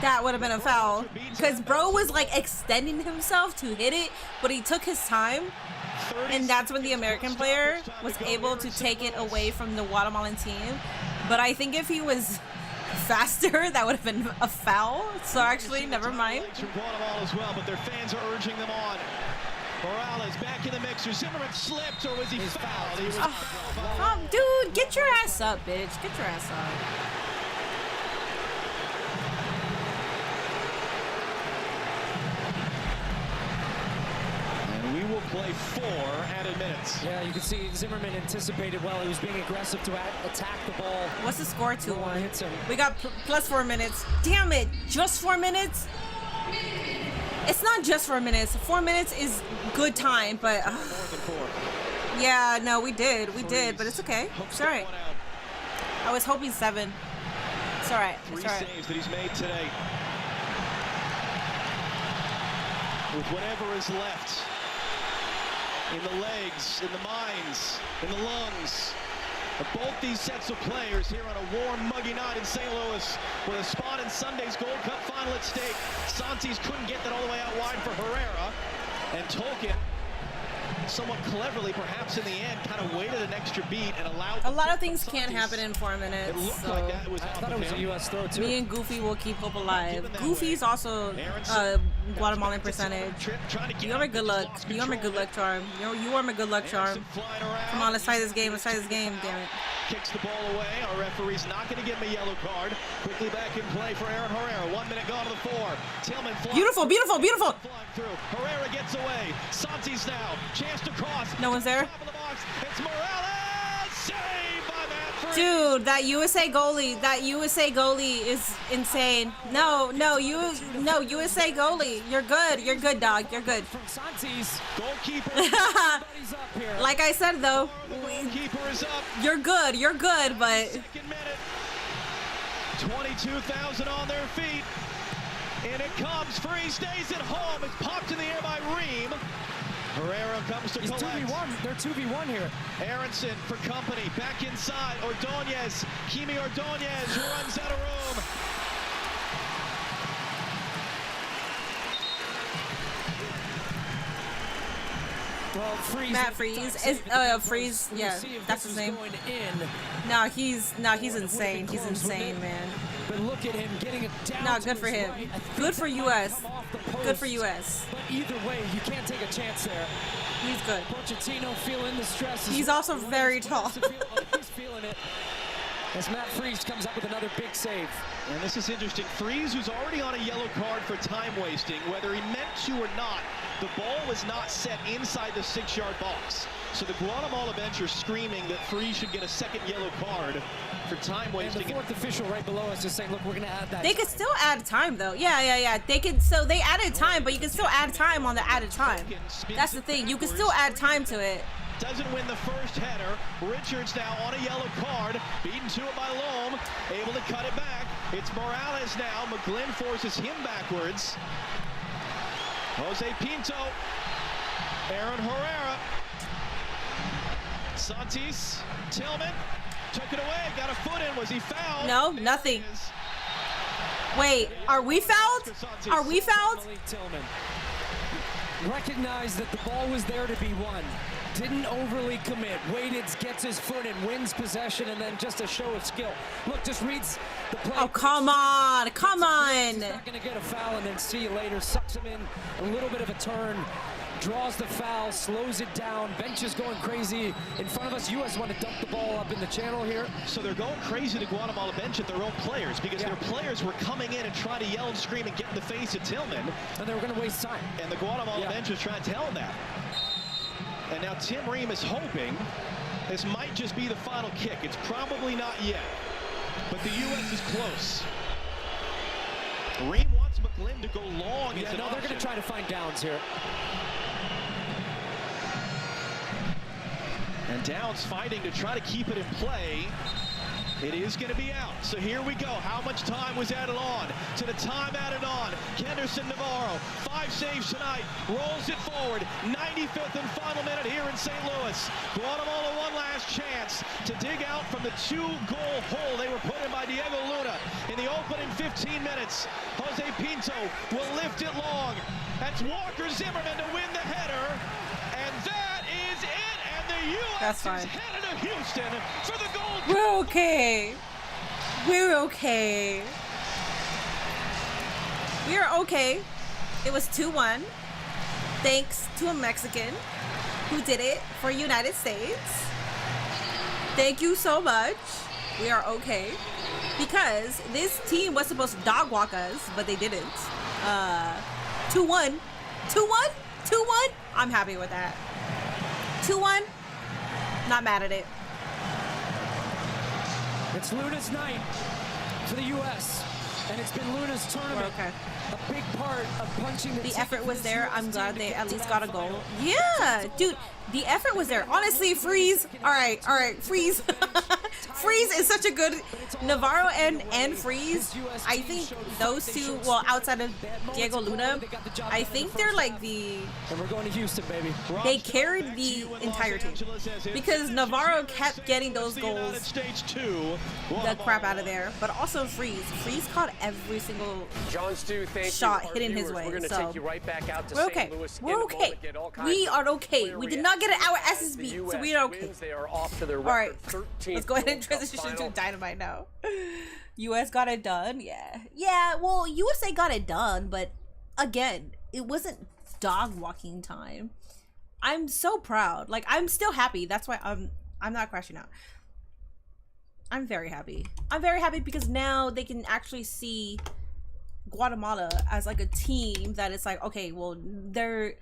That would have been a foul, because bro was like extending himself to hit it, but he took his time, and that's when the American player was able to take it away from the Guatemalan team. But I think if he was faster, that would have been a foul. So actually, never mind. From Guatemala as well, but their fans are urging them on. Morales back in the mixer. Zimmerman slipped, or was he fouled? He was fouled. Dude, get your ass up, bitch. Get your ass up. We will play 4 added minutes. Yeah, you can see Zimmerman anticipated well. He was being aggressive to attack the ball. What's the score? 2-1. Hits him. We got plus 4 minutes. Damn it! Just 4 minutes? It's not just 4 minutes. 4 minutes is good time, but More than 4. yeah, no, we did, but it's okay. It's all right. I was hoping 7. It's all right. 3 It's all right. saves that he's made today. With whatever is left. In the legs, in the minds, in the lungs of both these sets of players here on a warm, muggy night in St. Louis with a spot in Sunday's Gold Cup final at stake. Santis couldn't get that all the way out wide for Herrera, and Tolkien, somewhat cleverly, perhaps in the end, kind of waited an extra beat and allowed. A lot of things can't happen in 4 minutes. It looked So like that was I thought it was a U.S. throw too. me and Goofy will keep hope alive. Goofy's also Guatemalan percentage. You are my good luck. You are my good luck charm. You are my good luck charm. Come on, let's tie this game. Let's tie this game. Damn it. Kicks the ball away. Our referee's not going to give him a yellow card. Quickly back in play for Aaron Herrera. 1 minute gone to the 4. Tillman flying. Beautiful. Flying through. Herrera gets away. Santis now. Chance to cross. No one's there. Top of the box. It's Morales. Saved by Matt Freed. Dude, that USA goalie is insane. No, USA goalie. You're good, dog. You're good. From Santis. Goalkeeper. Everybody's up here. Like I said though, Goalkeeper is up. you're good, but Second minute. 22,000 on their feet. And it comes free, stays at home. It's popped in the air by Ream. Herrera comes to He's collect. 2v1. They're 2v1 here. Aronson for company. Back inside. Ordonez. Kimi Ordonez runs out of room. Well, Freeze. Matt Freeze. Freeze. Yeah, that's his name. No, he's insane. He's insane, man. But look at him getting it down. No, good for him. Good for US. Good for US. But either way, you can't take a chance there. He's good. Pochettino feeling the stress. He's also very tall. He's feeling it. As Matt Freeze comes up with another big save. And this is interesting. Freeze, who's already on a yellow card for time wasting, whether he meant to or not, the ball was not set inside the 6-yard box. So the Guatemala bench are screaming that Freeze should get a second yellow card for time wasting. And the fourth official right below us is saying, look, we're going to add that. They could still add time, though. Yeah. They could. So they added time, but you can still add time on the added time. That's the thing. You can still add time to it. Doesn't win the first header. Richards now on a yellow card. Beaten to it by Loam. Able to cut it back. It's Morales now. McGlynn forces him backwards. Jose Pinto. Aaron Herrera. Santis. Tillman. Took it away. Got a foot in. Was he fouled? No, nothing. Wait, are we fouled? Are we fouled? Tillman recognized that the ball was there to be won. Didn't overly commit. Waited, gets his foot in, wins possession, and then just a show of skill. Look, just reads the play. Oh, come on. Come on. He's not going to get a foul and then see you later. Sucks him in a little bit of a turn. Draws the foul, slows it down. Bench is going crazy. In front of us, US want to dump the ball up in the channel here. So they're going crazy to Guatemala bench at their own players because their players were coming in and trying to yell and scream and get in the face of Tillman. And they were going to waste time. And the Guatemala bench was trying to tell them that. And now Tim Ream is hoping this might just be the final kick. It's probably not yet, but the U.S. is close. Ream wants McGlynn to go long. Yeah, no, they're going to try to find downs here. And Downs fighting to try to keep it in play. It is going to be out. So here we go. How much time was added on? To the time added on. Kenderson Navarro, 5 saves tonight. Rolls it forward. 95th and final minute here in St. Louis. Guatemala one last chance to dig out from the 2-goal hole they were put in by Diego Luna in the opening 15 minutes. Jose Pinto will lift it long. That's Walker Zimmerman to win the header. And that is it. And the U.S. is headed to Houston for the gold. We're okay. We're okay. We are okay. It was 2-1. Thanks to a Mexican who did it for United States. Thank you so much. We are okay. Because this team was supposed to dog walk us, but they didn't. 2-1. 2-1? 2-1? I'm happy with that. 2-1. Not mad at it. It's Luna's night for the U.S. and it's been Luna's tournament. Okay. A big part of punching the effort was there. I'm glad they at least got a goal. Yeah, dude, the effort was there. Honestly, Freeze. All right, Freeze. Freeze is such a good Navarro and Freeze. I think those two, well, outside of Diego Luna, I think they're like the. And we're going to Houston, baby. They carried the entire team because Navarro kept getting those goals, the crap out of there. But also Freeze. Freeze caught every single shot hitting his way. So we're okay. We're okay. We are okay. We did not get our asses beat, so we are okay. All right, let's go ahead and transition to Dynamite now. US got it done. Yeah. Well, USA got it done, but again, it wasn't dog walking time. I'm so proud. Like, I'm still happy. That's why I'm not crashing out. I'm very happy. I'm very happy because now they can actually see Guatemala as like a team that is like, okay, well, they're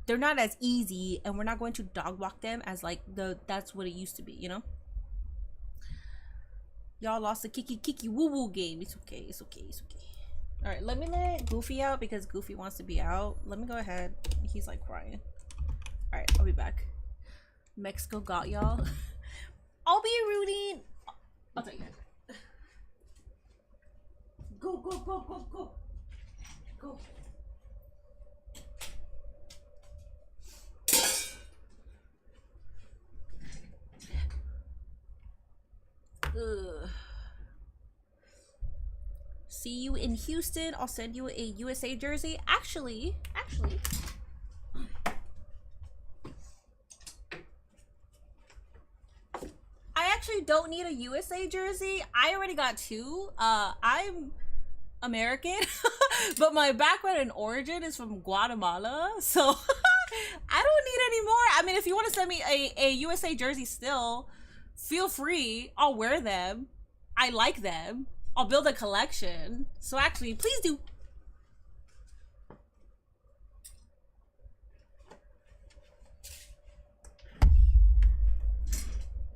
not as easy, and we're not going to dog walk them as like that's what it used to be, you know. Y'all lost the kiki woo woo game. It's okay. All right, let me let Goofy out because Goofy wants to be out. Let me go ahead. He's like crying. All right, I'll be back. Mexico got y'all. I'll be rooting. I'll take it. Go. Ugh. See you in Houston. I'll send you a USA jersey. Actually, you don't need a USA jersey. I already got 2. I'm American, but my background and origin is from Guatemala, so I don't need any more. I mean, if you want to send me a USA jersey still, feel free. I'll wear them. I like them. I'll build a collection. So actually, please do.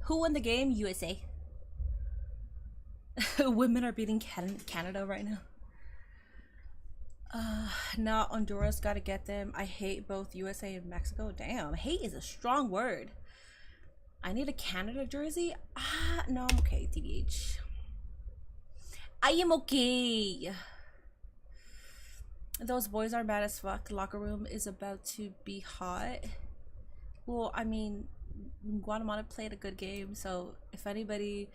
Who won the game? USA. Women are beating Canada right now. Now Honduras gotta get them. I hate both USA and Mexico. Damn, hate is a strong word. I need a Canada jersey. No, I'm okay, TBH. I am okay. Those boys are mad as fuck. The locker room is about to be hot. Well, I mean, Guatemala played a good game, so if anybody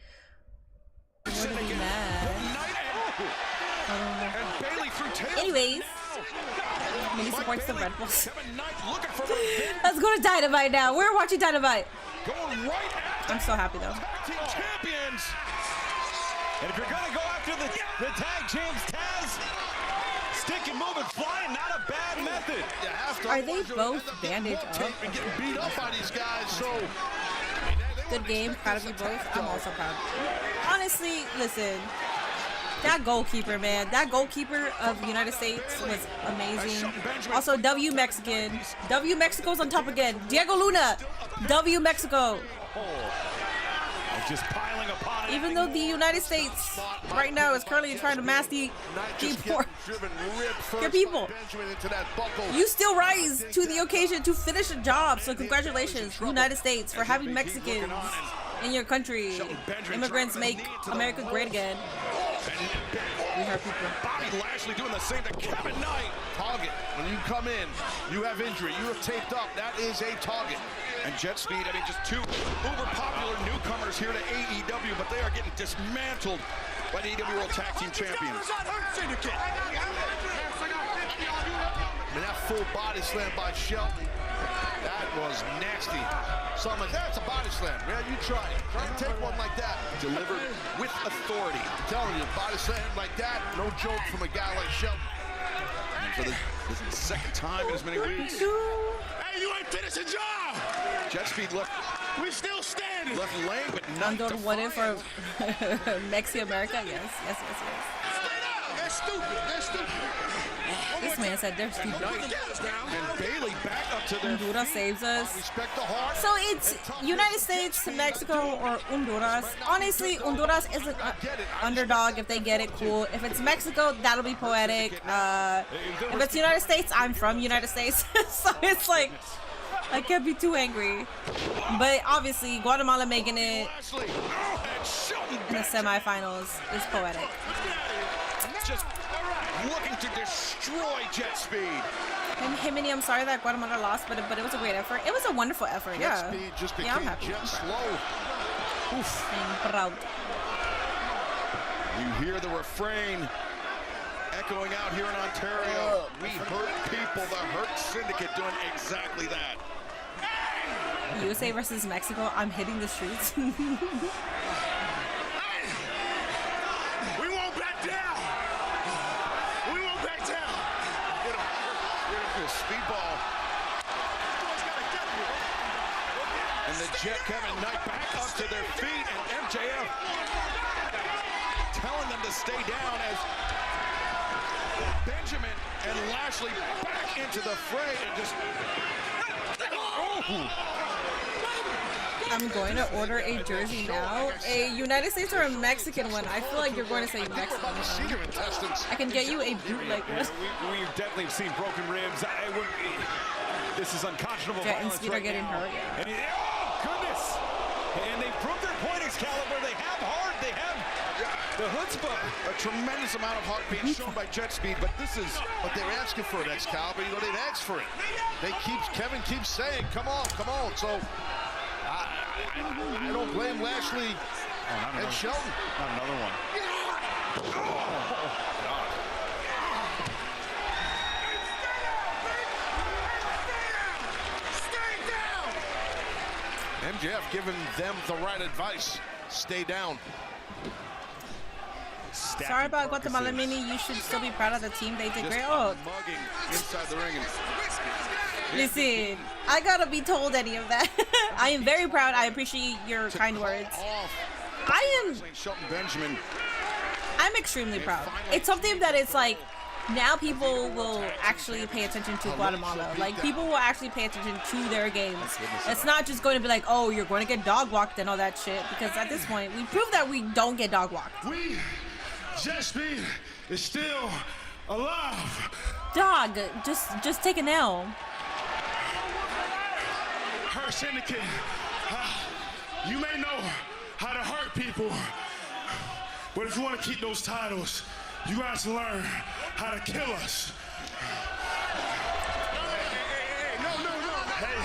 would be mad. Anyways, Mini supports the Red Bulls. Let's go to Dynamite now. We're watching Dynamite. I'm so happy though. Champions. And if you're gonna go after the tag champs, Taz, stick and move and flying, not a bad method. Are they both bandaged up? And getting beat up by these guys, so. Good game, proud of you both. I'm also proud. Honestly, listen, that goalkeeper, man, that goalkeeper of the United States was amazing. Also, W Mexican. W Mexico's on top again. Diego Luna. W Mexico. Just piling upon it. Even though the United States right now is currently trying to mass the your people, you still rise to the occasion to finish a job. So congratulations, United States, for having Mexicans in your country. Immigrants make America great again. We heard people. Bobby Lashley doing the same to Kevin Knight. Target. When you come in, you have injury, you have taped up. That is a target. And Jet Speed, I mean, just 2 uber popular newcomers here to AEW, but they are getting dismantled by the AEW World Tag Team Champions. I mean, that full body slam by Shelton, that was nasty. Someone, that's a body slam. Yeah, you try it. Try to take one like that. Delivered with authority. I'm telling you, body slam like that, no joke from a guy like Shelton. And for this is the second time in as many weeks. Hey, you ain't finished the job! Jet Speed left. We still standing. Left lane, but not Andor won it for Mexico America. Yes. They're stupid. They're stupid. This man said they're stupid. And Bailey back up to their Honduras saves us. Respect the heart. So it's United States, Mexico, or Honduras. Honestly, Honduras is an underdog. If they get it, cool. If it's Mexico, that'll be poetic. If it's United States, I'm from United States. So it's like, I can't be too angry. But obviously, Guatemala making it in the semifinals is poetic. Just looking to destroy Jet Speed. And Himini, I'm sorry that Guatemala lost, but it was a great effort. It was a wonderful effort, Jet Speed just became I'm happy. Jet Slow. Oof. I'm proud. You hear the refrain echoing out here in Ontario. We hurt people, the Hurt Syndicate doing exactly that. USA versus Mexico, I'm hitting the streets. We won't back down. We won't back down. Get him. Get him. Speedball. And the Jet Kevin Knight back up to their feet, and MJF telling them to stay down as Benjamin and Lashley back into the fray and just. Oh. I'm going to order a jersey now. A United States or a Mexican one. I feel like you're going to say Mexican one. I can get you a bootleg one. We've definitely seen broken ribs. This is unconscionable. Jet and Speed are getting hurt. And oh, goodness. And they proved their point, Excalibur. They have heart. They have the chutzpah. A tremendous amount of heart being shown by Jet Speed, but this is what they're asking for, Excalibur. You know, they've asked for it. Kevin keeps saying, come on, come on. So I don't blame Lashley and Shelton. Not another one. MJF giving them the right advice. stay down. Sorry about Guatemala Mini. You should still be proud of the team. They did great. Oh, mugging inside the ring. listen, I gotta be told any of that. I am very proud. I appreciate your kind words. I'm extremely proud. It's something that it's like, now people will actually pay attention to Guatemala. Like, people will actually pay attention to their games. It's not just going to be like, oh, you're going to get dog walked and all that shit. Because at this point, we proved that we don't get dog walked. We, Jet is still alive. Dog, just take a nail. Her syndicate, you may know how to hurt people, but if you want to keep those titles, you guys learn how to kill us. Hey,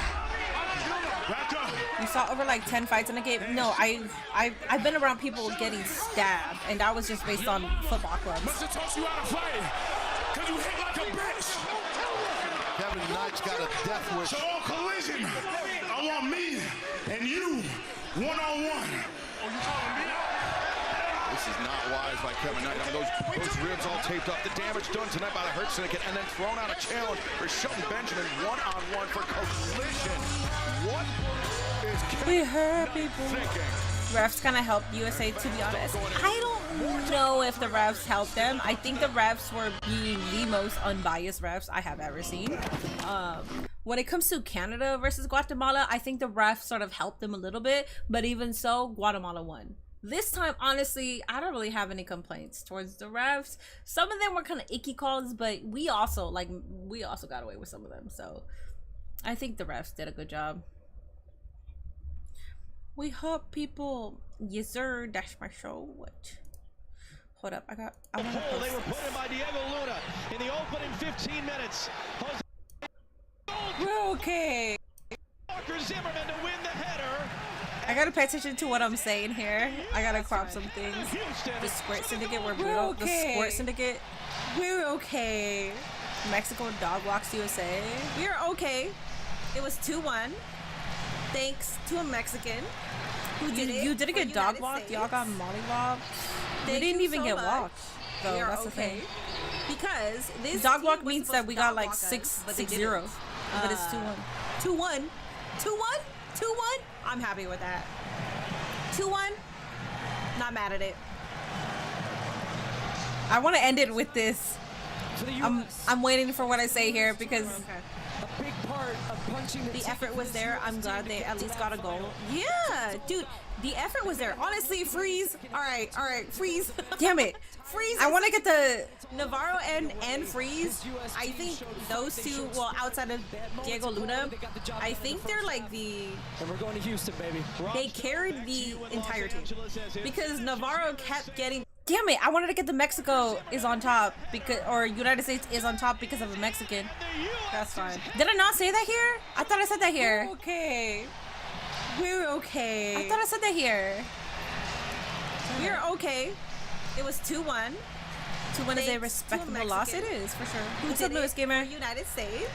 back up. You saw over like 10 fights in the game? No, I've been around people getting stabbed, and that was just based on football clubs. Must have taught you how to fight, because you hit like a bitch. Kevin Knight's got a death wish. So on Collision, I want me and you one-on-one. This is not wise by Kevin Knight. I mean, those ribs all taped up. The damage done tonight by the Hurt Syndicate, and then thrown out a challenge for Shelton Benjamin one-on-one for Collision. What is Kevin thinking? Refs kind of helped USA, to be honest. I don't know if the refs helped them. I think the refs were being the most unbiased refs I have ever seen. When it comes to Canada versus Guatemala, I think the refs sort of helped them a little bit, but even so, Guatemala won. This time, honestly, I don't really have any complaints towards the refs. Some of them were kind of icky calls, but we also got away with some of them. So I think the refs did a good job. We hope people, yes sir, dash my show. What? Hold up, I want to post They were put in by Diego Luna in the opening 15 minutes. We're okay. Walker Zimmerman to win the header. I gotta pay attention to what I'm saying here. I gotta crop some things. The Squirt Syndicate were brutal. The Squirt Syndicate, we're okay. Mexico dog walks USA. We're okay. It was 2-1. Thanks to a Mexican who did it. You didn't get dog walked. Y'all got mollywopped. They didn't even get walked. So that's the thing. Because this dog walk means that we got like 6-0, but it's 2-1. 2-1. 2-1. 2-1. I'm happy with that. 2-1. Not mad at it. I want to end it with this. I'm waiting for what I say here because a big part of punching the effort was there. I'm glad they at least got a goal. Yeah, dude, the effort was there. Honestly, freeze. All right, freeze. Damn it, freeze. I want to get the Navarro and freeze. I think those two, well, outside of Diego Luna, I think they're like the. And we're going to Houston, baby. They carried the entire team because Navarro kept getting. Damn it, I wanted to get the Mexico is on top because, or United States is on top because of a Mexican. That's fine. Did I not say that here? I thought I said that here. We're okay. We're okay. I thought I said that here. We're okay. It was 2-1. 2-1 is a respectable loss. It is, for sure. What's up, Lewis Gamer? United States.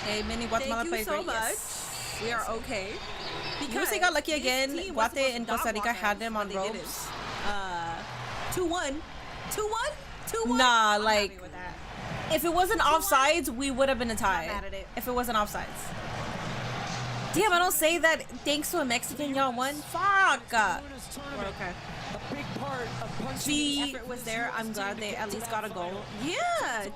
Hey, mini Guatemala played great. Yes. We are okay. USA got lucky again. Guate and Costa Rica had them on ropes. 2-1. 2-1? 2-1? Nah, like, if it wasn't offsides, we would have been a tie. If it wasn't offsides. Damn, I don't say that thanks to a Mexican y'all won. Fuck. We're okay. A big part of punching the effort was there. I'm glad they at least got a goal. Yeah.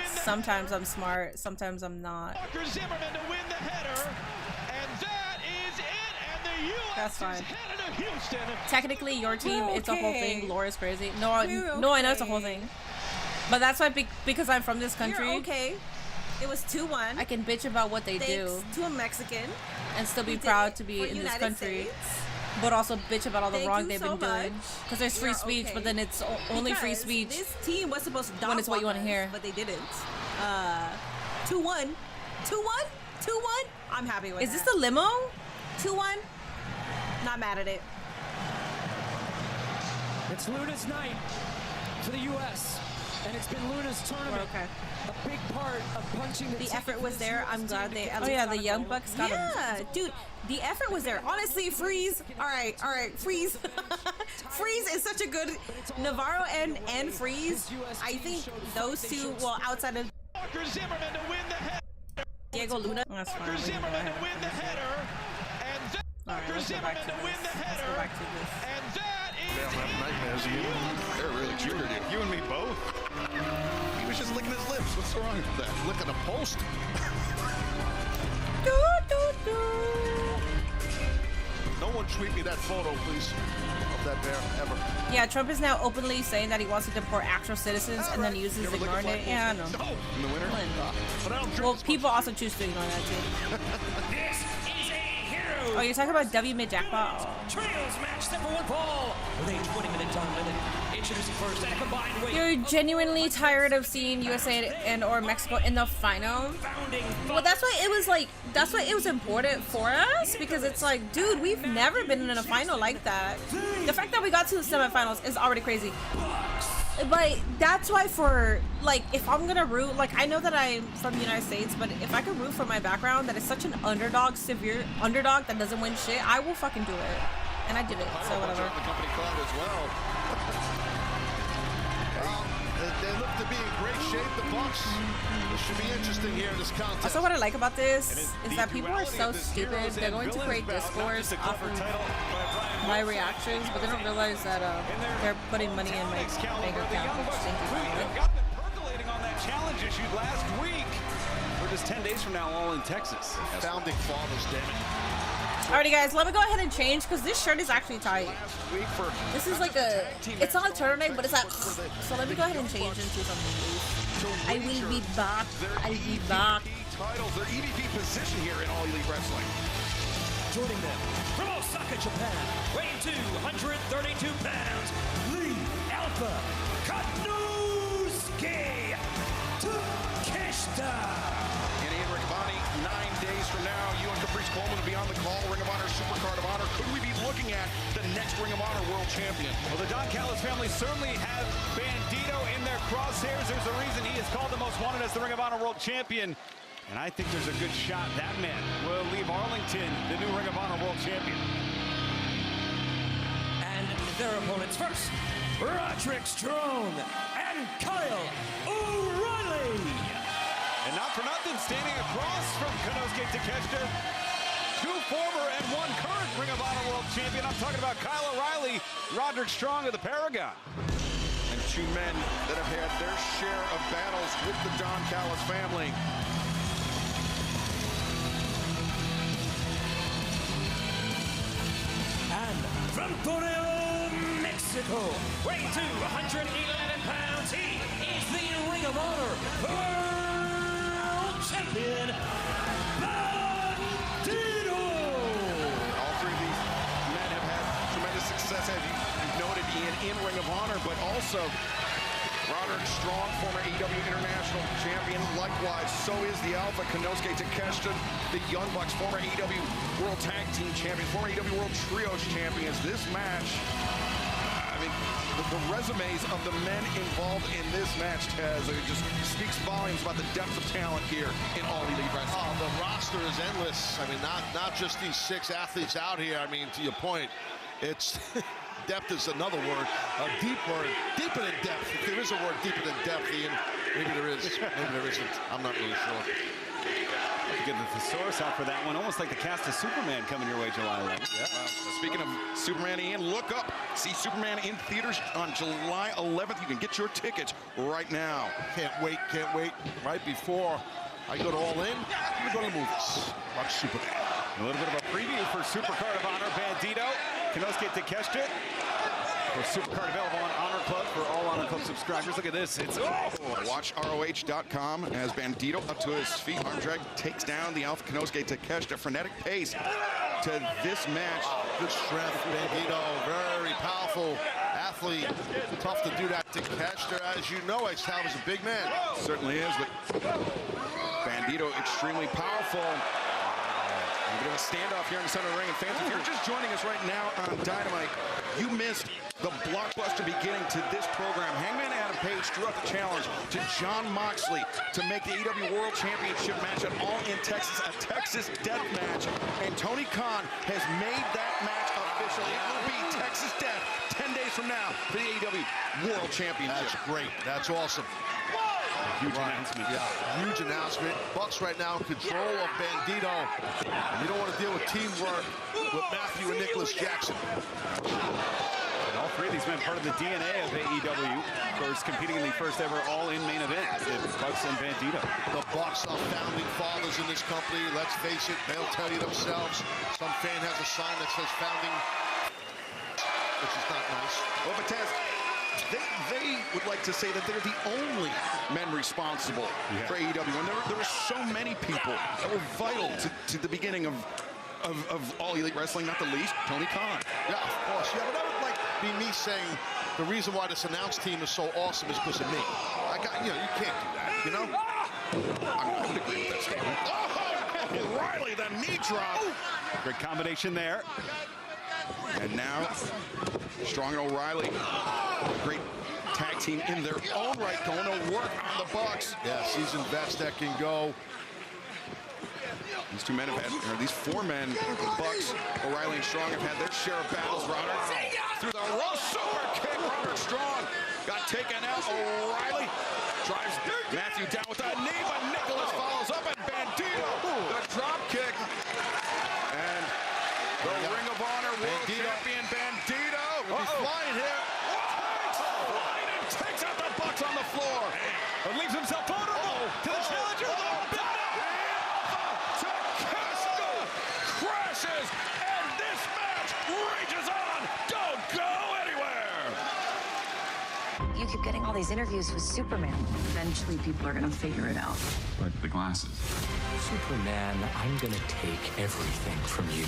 Sometimes I'm smart, sometimes I'm not. Walker Zimmerman to win the header, and that is it. And the U.S. That's fine. Houston. Technically, your team, it's a whole thing. Laura's crazy. No, I know it's a whole thing. But that's why, because I'm from this country. We're okay. It was 2-1. I can bitch about what they do to a Mexican and still be proud to be in this country. But also bitch about all the wrong they've been doing. Because there's free speech, but then it's only free speech. This team was supposed to when it's what you want to hear. But they didn't. 2-1. 2-1? 2-1? I'm happy with that. Is this the limo? 2-1? Not mad at it. It's Luna's night for the U.S. And it's been Luna's tournament. Okay. A big part of punching the effort was there. I'm glad they. Oh yeah, the Young Bucks got him. Yeah, dude, the effort was there. Honestly, Freeze. All right, Freeze. Freeze is such a good Navarro and Freeze. I think those two. Well, outside of Zimmerman to win the header. Diego Luna. That's fine. Zimmerman to win the header. And then Zimmerman to win the header. And that is They're really triggered you. You and me both. He was just licking his lips. What's wrong with that? Licking a post? No one tweet me that photo, please, of that bear, ever. Yeah, Trump is now openly saying that he wants to deport actual citizens and then uses ignoring it. Yeah, I know. In the winter? Well, people also choose to ignore that too. This is a hero. Oh, you're talking about W mid jackpot? Trios match set for one fall with a 20-minute time limit. Introducing first at a combined weight. You're genuinely tired of seeing USA and or Mexico in the final? Well, that's why it was like, that's why it was important for us, because it's like, dude, we've never been in a final like that. The fact that we got to the semifinals is already crazy. But that's why for, like, if I'm gonna root, like, I know that I'm from the United States, but if I could root for my background that is such an underdog, severe underdog that doesn't win shit, I will fucking do it. And I did it, so whatever. The company cloud as well. They look to be in great shape, the Bucks. It should be interesting here in this contest. Also, what I like about this is that people are so stupid. They're going to create discourse off of my reactions, but they don't realize that they're putting money in my bank account, which thank you for that. Percolating on that challenge issue last week. We're just 10 days from now, all in Texas. Founding fathers, damn it. Alrighty guys, let me go ahead and change because this shirt is actually tight. This is like a, it's not a turtleneck, but it's like, so let me go ahead and change into something loose. I will be back. I'll be back. Titles, their EVP position here in All Elite Wrestling. Joining them from Osaka, Japan, weighing 232 pounds, Lee Alpha Kanusuke Takeshita. And Ian Riccaboni, 9 days from now, you and Caprice Coleman will be on the call. Ring of Honor Supercard of Honor. Could we be looking at the next Ring of Honor World Champion? Well, the Don Callis family certainly have Bandito in their crosshairs. There's a reason he is called the most wanted as the Ring of Honor World Champion. And I think there's a good shot that man will leave Arlington the new Ring of Honor World Champion. And their opponents first, Roderick Strong and Kyle O'Reilly. And not for nothing, standing across from Konosuke Takeshita, 2 former and 1 current Ring of Honor World Champion. I'm talking about Kyle O'Reilly, Roderick Strong of the Paragon. And 2 men that have had their share of battles with the Don Callis family. And from Torreon, Mexico, weighing 211 pounds, he is the Ring of Honor World Champion, Bandito. All 3 of these men have had tremendous success, as you've noted, Ian, in Ring of Honor, but also Roderick Strong, former AEW International Champion. Likewise, so is the Alpha Konosuke Takeshita, the Young Bucks, former AEW World Tag Team Champions, former AEW World Trios Champions. This match, I mean, the resumes of the men involved in this match, Taz, it just speaks volumes about the depth of talent here in All Elite Wrestling. Oh, the roster is endless. I mean, not just these 6 athletes out here. I mean, to your point, it's depth is another word, a deep word, deeper than depth. If there is a word deeper than depth, Ian, maybe there is, maybe there isn't. I'm not really sure. Get the thesaurus out for that one, almost like the cast of Superman coming your way July 11th. Yeah. Speaking of Superman, Ian, look up. See Superman in theaters on July 11th. You can get your tickets right now. Can't wait. Right before I go to All In, I'm gonna go to the movies. Watch Superman. A little bit of a preview for Supercard of Honor, Bandito, Konosuke Takeshita. For Supercard available on Honor Club for all Honor Club subscribers. Look at this. It's Watch ROH.com as Bandito up to his feet. Arm drag takes down the Alpha Konosuke Takeshita. Frenetic pace to this match. Good strength, Bandito. Very powerful athlete. Tough to do that to Takeshita, as you know. Excalibur's a big man. Certainly is, but Bandito extremely powerful. A bit of a standoff here in the center of the ring. And fans, if you're just joining us right now on Dynamite, you missed the blockbuster beginning to this program. Hangman Adam Page drew up the challenge to Jon Moxley to make the AEW World Championship match at All in Texas, a Texas death match. And Tony Khan has made that match official. It will be Texas Death 10 days from now for the AEW World Championship. That's great. That's awesome. Huge announcement. Yeah, huge announcement. Bucks right now in control of Bandito. You don't want to deal with teamwork with Matthew and Nicholas Jackson. And all three of these men part of the DNA of AEW. Of course, competing in the first ever all-in main event, the Bucks and Bandito. The Bucks are founding fathers in this company. Let's face it, they'll tell you themselves. Some fan has a sign that says founding, which is not nice. Well, but Taz, they would like to say that they're the only men responsible for AEW. And there were so many people that were vital to the beginning of All Elite Wrestling, not the least Tony Khan. Yeah, of course. Yeah, but that would like be me saying the reason why this announce team is so awesome is because of me. You can't do that, you know? I would agree with that statement. Oh, O'Reilly, the knee drop. Great combination there. And now, Strong and O'Reilly, great tag team in their own right, going to work on the Bucks. Yeah, seasoned vets that can go. These two men have had, or these four men, the Bucks, O'Reilly and Strong, have had their share of battles. Roderick through the rope, super kick. Roderick Strong got taken out. O'Reilly drives Matthew down with that knee, but Nicholas follows up, and Bandito, the drop kick. And the Ring of Honor World Champion Bandito will be flying here. Flying and takes out the Bucks on the floor. But leaves himself vulnerable to the challenger. Crashes, and this match rages on. Don't go anywhere. You keep getting all these interviews with Superman. Eventually, people are going to figure it out. But the glasses. Superman, I'm going to take everything from you.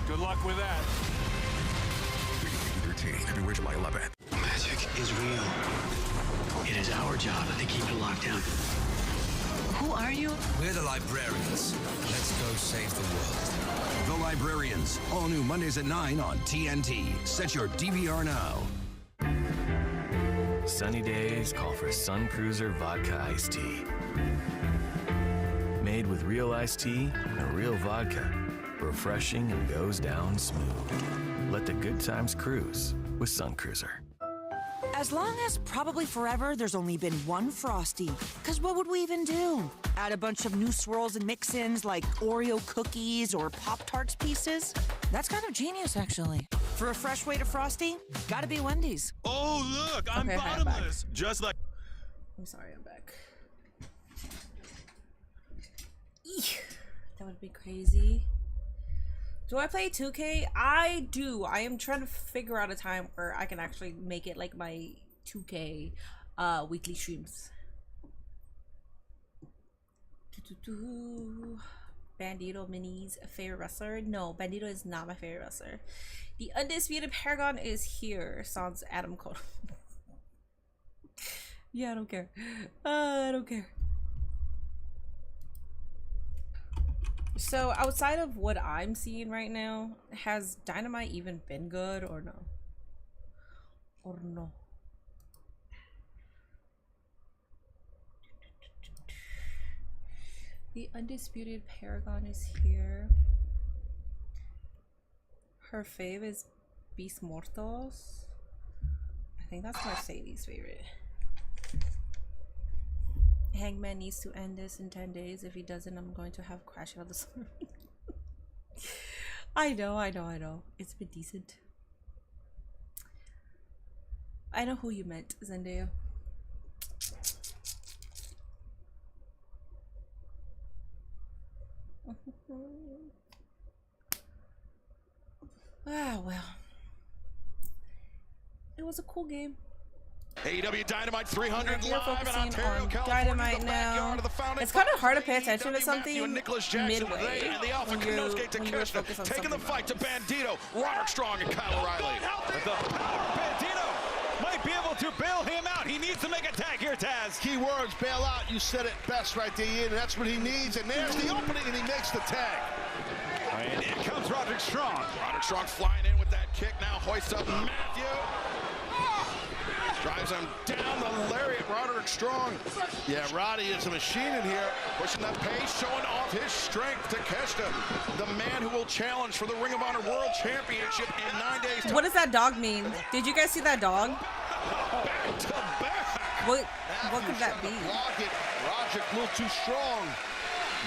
Good luck with that. Entertaining everywhere July 11th. Magic is real. It is our job to keep it locked down. Who are you? We're the Librarians. Let's go save the world. The Librarians. All new Mondays at 9 on TNT. Set your DVR now. Sunny days call for Sun Cruiser Vodka Iced Tea. Made with real iced tea and real vodka. Refreshing and goes down smooth. Let the good times cruise with Sun Cruiser. As long as probably forever there's only been one Frosty. Because what would we even do? Add a bunch of new swirls and mix-ins like Oreo cookies or Pop-Tarts pieces? That's kind of genius, actually. For a fresh way to Frosty, gotta be Wendy's. Oh, look, I'm bottomless. Just like... I'm sorry, I'm back. Eek, that would be crazy. Do I play 2K? I do. I am trying to figure out a time where I can actually make it like my 2K weekly streams. Bandito Mini's a favorite wrestler? No, Bandito is not my favorite wrestler. The Undisputed Paragon is here. Sounds Adam Cole. Yeah, I don't care. I don't care. So outside of what I'm seeing right now, has Dynamite even been good or no? Or no? The Undisputed Paragon is here. Her fave is Beast Mortos. I think that's Mercedes' favorite. Hangman needs to end this in 10 days. If he doesn't, I'm going to have Crash Out of the Sun. I know. It's been decent. I know who you meant, Zendaya. Ah, well. It was a cool game. AEW Dynamite 300 We're live in focusing Ontario, on California, Dynamite now. It's kind of hard to pay attention to something midway and the Alpha Kinosuke Takeshita taking the fight to Bandito, Roderick Strong, and Kyle O'Reilly. But the power Bandito might be able to bail him out. He needs to make a tag here, Taz. Key words, bail out. You said it best right there, Ian. That's what he needs. And there's the opening, and he makes the tag. And in comes Roderick Strong. Roderick Strong flying in with that kick. Now hoists up Matthew. Drives him down the lariat. Roderick Strong. Yeah, Roddy is a machine in here. Pushing that pace, showing off his strength. Takeshita, the man who will challenge for the Ring of Honor World Championship in 9 days. What does that dog mean? Did you guys see that dog? Back to back. What could that be? Block it. Roderick a little too strong.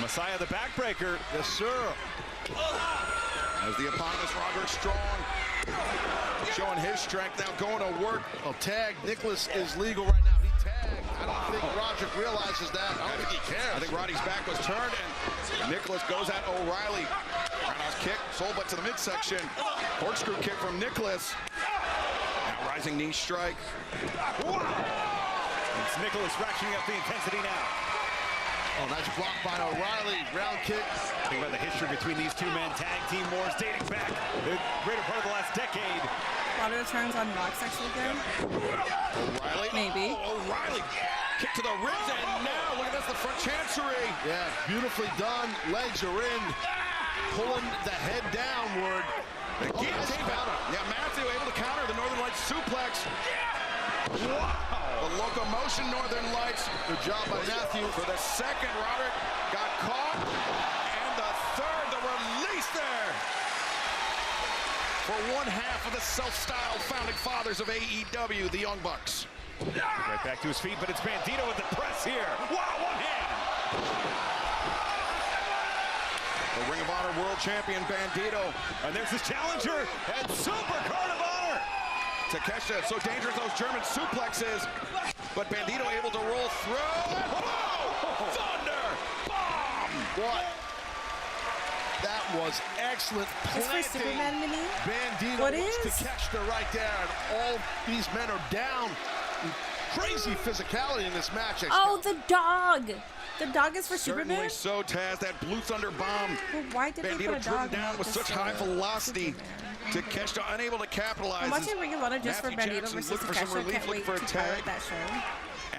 Messiah the backbreaker. Yes, sir. As the eponymous Roderick Strong showing his strength, now going to work. Well, tag. Nicholas is legal right now. He tagged. I don't think Roderick realizes that. I don't think he cares. I think Roddy's back was turned, and Nicholas goes at O'Reilly. Roundhouse kick, soul butt to the midsection. Corkscrew kick from Nicholas. Now rising knee strike. It's Nicholas ratcheting up the intensity now. Oh, nice block by O'Reilly. Round kick. Think about the history between these two men. Tag team wars dating back the greater part of the last decade. A lot of returns on Rock Sexual again. O'Reilly. Maybe. Oh, O'Reilly. Kick to the ribs, and now look at this, the front chancery. Yeah, beautifully done. Legs are in. Pulling the head downward. The guillotine counter. Yeah, Matthew able to counter the Northern Lights suplex. Wow. The locomotion Northern Lights. Good job by Matthew. For the second, Roderick got caught. And the third, the release there. For one half of the self-styled founding fathers of AEW, the Young Bucks. Right back to his feet, but it's Bandito with the press here. Wow, one hand. The Ring of Honor World Champion Bandito. And there's his challenger and Super Card of Honor. Takeshita, so dangerous those German suplexes. But Bandito able to roll through. Whoa! Thunder! Bomb! What? That was excellent planting. It's for Superman Mini? Bandito What was is? Takeshita right there. And all these men are down. Crazy physicality in this match. Oh, the dog. The dog is for Certainly Superman? so, Taz. That Blue Thunder bomb. Well, why did they Bandito put a driven dog down with such high velocity. Takeshita unable to capitalize. I'm watching Ring of Honor just for Matthew Bandito Jackson versus looking for some Takeshita. relief, Can't looking wait for a to tag. pirate that show.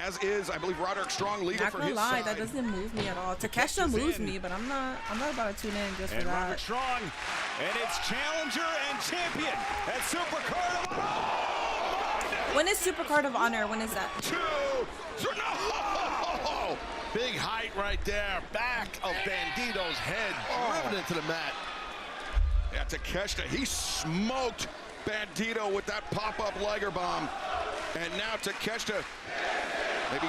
As is, I believe, Roderick Strong legal Not for gonna his lie, side. that doesn't move me at all. Takeshita moves me, but I'm not about to tune in just for And that. Roderick Strong, and it's challenger and champion at Super Card of Honor. When is Super Card of Honor? When is that? No! Big height right there. Back of Bandito's head. Driven into the mat. Yeah, Takeshita, he smoked Bandito with that pop-up Liger bomb. And now Takeshita, maybe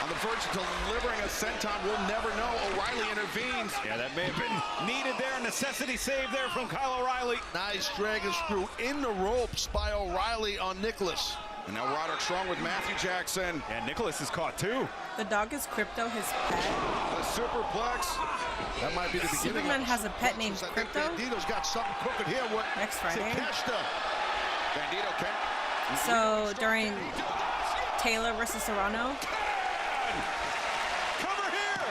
on the verge of delivering a senton. We'll never know. O'Reilly intervenes. Yeah, that may have been needed there. Necessity save there from Kyle O'Reilly. Nice dragon screw in the ropes by O'Reilly on Nicholas. And now Roderick Strong with Matthew Jackson. And Nicholas is caught too. The dog is Crypto, his pet. The superplex. That might be the beginning. Superman has a pet named I think Crypto. Bandito's got something cooking here. What? Next Friday. Takeshita. Bandito can. So during Taylor versus Serrano. Cover here.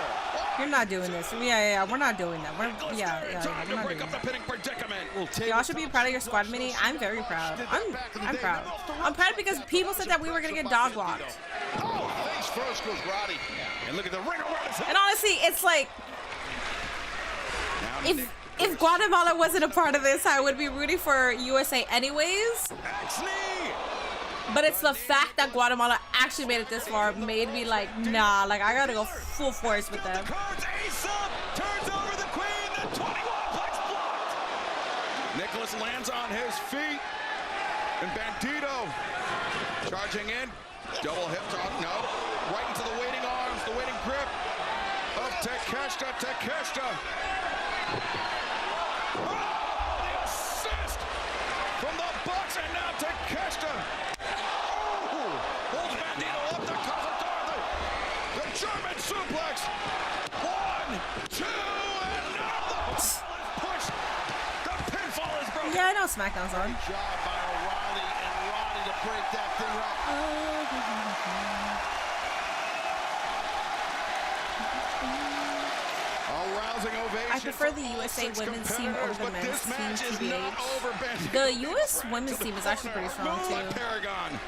You're not doing this. Yeah, we're not doing that. We're Time not to doing break up the that. pinning predicament. Y'all should be proud of your squad mini. I'm very proud. I'm proud. I'm proud because people said that we were gonna get dog walked. Oh, face first goes Roddy. And look at the ring awareness. And honestly, it's like if Guatemala wasn't a part of this, I would be rooting for USA anyways. But it's the fact that Guatemala actually made it this far made me like, nah, like I gotta go full force with them. Turns over the queen. The 21 plex blocked. Nicholas lands on his feet. And Bandito charging in. Double hip toss. No. Right into the waiting arms. The waiting grip of Takeshita. Takeshita. Oh, the assist from the Bucks. And now Takeshita. Holds Bandito up to cover the German suplex. 1, 2, and now the push. The pinfall is broken. Yeah, I know SmackDown's on. Good job by O'Reilly and Roddy to break that thing up. A rousing ovation. I prefer the USA women's team over the men's team, TBH. The US women's team is actually pretty strong too. Paragon.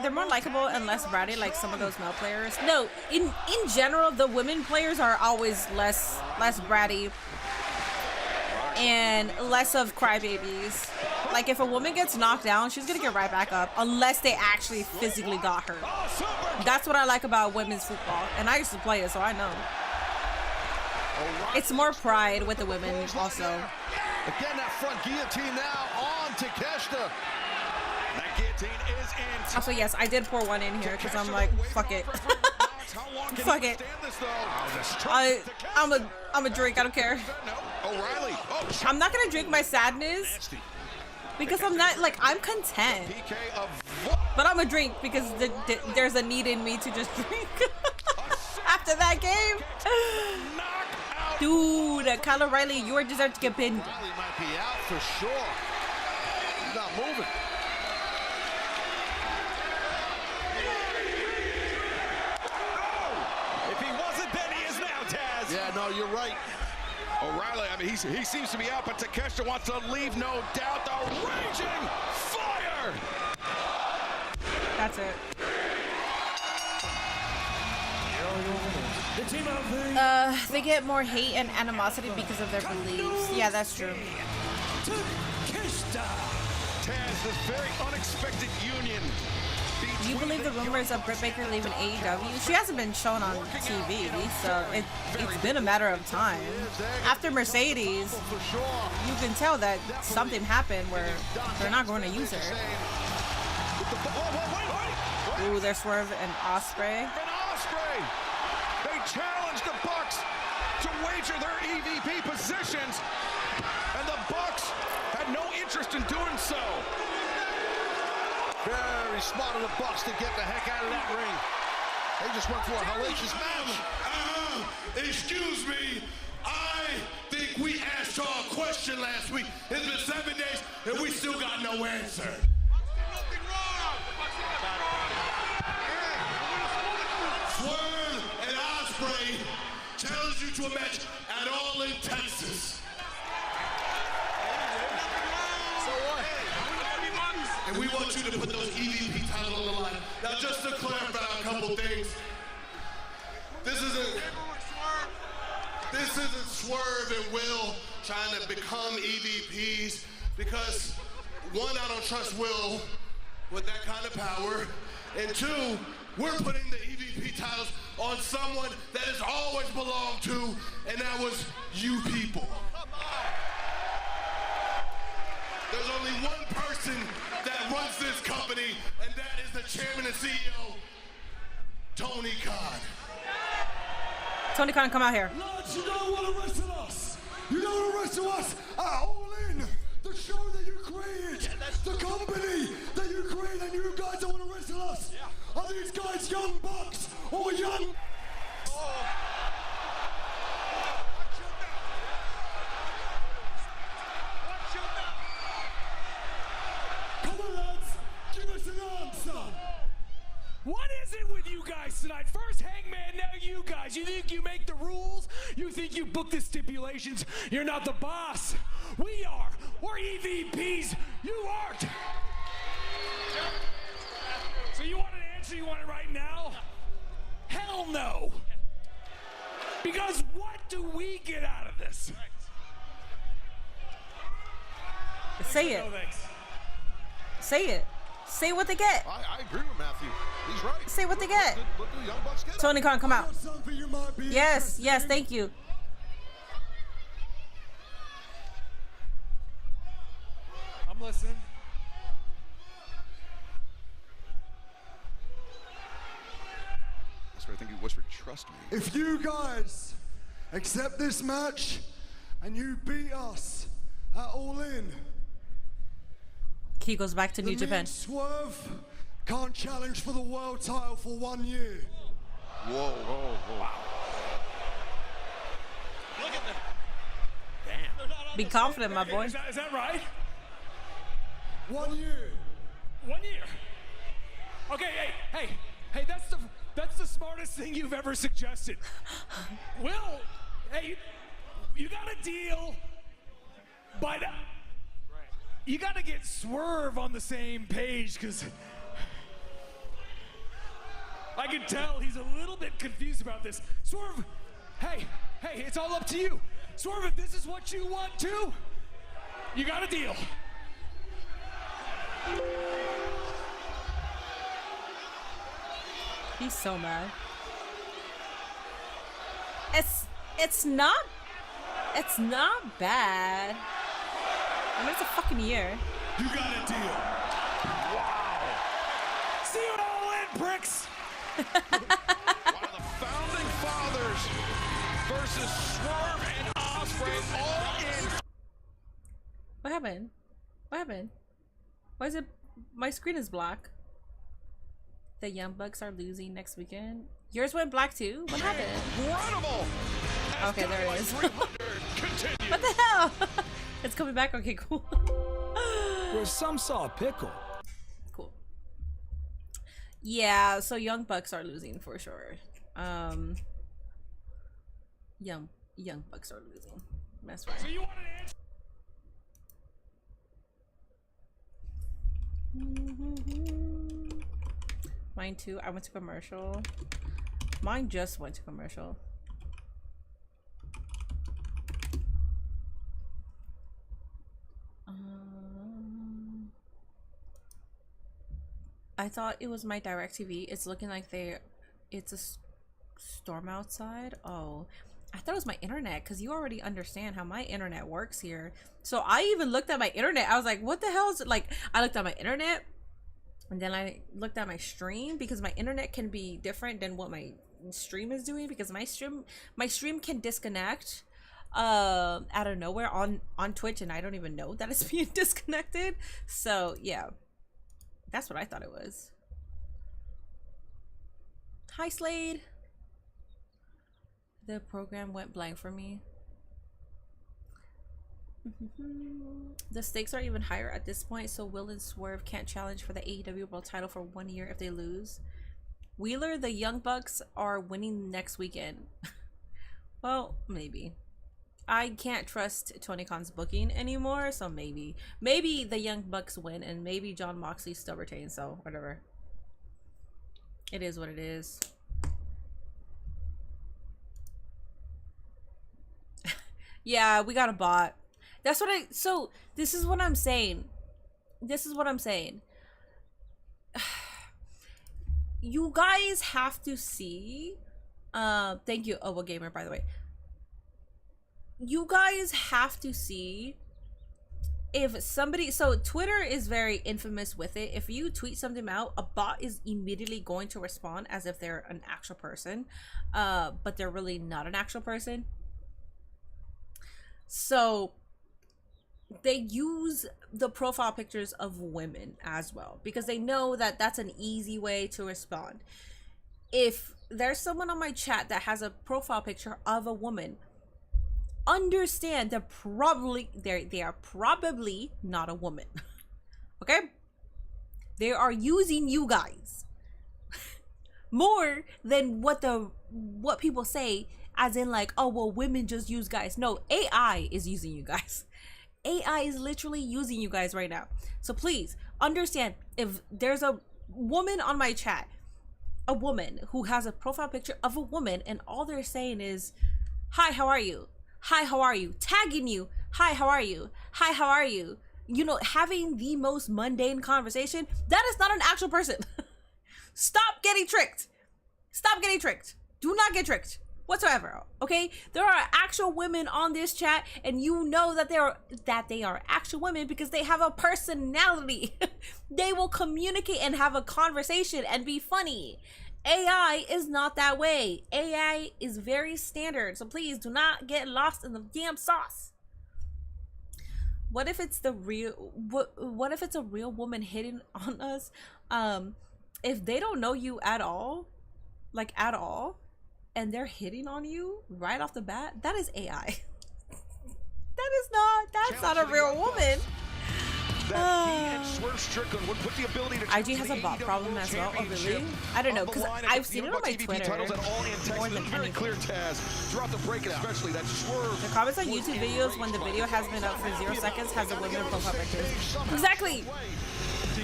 They're more likable and less bratty, like some of those male players. No, in general, the women players are always less bratty and less of crybabies. Like if a woman gets knocked down, she's gonna get right back up unless they actually physically got hurt. That's what I like about women's football, and I used to play it, so I know. It's more pride with the women also. Again, that front guillotine now on to Takeshita. That guillotine is in. Also, yes, I did pour one in here because I'm like, fuck it. Fuck it. I'm a drink. I don't care. O'Reilly. I'm not gonna drink my sadness because I'm not like I'm content. But I'm a drink because there's a need in me to just drink after that game. Dude, Kyle O'Reilly, you are deserved to get pinned. O'Reilly might be out for sure. He's not moving. If he wasn't, then he is now, Taz. Yeah, no, you're right. O'Reilly, I mean, he seems to be out, but Takeshita wants to leave, no doubt. The raging fire. That's it. They get more hate and animosity because of their beliefs. Yeah, that's true. Taz, this very unexpected union. Do you believe the rumors of Britt Baker leaving AEW? She hasn't been shown on TV, so it's been a matter of time. After Mercedes, you can tell that something happened where they're not going to use her. Ooh, there's Swerve and Ospreay. They challenged the Bucks to wager their EVP positions, and the Bucks had no interest in doing so. Very smart of the Bucks to get the heck out of that ring. They just went for a hellacious match. Excuse me. I think we asked y'all a question last week. It's been 7 days, and we still got no answer. Swerve and Ospreay challenged you to a match at All In Texas. So what? And we want you to put those EVP titles on the line. Now, just to clarify a couple things, this isn't Swerve and Will trying to become EVPs because, one, I don't trust Will with that kind of power, and two, we're putting the EVP titles on someone that has always belonged to, and that was you people. There's only one person that runs this company, and that is the chairman and CEO, Tony Khan. Tony Khan, come out here. Lads, you don't want to wrestle us. You don't want to wrestle us at All In. The show that you created, the company that you created, and you guys don't want to wrestle us. Are these guys young bucks or young? Come on, lads, give us an answer. What is it with you guys tonight? First Hangman, now you guys. You think you make the rules? You think you book the stipulations? You're not the boss. We are. We're EVPs. You aren't. So you want an answer? You want it right now? Hell no. Because what do we get out of this? Say it. Say it. Say what they get. I agree with Matthew. He's right. Say what they get. What do the Young Bucks get? Tony Khan, come out. Yes, yes, thank you. I'm listening. That's where I think he whispered, trust me. If you guys accept this match and you beat us at All In, He goes back to New Japan. Swerve can't challenge for the world title for 1 year. Whoa. Wow. Look at the... Damn. Be confident, my boy. Is that right? 1 year. 1 year. Okay, hey, that's the smartest thing you've ever suggested. Will, hey, you got a deal, but you got to get Swerve on the same page, because I can tell he's a little bit confused about this. Swerve, hey, it's all up to you. Swerve, if this is what you want to, you got a deal. He's so mad. It's not bad. I mean, it's a fucking year. You got a deal. Wow. See it all in, pricks. One of the founding fathers versus Swerve and Ospreay, all in. What happened? What happened? Why is it? My screen is black. The Young Bucks are losing next weekend. Yours went black too? What happened? Incredible. Okay, there it is. What the hell? It's coming back? Okay, cool. Where some saw a pickle. Cool. Yeah, so Young Bucks are losing for sure. Young Bucks are losing. That's right. So you want an Mine too. I went to commercial. Mine just went to commercial. I thought it was my DirecTV. It's looking like it's a storm outside. Oh, I thought it was my internet, because you already understand how my internet works here. So I even looked at my internet. I was like, what the hell is it? Like, I looked at my internet, and then I looked at my stream, because my internet can be different than what my stream is doing, because my stream can disconnect out of nowhere on Twitch, and I don't even know that it's being disconnected. So yeah, that's what I thought it was. Hi Slade. The program went blank for me. The stakes are even higher at this point, so Will and Swerve can't challenge for the AEW World title for 1 year if they lose. Wheeler, the Young Bucks are winning next weekend. Well, maybe. I can't trust Tony Khan's booking anymore, so maybe the Young Bucks win, and maybe John Moxley still retains, so whatever. It is what it is. Yeah, we got a bot. That's what so this is what I'm saying. You guys have to see, thank you, Owa Gamer, by the way. You guys have to see if somebody, so Twitter is very infamous with it. If you tweet something out, a bot is immediately going to respond as if they're an actual person, but they're really not an actual person. So they use the profile pictures of women as well, because they know that that's an easy way to respond. If there's someone on my chat that has a profile picture of a woman, understand they're probably they are probably not a woman. Okay, they are using you guys more than what people say, as in like, oh well, women just use guys. No, AI is using you guys. AI is literally using you guys right now. So please understand, if there's a woman on my chat, a woman who has a profile picture of a woman, and all they're saying is, hi, how are you? Hi, how are you? Tagging you. Hi, how are you? Hi, how are you? You know, having the most mundane conversation, that is not an actual person. Stop getting tricked. Stop getting tricked. Do not get tricked whatsoever. Okay, there are actual women on this chat, and you know that they are actual women because they have a personality. They will communicate and have a conversation and be funny. AI is not that way. AI is very standard, so please do not get lost in the damn sauce. What if it's the real, what if it's a real woman hitting on us? If they don't know you at all, like at all, and they're hitting on you right off the bat, that is AI. That's not a real woman. IG has a bot problem as well. Oh really? I don't know, because I've seen it on my Twitter more than anything. The comments on YouTube videos when the video has been up for 0 seconds has a women profile pictures. Exactly.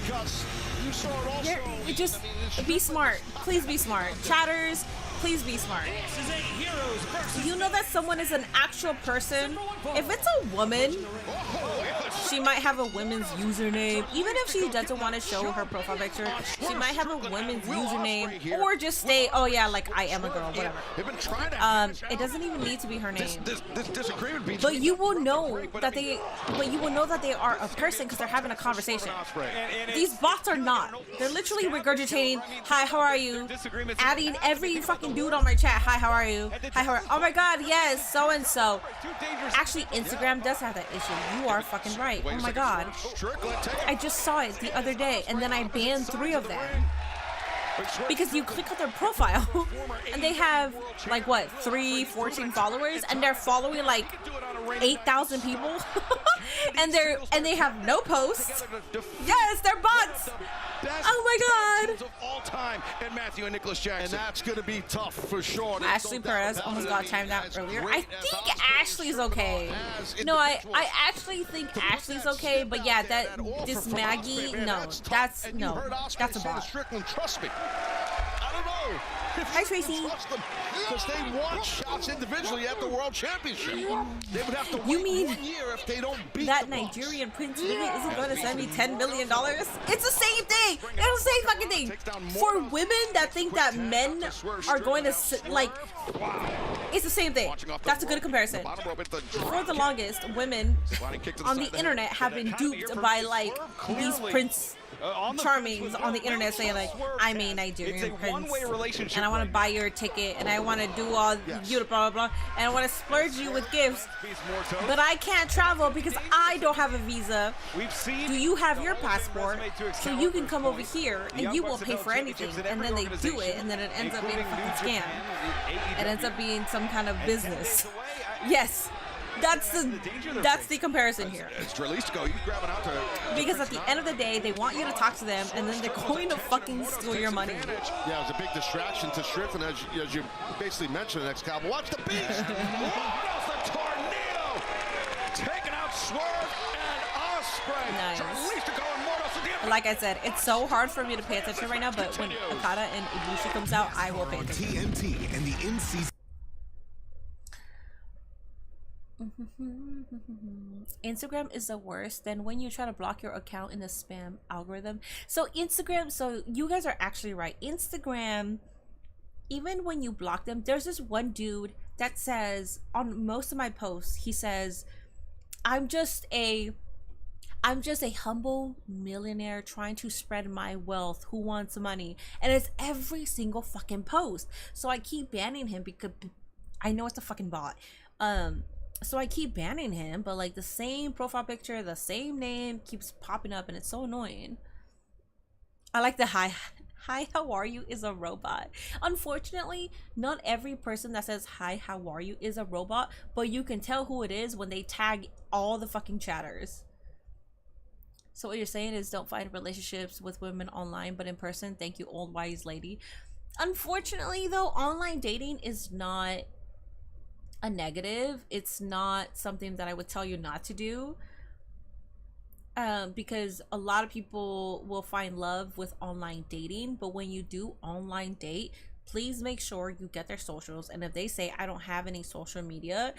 because you saw it also. Just be smart. Please be smart. Chatters, please be smart. You know that someone is an actual person. If it's a woman, she might have a women's username. Even if she doesn't want to show her profile picture, she might have a women's username, or just stay, oh yeah, like I am a girl, whatever. It doesn't even need to be her name. This disagreement but you will know that they are a person because they're having a conversation. These bots are not. They're literally regurgitating, hi, how are you? Adding every fucking dude on my chat, hi, how are you? Hi, how are you? Oh my god, yes, so and so. Actually, Instagram does have that issue. You are fucking right. Oh my god. I just saw it the other day and then I banned 3 of them. Because you click on their profile and they have like what, 14 followers, and they're following like 8,000 people. and they have no posts. Yes, they're bots. Oh my god. Of all time, and Matthew and Nicholas Jackson. And that's going to be tough for sure. Ashley Perez almost got timed out earlier. I think Ashley's okay. No, I actually think Ashley's okay, but yeah, this Maggie, no, that's a bot. Trust me. I don't know. Hi, Tracy. Because they want shots individually at the World Championship. They would have to wait 1 year if they don't beat that Nigerian Prince William isn't going to send me $10 million. It's the same thing. It's the same fucking thing. For women that think that men are going to like, it's the same thing. That's a good comparison. For the longest, women on the internet have been duped by like these Prince Charmings on the internet saying like, I'm a Nigerian prince and I want to buy your ticket and I want to do all you blah blah blah and I want to splurge you with gifts, but I can't travel because I don't have a visa. Do you have your passport so you can come over here and you will pay for anything? And then they do it and then it ends up being a fucking scam. It ends up being some kind of business. Yes. That's the comparison here. Because at the end of the day, they want you to talk to them, and then they're going to fucking steal your money. Yeah, it was a big distraction to Strickland, as you basically mentioned, Excalibur. Watch the beast! The tornado! Taking out Swerve and Ospreay. Nice. Like I said, it's so hard for me to pay attention right now, but when Okada and Ibushi comes out, I will pay attention. TNT and the in-season. Instagram is the worst. Then when you try to block your account in the spam algorithm, so you guys are actually right. Instagram, even when you block them, there's this one dude that says on most of my posts, he says, I'm just a humble millionaire trying to spread my wealth. Who wants money? And it's every single fucking post. So I keep banning him because I know it's a fucking bot. So I keep banning him, but like the same profile picture, the same name keeps popping up and it's so annoying. I like the hi, how are you is a robot. Unfortunately, not every person that says hi, how are you is a robot, but you can tell who it is when they tag all the fucking chatters. So what you're saying is don't find relationships with women online, but in person. Thank you, old wise lady. Unfortunately though, online dating is not a negative. It's not something that I would tell you not to do, because a lot of people will find love with online dating, but when you do online date, please make sure you get their socials. And if they say I don't have any social media,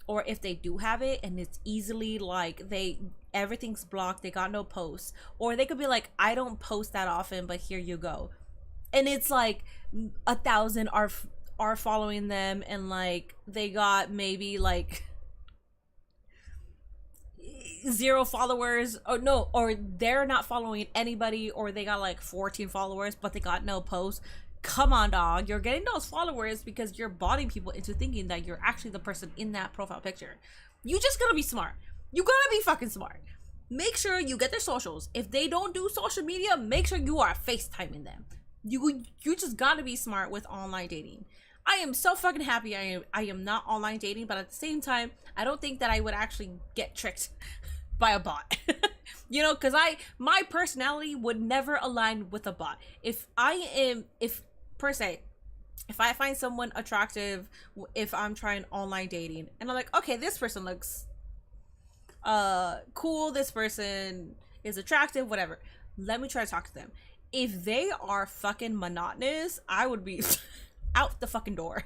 or if they do have it and it's easily like everything's blocked, they got no posts, or they could be like, I don't post that often, but here you go, and it's like 1,000 are following them, and like they got maybe like 0 followers, or they're not following anybody, or they got like 14 followers but they got no posts. Come on, dog, you're getting those followers because you're botting people into thinking that you're actually the person in that profile picture. You just gotta be smart. You gotta be fucking smart. Make sure you get their socials. If they don't do social media, make sure you are FaceTiming them. You just gotta be smart with online dating. I am so fucking happy I am not online dating, but at the same time, I don't think that I would actually get tricked by a bot. You know, because my personality would never align with a bot. If I find someone attractive, if I'm trying online dating and I'm like, okay, this person looks cool, this person is attractive, whatever. Let me try to talk to them. If they are fucking monotonous, I would be out the fucking door.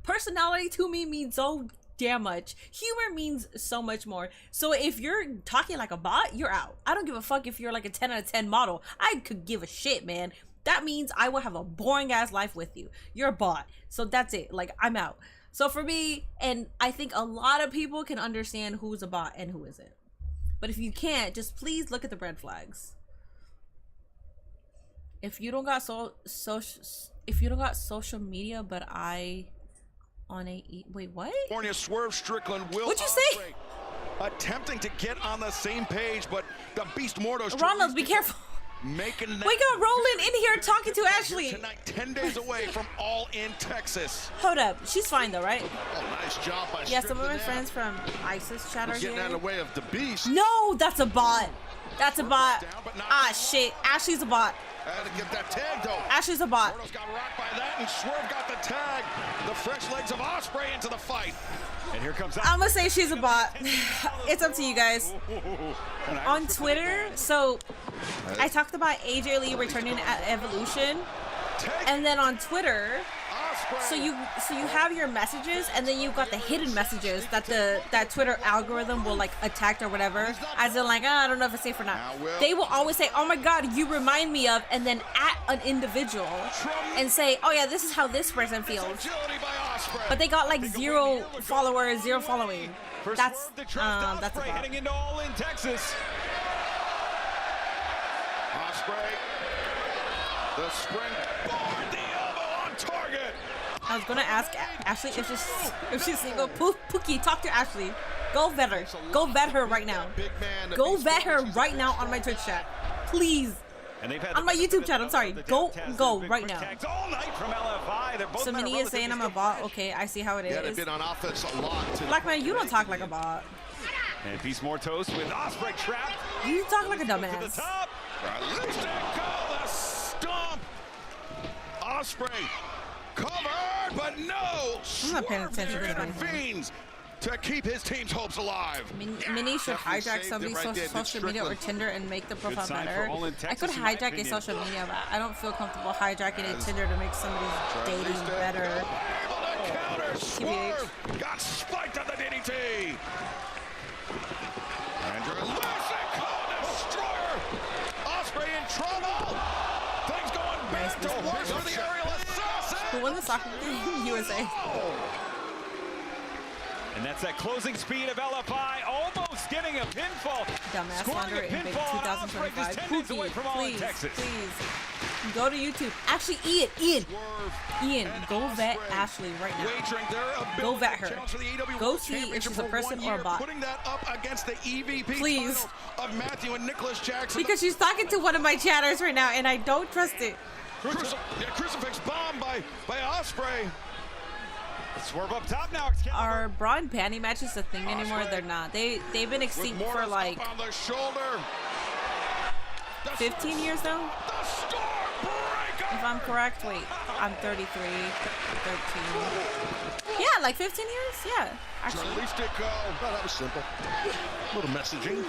Personality to me means so damn much. Humor means so much more. So if you're talking like a bot, you're out. I don't give a fuck if you're like a 10 out of 10 model. I could give a shit, man. That means I will have a boring ass life with you. You're a bot. So that's it. Like, I'm out. So for me, and I think a lot of people can understand who's a bot and who isn't. But if you can't, just please look at the red flags. If you don't got social media, but I on wait, what? California Swerve Strickland will. What'd you say? Attempting to get on the same page, but the Beast Mordos. Ronald, be careful. Making we got Roland in here talking to Ashley. Tonight, 10 days away from All In Texas. Hold up, she's fine though, right? Oh, nice job by yeah, some of my friends from ISIS chat are here. Getting out of the way of the Beast. No, that's a bot. That's a bot. Ah, shit. Ashley's a bot. Had to get that tag though. Ashley's a bot. Mordos got rocked by that, and Swerve got the tag. The fresh legs of Ospreay into the fight. And here comes. I'm gonna say she's a bot. It's up to you guys. On Twitter, so I talked about AJ Lee returning at Evolution, and then on Twitter, so you have your messages, and then you've got the hidden messages that Twitter algorithm will like attack or whatever, as in like, oh, I don't know if it's safe or not. They will always say, oh my god, you remind me of, and then at an individual and say, oh yeah, this is how this person feels. But they got like 0 followers, 0 following. That's a bot. Heading into All In Texas. Ospreay, the springboard, the elbow on target. I was gonna ask Ashley if she's single. Pookie, talk to Ashley. Go vet her. Go vet her right now. Go vet her right now on my Twitch chat, please. And they've had on my YouTube chat. I'm sorry. Go right now. All night from LFI. They're both so Minnie is saying I'm a bot. Okay, I see how it is. Yeah, they've been on offense a lot. Black man, you don't talk like a bot. And Beast Mortos with Ospreay trapped. You talk like a dumbass. To the top. Release that go, the stomp. Ospreay covered, but no. I'm not paying attention to intervenes to keep his team's hopes alive. Minnie should hijack somebody's social media or Tinder and make the profile better. I could hijack a social media, but I don't feel comfortable hijacking a Tinder to make somebody's dating better. Swerve got spiked on the DDT. Andrew Destroyer. Ospreay in trouble. Things going bad to worse for the aerial assassin. Who won the soccer game? USA. And that's that closing speed of LFI, almost getting a pinfall. Dumbass Scoring Wonder a in pinfall, 2025. Pookie, away from All In Texas. Please, go to YouTube. Actually, Ian, go vet Ashley right now. Go vet her. Go see if she's a person or a bot. Putting that up against the EVP please. Of Matthew and Nicholas Jackson. Because she's talking to one of my chatters right now, and I don't trust it. Crucifix bomb by Ospreay. Swerve up top now. Are bra and panty matches a thing anymore? They're not. They've been extinct for like 15 years now. If I'm correct, wait, I'm 33, 13. Yeah, like 15 years. Yeah, actually. Dralistico. Oh, that was simple. A little messaging.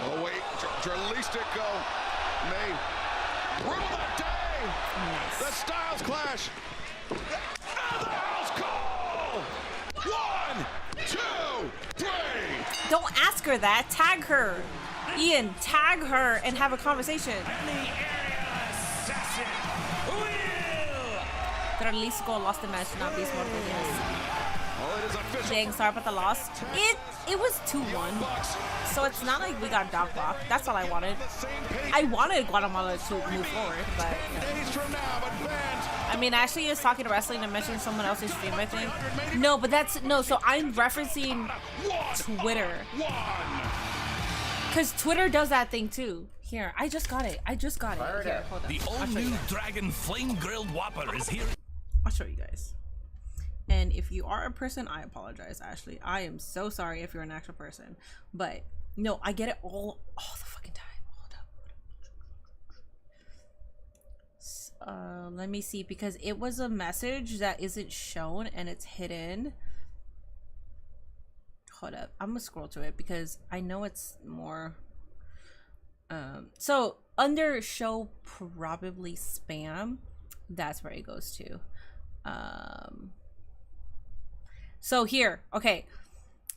Oh wait, Dralistico may rule that day. Nice. The Styles Clash. One, two, three. Don't ask her that. Tag her. Ian, tag her and have a conversation. Dralistico lost the match, not Beast Mortal. Yes. Dang, sorry about the loss. It was 2-1. So it's not like we got dog blocked. That's all I wanted. I wanted Guatemala to move forward, but I mean, Ashley is talking to wrestling and mentioning someone else's stream, I think. No, but so I'm referencing Twitter. Because Twitter does that thing too. Here, I just got it. Here, hold on. The all-new Dragon Flame Grilled Whopper is here. I'll show you guys. And if you are a person, I apologize, Ashley. I am so sorry if you're an actual person. But no, I get it all the fucking time. Hold up. Let me see, because it was a message that isn't shown and it's hidden. Hold up. I'm gonna scroll to it because I know it's more. So under show probably spam, that's where it goes to. So here, okay.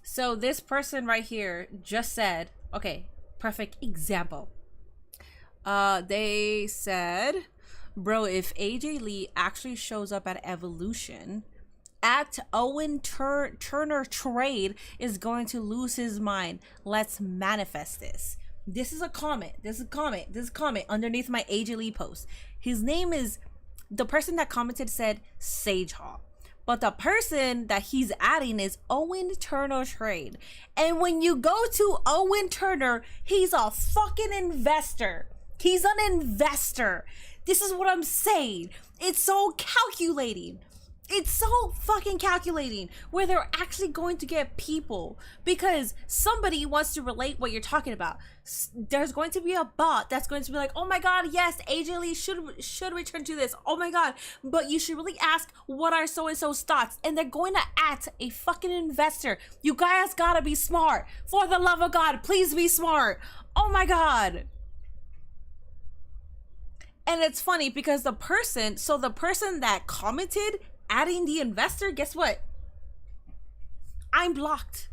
So this person right here just said, okay, perfect example. They said, bro, if AJ Lee actually shows up at Evolution, at Owen Turner trade is going to lose his mind. Let's manifest this. This is a comment. This is a comment underneath my AJ Lee post. His name is, the person that commented said Sage Hall. But the person that he's adding is Owen Turner trade. And when you go to Owen Turner, he's a fucking investor. He's an investor. This is what I'm saying. It's so calculating. It's so fucking calculating where they're actually going to get people because somebody wants to relate what you're talking about. There's going to be a bot that's going to be like, oh my god, yes, AJ Lee should return to this. Oh my god, but you should really ask what are so-and-so's thoughts, and they're going to add a fucking investor. You guys gotta be smart. For the love of God, please be smart. Oh my god. And it's funny because the person that commented adding the investor, guess what? I'm blocked.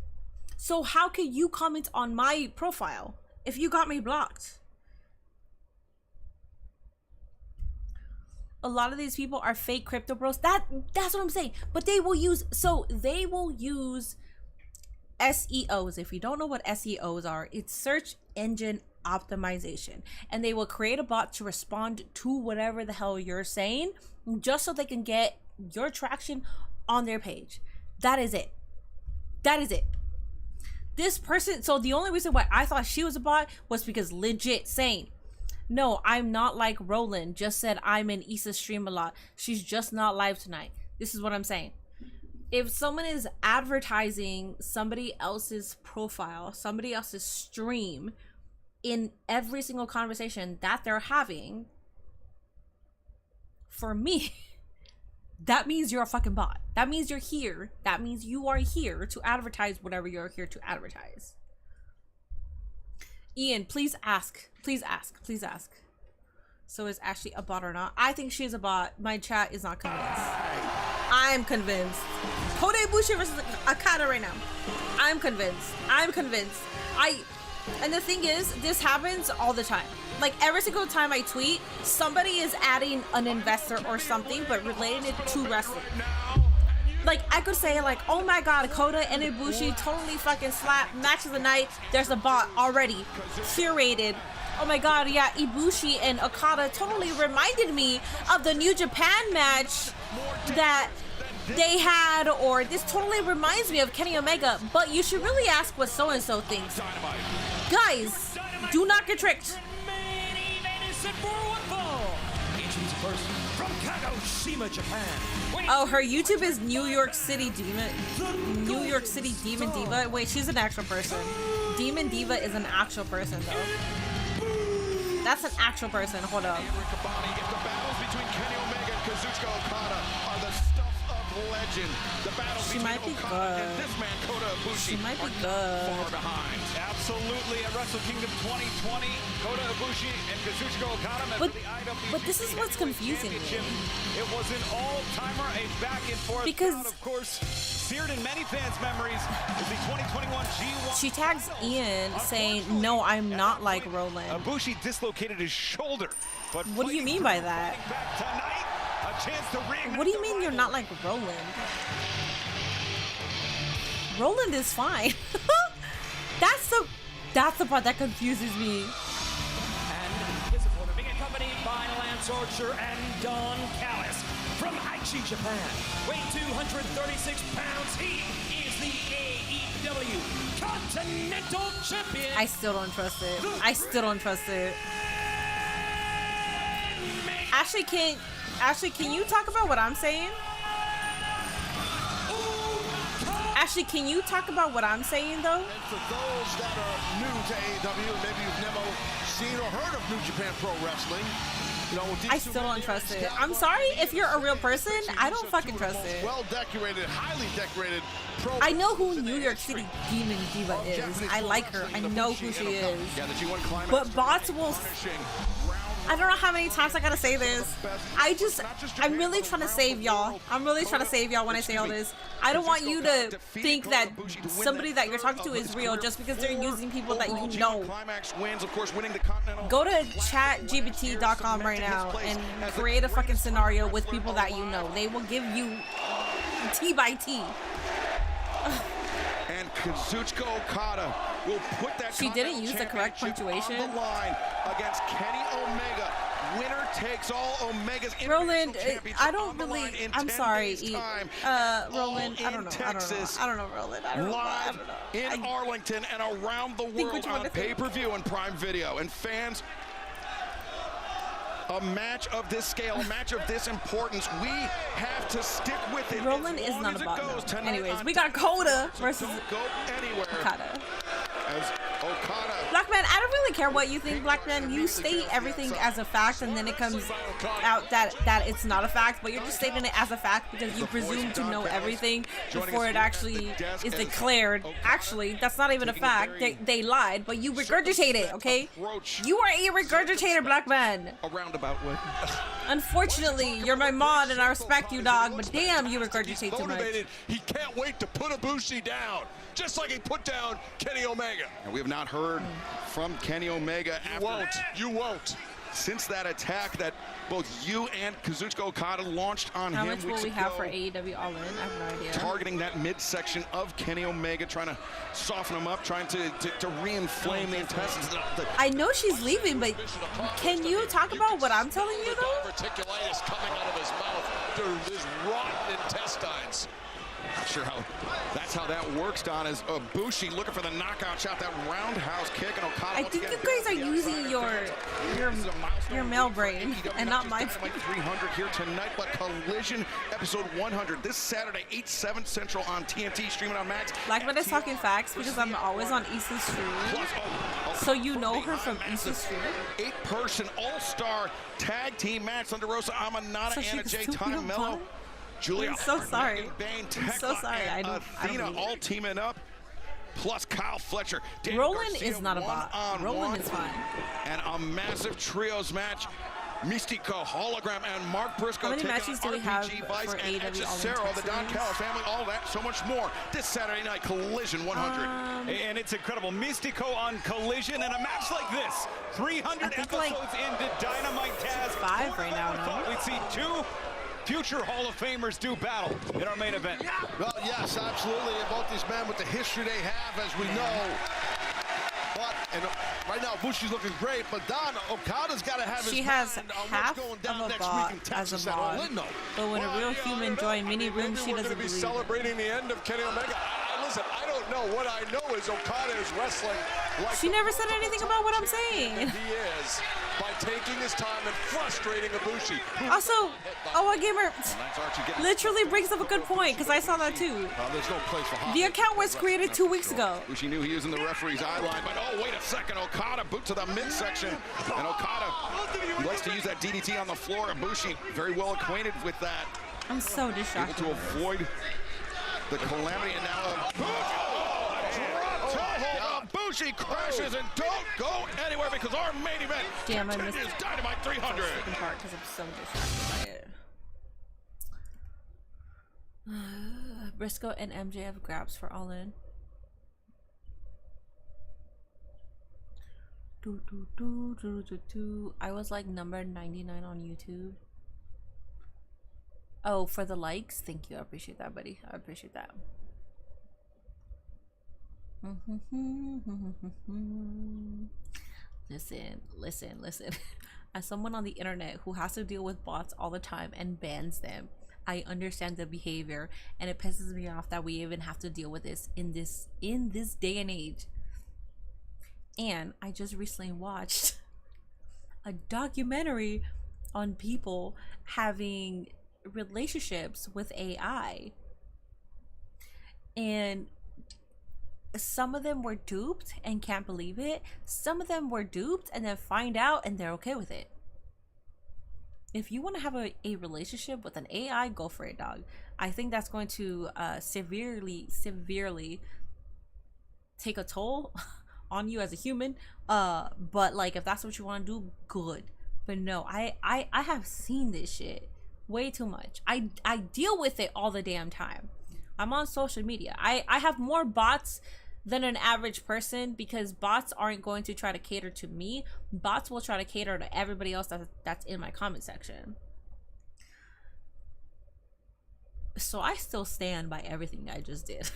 So how can you comment on my profile if you got me blocked? A lot of these people are fake crypto bros. That's what I'm saying. But they will use SEOs. If you don't know what SEOs are, it's search engine optimization, and they will create a bot to respond to whatever the hell you're saying just so they can get your traction on their page. That is it. This person, so the only reason why I thought she was a bot was because legit saying, no, I'm not like Roland, just said I'm in Issa's stream a lot, she's just not live tonight. This is what I'm saying. If someone is advertising somebody else's profile, somebody else's stream in every single conversation that they're having, for me, that means you're a fucking bot. That means you're here. That means you are here to advertise whatever you're here to advertise. Ian, please ask. Please ask. Please ask. So is Ashley a bot or not? I think she's a bot. My chat is not convinced. I'm convinced. Kota Ibushi versus Okada right now. I'm convinced. And the thing is, this happens all the time. Like every single time I tweet, somebody is adding an investor or something, but relating it to wrestling. Like I could say like, oh my god, Kota and Ibushi totally fucking slap match of the night. There's a bot already curated. Oh my god, yeah, Ibushi and Okada totally reminded me of the New Japan match that they had, or this totally reminds me of Kenny Omega, but you should really ask what so-and-so thinks. Guys, do not get tricked. From Kagoshima, Japan. Oh, her YouTube is New York City Demon. New York City Demon Diva. Wait, she's an actual person. Demon Diva is an actual person, though. That's an actual person. Hold up. The battles between Kenny Omega and Kazuchika Okada are the stuff of legend. The battles she might be good. This man, Kota Ibushi, she might be good. Far behind. Absolutely. At Wrestle Kingdom 2020, Kota Ibushi and Kazuchika Okada met for the IWGP. But this is what's confusing me. It was an all-timer, a back and forth. Because crowd, of course, seared in many fans' memories is the 2021 G1. She tags Ian saying, "No, I'm not like Roland." Ibushi dislocated his shoulder. But what do you mean by that? Tonight, a chance to what do you mean you're not like Roland? Roland is fine. That's the part that confuses me. And his opponent being accompanied by Lance Archer and Don Callis from Aichi, Japan. Weighing 236 pounds, he is the AEW Continental Champion. I still don't trust it. Ashley, can you talk about what I'm saying? Ashley, can you talk about what I'm saying, though? And for those that are new to AEW, maybe you've never seen or heard of New Japan Pro Wrestling, I still don't trust it. I'm sorry if you're a real person. I don't fucking trust it. Well decorated, highly decorated. I know who New York City Demon Diva is. I like her. I know who she is. But bots will. I don't know how many times I gotta say this. I'm really trying to save y'all. I'm really trying to save y'all when I say all this. I don't want you to think that somebody that you're talking to is real just because they're using people that you know. Go to chatgpt.com right now and create a fucking scenario with people that you know. They will give you T by T. And Kazuchika Okada will put that. She didn't use the correct punctuation. On the line against Kenny Omega. Winner takes all. Omega's Roland, I don't really. I'm sorry, Roland. I don't know, Roland. I don't know. Live in Arlington and around the world on pay-per-view and Prime Video. And fans, a match of this scale, a match of this importance, we have to stick with it. Roland is not a bot. Anyways, we got Coda versus Okada. As Okada. Black man, I don't really care what you think, Black man. You state everything as a fact, and then it comes out that it's not a fact, but you're just stating it as a fact because you presume to know everything before it actually is declared. Actually, that's not even a fact. They lied, but you regurgitate it, okay? You are a regurgitator, Black man. A roundabout way. Unfortunately, you're my mod, and I respect you, dog, but damn, you regurgitate too much. He can't wait to put Ibushi down, just like he put down Kenny Omega. And we have not heard from Kenny Omega You won't. Since that attack that both you and Kazuchika Okada launched on How him much will we have for AEW All In? I have no idea. Targeting that midsection of Kenny Omega, trying to soften him up, trying to re-inflame the intestines. I know she's leaving, but can you talk about what I'm telling you, though? Diverticulitis coming out of his mouth through his rotten intestines. Not sure how that's how that works, Don, as Ibushi looking for the knockout shot, that roundhouse kick, and Okada. I think you guys are using your male brain and not my brain. 300 here tonight, but Collision episode 100 this Saturday, 8/7 Central on TNT, streaming on Max. Black man is talking facts because I'm always on Issa's stream. So you know her from Issa's stream? 8-person all-star tag team match. Thunder Rosa Amanada, Anna Jay, Tana Mello. Julia, I'm so sorry. Bane, I'm so sorry. I don't all teaming up, plus Kyle Fletcher. Roland is not a bot. Roland is fine. And a massive trios match. Mystico, Hologram, and Mark Briscoe. How many matches do we have for AEW All In? The Don Callis family, all that, so much more. This Saturday night, Collision 100. And it's incredible. Mystico on Collision, and a match like this. 300 episodes into Dynamite Taz. 5 right now. Thought we'd see 2 future Hall of Famers do battle in our main event. Well, yes, absolutely. And both these men with the history they have, as we know. But and right now, Bushi's looking great. But Don, Okada's got to have his She has mind on half what's going of down a next bot week in as Texas a at mod. Orlando. But when a real human join mini room, she doesn't be believe celebrating the end of Kenny Omega. Listen, I don't know. What I know is Okada is wrestling like She never said anything about what I'm saying. he is by taking his time and frustrating Ibushi. Also, OA Gamer literally brings up a good point because I saw that too. There's no place for The account was created 2 weeks ago. Bushi knew he was in the referee's eye line, but oh, wait a second. Okada boot to the midsection. And Okada likes to use that DDT on the floor. Ibushi very well acquainted with that. I'm so distracted. Able to avoid the calamity, and now Bushi crashes, and don't go anywhere because our main event continues Dynamite 300. Part because I'm so distracted by it. Briscoe and MJF grabs for All In. I was like number 99 on YouTube. Oh, for the likes? Thank you. I appreciate that, buddy. I appreciate that. Listen. As someone on the internet who has to deal with bots all the time and bans them, I understand the behavior, and it pisses me off that we even have to deal with this in this day and age. And I just recently watched a documentary on people having relationships with AI, and some of them were duped and can't believe it. Some of them were duped and then find out and they're okay with it. If you want to have a relationship with an AI, go for it, dog. I think that's going to severely take a toll on you as a human. But like, if that's what you want to do, good. But no, I have seen this shit way too much. I deal with it all the damn time. I'm on social media. I have more bots than an average person, because bots aren't going to try to cater to me. Bots will try to cater to everybody else that's in my comment section. So I still stand by everything I just did.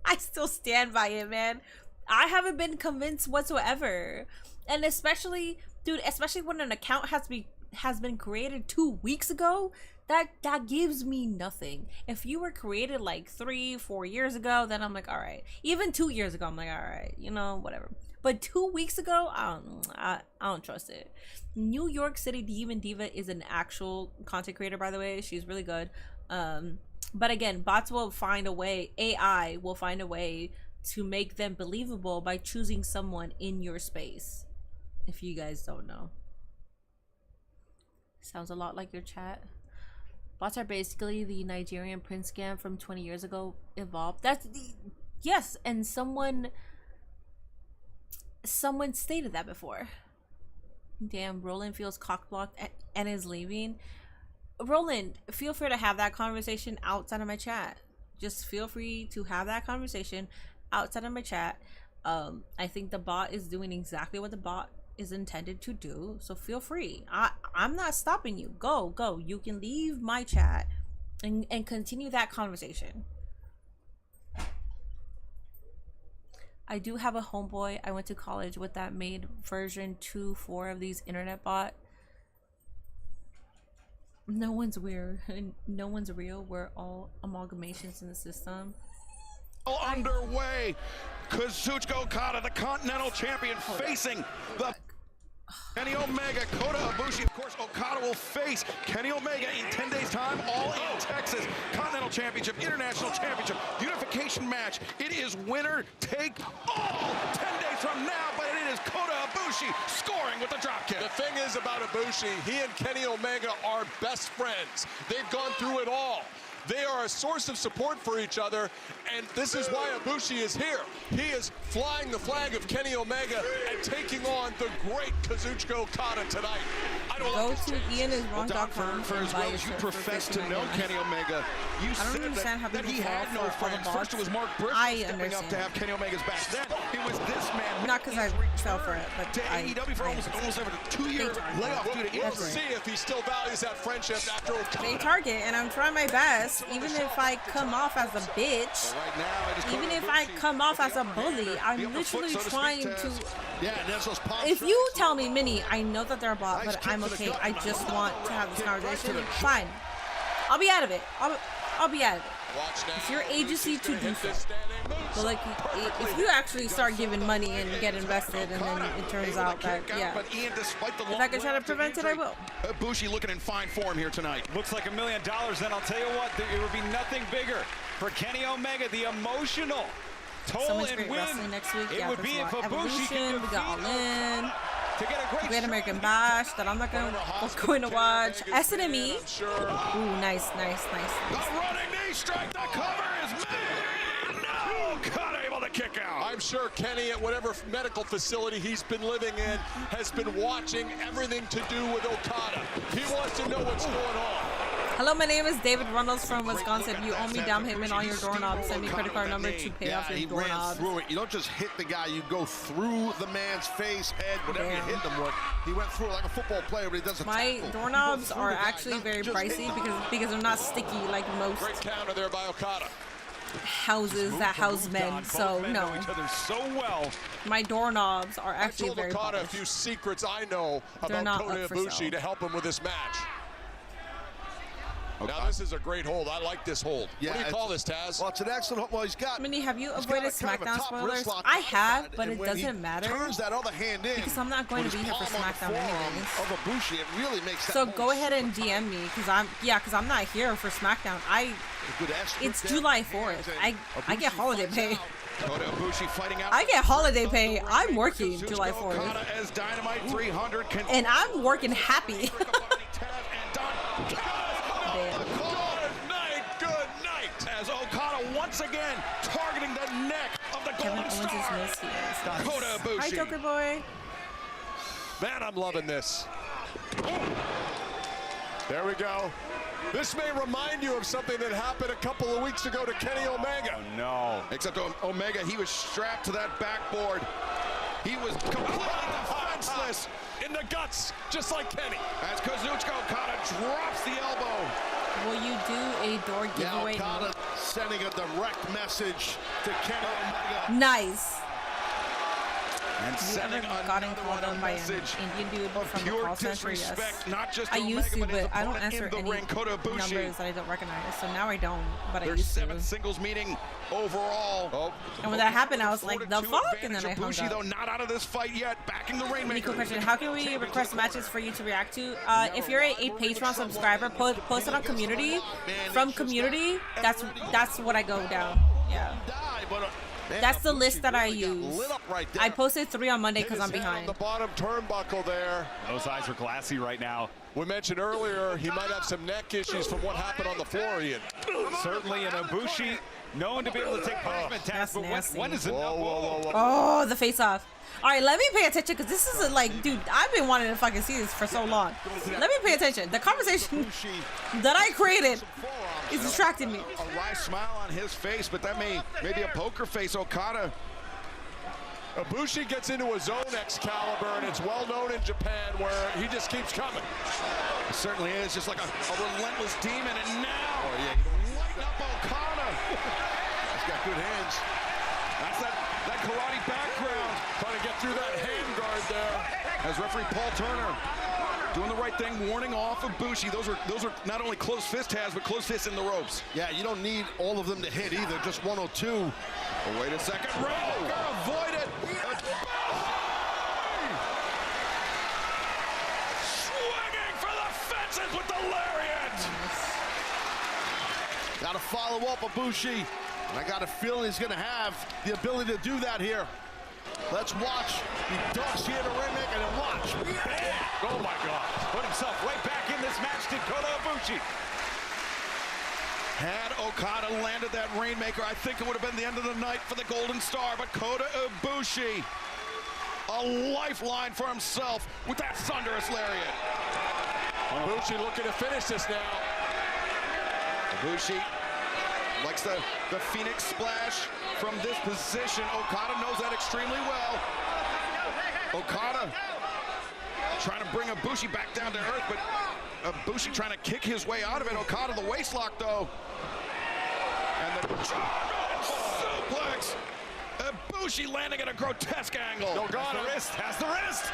I still stand by it, man. I haven't been convinced whatsoever. And especially, dude, especially when an account has been created 2 weeks ago, that gives me nothing. If you were created like 3-4 years ago, then I'm like, all right. Even 2 years ago, I'm like, all right, you know, whatever. But 2 weeks ago, I don't trust it. New York City Diva is an actual content creator, by the way. She's really good. But again, bots will find a way, AI will find a way to make them believable by choosing someone in your space. If you guys don't know. Sounds a lot like your chat. Bots are basically the Nigerian print scam from 20 years ago evolved. That's the, yes, and someone stated that before. Damn, Roland feels cockblocked and is leaving. Roland, feel free to have that conversation outside of my chat. Just feel free to have that conversation outside of my chat. I think the bot is doing exactly what the bot is intended to do, so feel free. I'm not stopping you. Go. You can leave my chat and continue that conversation. I do have a homeboy I went to college with that made version 2.4 of these internet bot. No one's weird. No one's real. We're all amalgamations in the system. Underway. Kazuchika Okada, the Continental Champion, facing the Kenny Omega, Kota Ibushi. Of course, Okada will face Kenny Omega in 10 days' time, all in Texas. Continental Championship, International Championship, unification match. It is winner take all 10 days from now, but it is Kota Ibushi scoring with the dropkick. The thing is about Ibushi, he and Kenny Omega are best friends. They've gone through it all. They are a source of support for each other, and this is why Ibushi is here. He is flying the flag of Kenny Omega and taking on the great Kazuchika Okada tonight. Go to ianiswrong.com. For as well as you profess to know Kenny Omega, you said that he had no friends. First it was Mark Briscoe stepping up to have Kenny Omega's back. Then it was this man. Not because I fell for it, but to AEW for almost over a 2-year layoff due to We'll see if he still values that friendship after Okada. They target, and I'm trying my best. Even if I come off as a bitch, even if I come off as a bully, I'm literally trying to. If you tell me, Minnie, I know that they're a bot, but I'm okay. I just want to have this conversation. Fine, I'll be out of it. I'll be out of it. It's your agency to do so. But like, if you actually start giving money and get invested, and then it turns out that, yeah, if I can try to prevent it, I will. Ibushi looking in fine form here tonight. Looks like $1 million. Then I'll tell you what, it would be nothing bigger for Kenny Omega. The emotional toll and win. Next week. It would be if Ibushi can defeat, we got All In. To get a Great American Bash that I'm not going to watch. SNME. Ooh, nice. The running knee strike, the cover is made. No, Okada able to kick out. I'm sure Kenny, at whatever medical facility he's been living in, has been watching everything to do with Okada. He wants to know what's going on. Hello, my name is David Runnels from Wisconsin. You owe me down payment on your doorknob. Send me credit card number to pay off your doorknob. Through it. You don't just hit the guy, you go through the man's face, head, whatever you hit him with. He went through it like a football player, but he doesn't. My doorknobs are actually very pricey because they're not sticky like most great counter there by Okada. Houses that house men. So no. So well. My doorknobs are actually very pricey. I told Okada polished. a few secrets I know about Kota Ibushi to help him with this match. Now this is a great hold. I like this hold. Yeah, what do you call this, Taz? Well, it's an excellent hold. Well, he's got. Minnie, have you avoided SmackDown spoilers? I have, but it doesn't matter. Turns that other hand in because I'm not going to be here for SmackDown anyways. Of Ibushi, it really makes that so go ahead and DM me because I'm not here for SmackDown. It's July 4th. I get holiday pay. Kota Ibushi fighting out. I get holiday pay. I'm working July 4th. As Dynamite 300 and I'm working happy. business he is. Nice. Kota Ibushi. Hi, Joker boy. Man, I'm loving this. There we go. This may remind you of something that happened a couple of weeks ago to Kenny Omega. Oh, no. Except Omega, he was strapped to that backboard. He was completely defenseless. In the guts, just like Kenny. As Kazuchika Okada drops the elbow. Will you do a door giveaway? Yeah, Okada sending a direct message to Kenny Omega. Nice. And Have you ever gotten called on by an Indian dude from the call center? Yes. I used to, but I don't answer any numbers that I don't recognize. So now I don't, but I used to. Their 7th singles meeting overall. Oh. And when that happened, I was like, the fuck? And then I hung Ibushi, up. though, not out of this fight yet. Backing the Rainmaker. Really cool question. How can we request matches for you to react to? If you're a Patreon subscriber, post it on community. From community, that's what I go down. Yeah. That's the list that I use. I posted 3 on Monday because I'm behind. The bottom turnbuckle there. Those eyes are glassy right now. We mentioned earlier he might have some neck issues from what happened on the floor, Ian. Certainly an Ibushi known to be able to take punishment attacks, but when is it? Oh, the face off. All right, let me pay attention because this is like, dude, I've been wanting to fucking see this for so long. Let me pay attention. The conversation that I created is distracting me. A wry smile on his face, but that may be a poker face. Okada. Ibushi gets into his own Excalibur, and it's well known in Japan where he just keeps coming. It certainly is, just like a relentless demon. And now, lighten up Okada. He's got good hands. That's that karate background, trying to get through that hand guard there. As referee Paul Turner doing the right thing, warning off Ibushi. Those are not only close fist hands, but close fists in the ropes. Yeah, you don't need all of them to hit either, just 1 or 2. Oh, wait a second, Rainmaker avoided. Swinging for the fences with the lariat. Got to follow up Ibushi. And I got a feeling he's going to have the ability to do that here. Let's watch. He ducks here to Rainmaker and watch. Oh my God. Put himself right back in this match to Kota Ibushi. Had Okada landed that Rainmaker, I think it would have been the end of the night for the Golden Star, but Kota Ibushi, a lifeline for himself with that thunderous lariat. Ibushi looking to finish this now. Ibushi likes the Phoenix splash from this position. Okada knows that extremely well. Okada trying to bring Ibushi back down to earth, but Ibushi trying to kick his way out of it. Okada the waistlock though. And the German suplex. Ibushi landing at a grotesque angle. Okada has the wrist.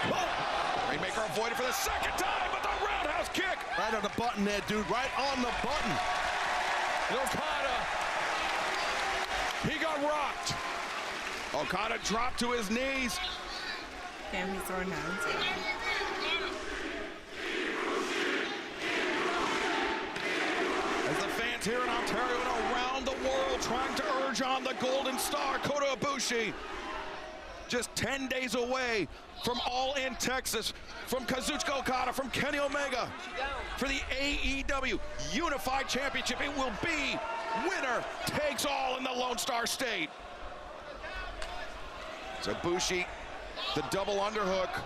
Whoa. Rainmaker avoided for the second time, but the roundhouse kick. Right on the button there, dude. Right on the button. Okada, he got rocked. Okada dropped to his knees. Damn, he's throwing hands. As the fans here in Ontario and around the world trying to urge on the Golden Star, Kota Ibushi, just 10 days away from All In Texas, from Kazuchika Okada, from Kenny Omega, for the AEW Unified Championship. It will be winner takes all in the Lone Star State. So Ibushi, the double underhook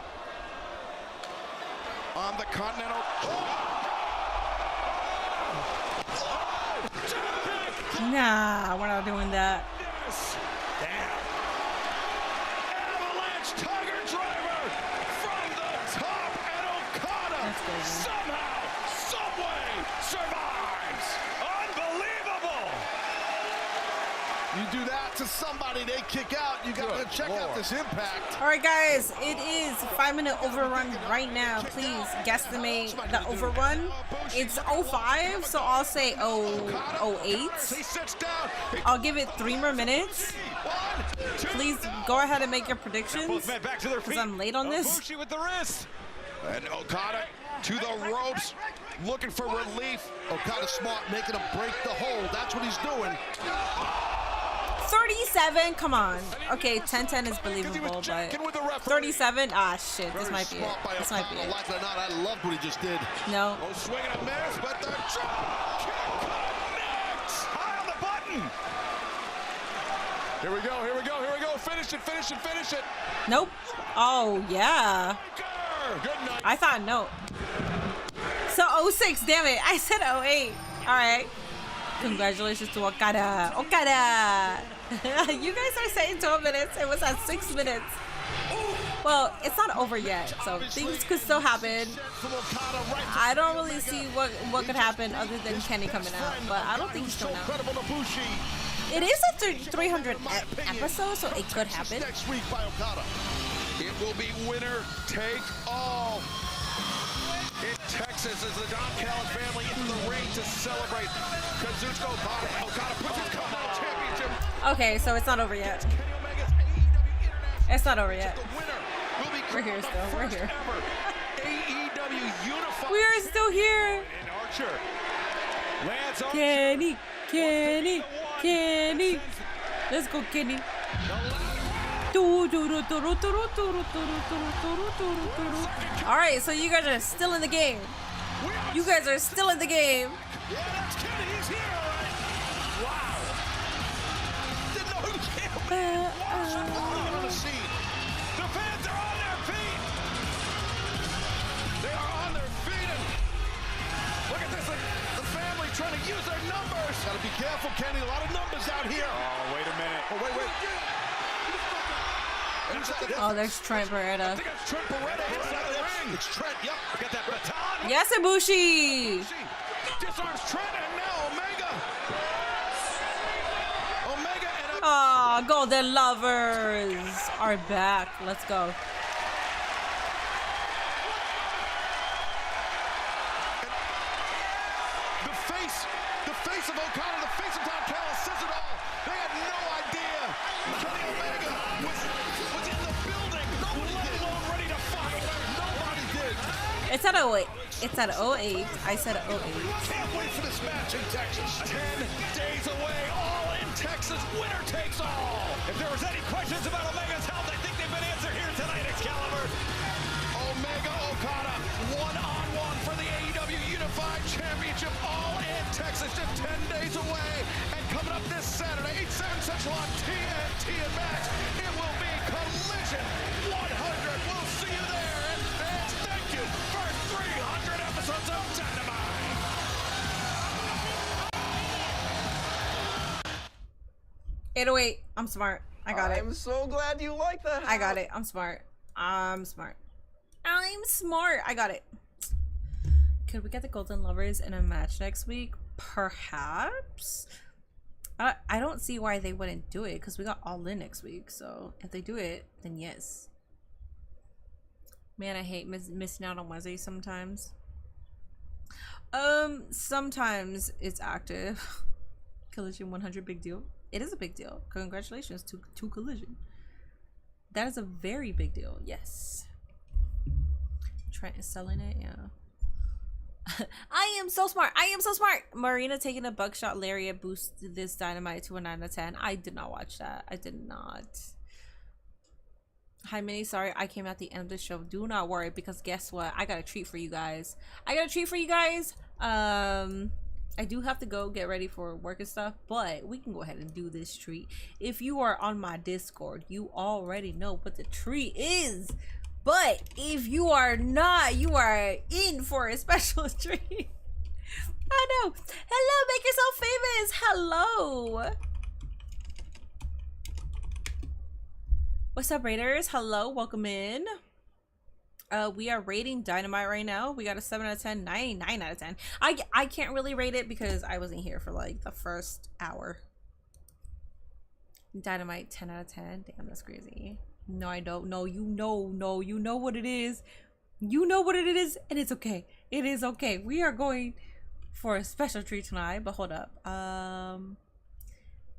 on the Continental. Nah, we're not doing that. Avalanche Tiger Driver from the top, and Okada somehow, someway survives. Unbelievable! You do that to somebody, they kick out. You got to check out this Impact. All right, guys, it is 5-minute overrun right now. Please guesstimate the overrun. It's 05, so I'll say 08. I'll give it 3 more minutes. Please go ahead and make your predictions because I'm late on this. Ibushi with the wrist. And Okada to the ropes, looking for relief. Okada smart, making him break the hold. That's what he's doing. 37, come on. Okay, 10-10 is believable, but 37, ah shit, this might be it. This might be it. Like it or not, I loved what he just did. No. Oh, swinging a miss, but the drop kick connects. High on the button. Here we go, here we go, here we go. Finish it, finish it, finish it. Nope. Oh, yeah. Good night. I thought no. So 06, damn it. I said 08. All right. Congratulations to Okada. Okada. You guys are saying 12 minutes. It was at 6 minutes. Well, it's not over yet, so things could still happen. I don't really see what could happen other than Kenny coming out, but I don't think he's coming out. It is a 300 episode, so it could happen. Next week by Okada. It will be winner take all. In Texas, as the Don Callis family into the ring to celebrate Kazuchika Okada puts his Continental Championship. Okay, so it's not over yet. It's not over yet. We're here still. We're here. AEW Unified. We are still here. And Archer. Lance Archer. Kenny, Kenny, Kenny. Let's go, Kenny. All right, so you guys are still in the game. You guys are still in the game. Yeah, that's Kenny. He's here, all right. Wow. Didn't know he was here. Wow. On the scene. The fans are on their feet. They are on their feet. And look at this. The family trying to use their numbers. Got to be careful, Kenny. A lot of numbers out here. Oh, wait a minute. Oh, wait. Oh, there's Trent Beretta. I think it's Trent Beretta inside the ring. It's Trent. Yep. Got that baton. Yes, Ibushi. Disarms Trent and now Omega. Omega and Aw, Golden Lovers are back. Let's go. The face of Okada, the face of Don Callis says it all. They had no idea Kenny Omega was in the building, let alone ready to fight. Nobody did. It's at 08. It's at 08. I said 08. Can't wait for this match in Texas. 10 days away, all in Texas. Winner takes all. If there was any questions about Omega's health, I think they've been answered here tonight, Excalibur. Omega Okada, one-on-one for the AEW Unified Championship, all in Texas, just 10 days away. And coming up this Saturday, 8/7 Central on TNT and Max, it will be Collision 100. We'll see you there. And fans, thank you for 300 episodes of Dynamite. 808. I'm smart. I got it. I'm so glad you like that. I got it. I'm smart. I'm smart. I'm smart. I got it. Could we get the Golden Lovers in a match next week? Perhaps. I don't see why they wouldn't do it because we got All In next week. So if they do it, then yes. Man, I hate missing out on Wednesday sometimes. Sometimes it's active. Collision 100, big deal. It is a big deal. Congratulations to Collision. That is a very big deal. Yes. Trent is selling it. Yeah. I am so smart. I am so smart. Marina taking a buckshot lariat boost this Dynamite to a 9 out of 10. I did not watch that. I did not. Hi, Minnie. Sorry, I came at the end of the show. Do not worry, because guess what? I got a treat for you guys. I do have to go get ready for work and stuff, but we can go ahead and do this treat. If you are on my Discord, you already know what the treat is. But if you are not, you are in for a special treat. I know. Hello, make yourself famous. Hello. What's up, Raiders? Hello, welcome in. We are rating Dynamite right now. We got a 7 out of 10, 9 out of 10. I can't really rate it because I wasn't here for like the first hour. Dynamite 10 out of 10. Damn, that's crazy. No, I don't. No, you know what it is. You know what it is, and it's okay. It is okay. We are going for a special treat tonight, but hold up.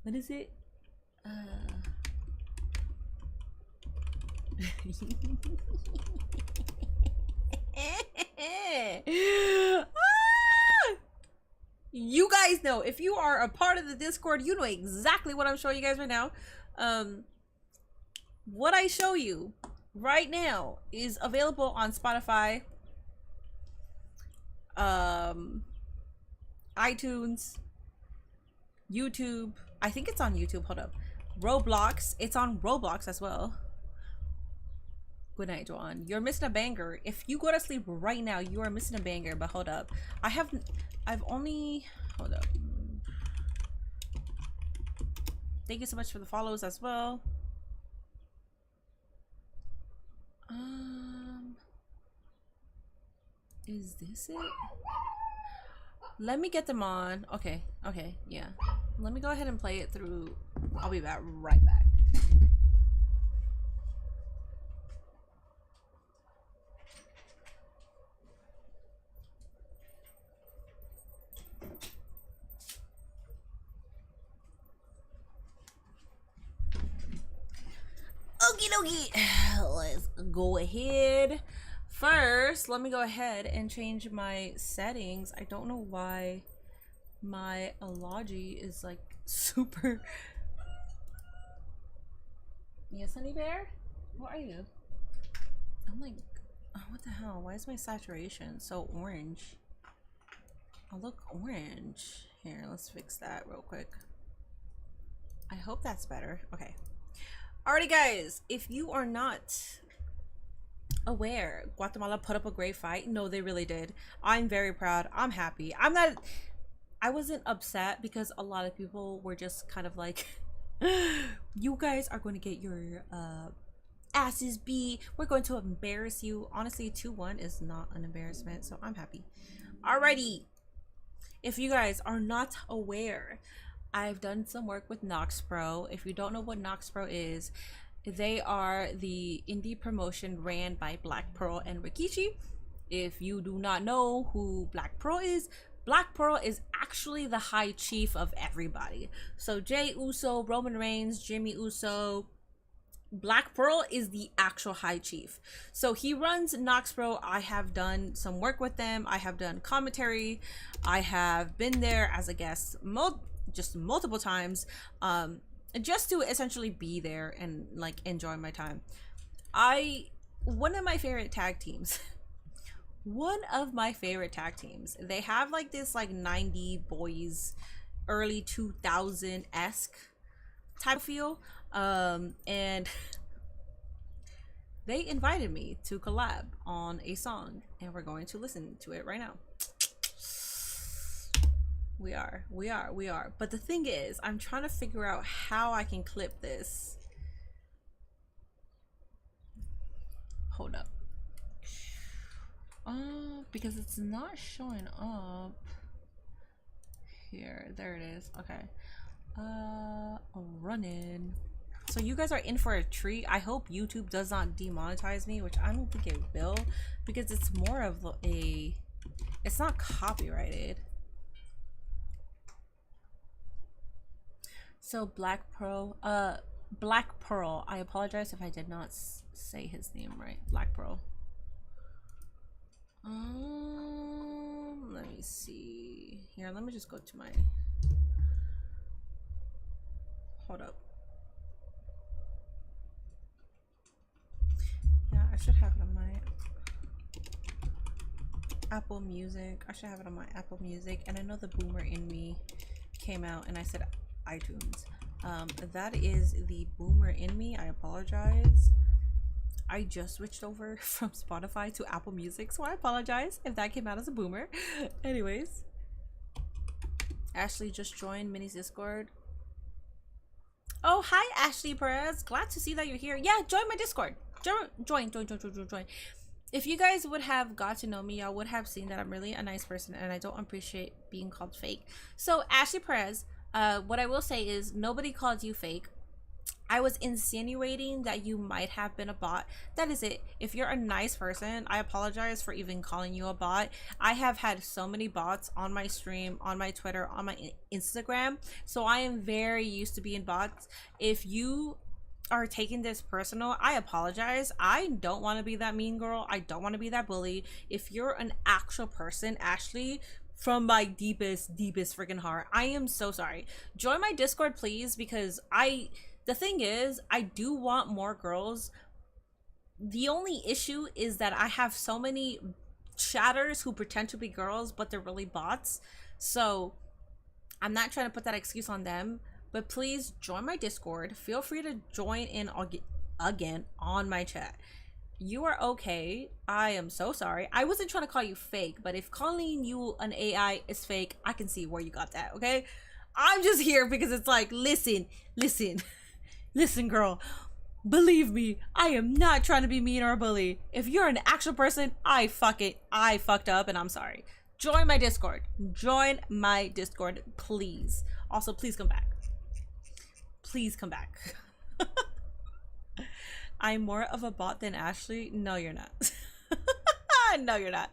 What is it? You guys know, if you are a part of the Discord, you know exactly what I'm showing you guys right now. What I show you right now is available on Spotify, iTunes, YouTube. I think it's on YouTube. Hold up. Roblox. It's on Roblox as well. Good night, Joanne. You're missing a banger. If you go to sleep right now, you are missing a banger. But hold up. I've only... Hold up. Thank you so much for the follows as well. Is this it? Let me get them on. Okay, yeah. Let me go ahead and play it through. I'll be back right back. Okie dokie. Let's go ahead. First, let me go ahead and change my settings. I don't know why my Alogi is like super. Yes, honey bear? What are you? I'm like, oh, what the hell? Why is my saturation so orange? I look orange. Here, let's fix that real quick. I hope that's better. Okay. Alrighty, guys. If you are not aware, Guatemala put up a great fight. No, they really did. I'm very proud. I'm happy. I wasn't upset because a lot of people were just kind of like, you guys are going to get your asses beat. We're going to embarrass you. Honestly, 2-1 is not an embarrassment, so I'm happy. Alrighty. If you guys are not aware, I've done some work with Nox Pro. If you don't know what Nox Pro is, they are the indie promotion ran by Black Pearl and Rikishi. If you do not know who Black Pearl is actually the high chief of everybody. So Jey Uso, Roman Reigns, Jimmy Uso, Black Pearl is the actual high chief. So he runs Nox Pro. I have done some work with them. I have done commentary. I have been there as a guest just multiple times, just to essentially be there and like enjoy my time. One of my favorite tag teams they have like this like 90 boys early 2000-esque type of feel, and they invited me to collab on a song, and we're going to listen to it right now. We are. But the thing is, I'm trying to figure out how I can clip this. Hold up. Because it's not showing up here. There it is. Okay. Running. So you guys are in for a treat. I hope YouTube does not demonetize me, which I don't think it will, because it's more of a, it's not copyrighted. So Black Pearl, I apologize if I did not say his name right. Black Pearl. Let me see. Here, let me just go to my, hold up. Yeah, I should have it on my Apple Music. I should have it on my Apple Music. And I know the boomer in me came out and I said iTunes. That is the boomer in me. I apologize. I just switched over from Spotify to Apple Music, so I apologize if that came out as a boomer. Anyways, Ashley just joined Minnie's Discord. Oh, hi Ashley Perez, glad to see that you're here. Yeah, join my Discord. Join. If you guys would have got to know me, y'all would have seen that I'm really a nice person and I don't appreciate being called fake. So Ashley Perez, what I will say is nobody called you fake. I was insinuating that you might have been a bot. That is it. If you're a nice person, I apologize for even calling you a bot. I have had so many bots on my stream, on my Twitter, on my Instagram, so I am very used to being bots. If you are taking this personal, I apologize. I don't want to be that mean girl. I don't want to be that bully. If you're an actual person, Ashley, from my deepest freaking heart, I am so sorry. Join my Discord, please, because the thing is, I do want more girls. The only issue is that I have so many chatters who pretend to be girls, but they're really bots. So I'm not trying to put that excuse on them, but please join my Discord. Feel free to join in again on my chat. You are okay. I am so sorry. I wasn't trying to call you fake, but if calling you an AI is fake, I can see where you got that, okay? I'm just here because it's like, listen, girl. Believe me, I am not trying to be mean or a bully. If you're an actual person, I fucked up and I'm sorry. Join my Discord. Join my Discord, please. Also, please come back. Please come back. I'm more of a bot than Ashley. No, you're not. No, you're not.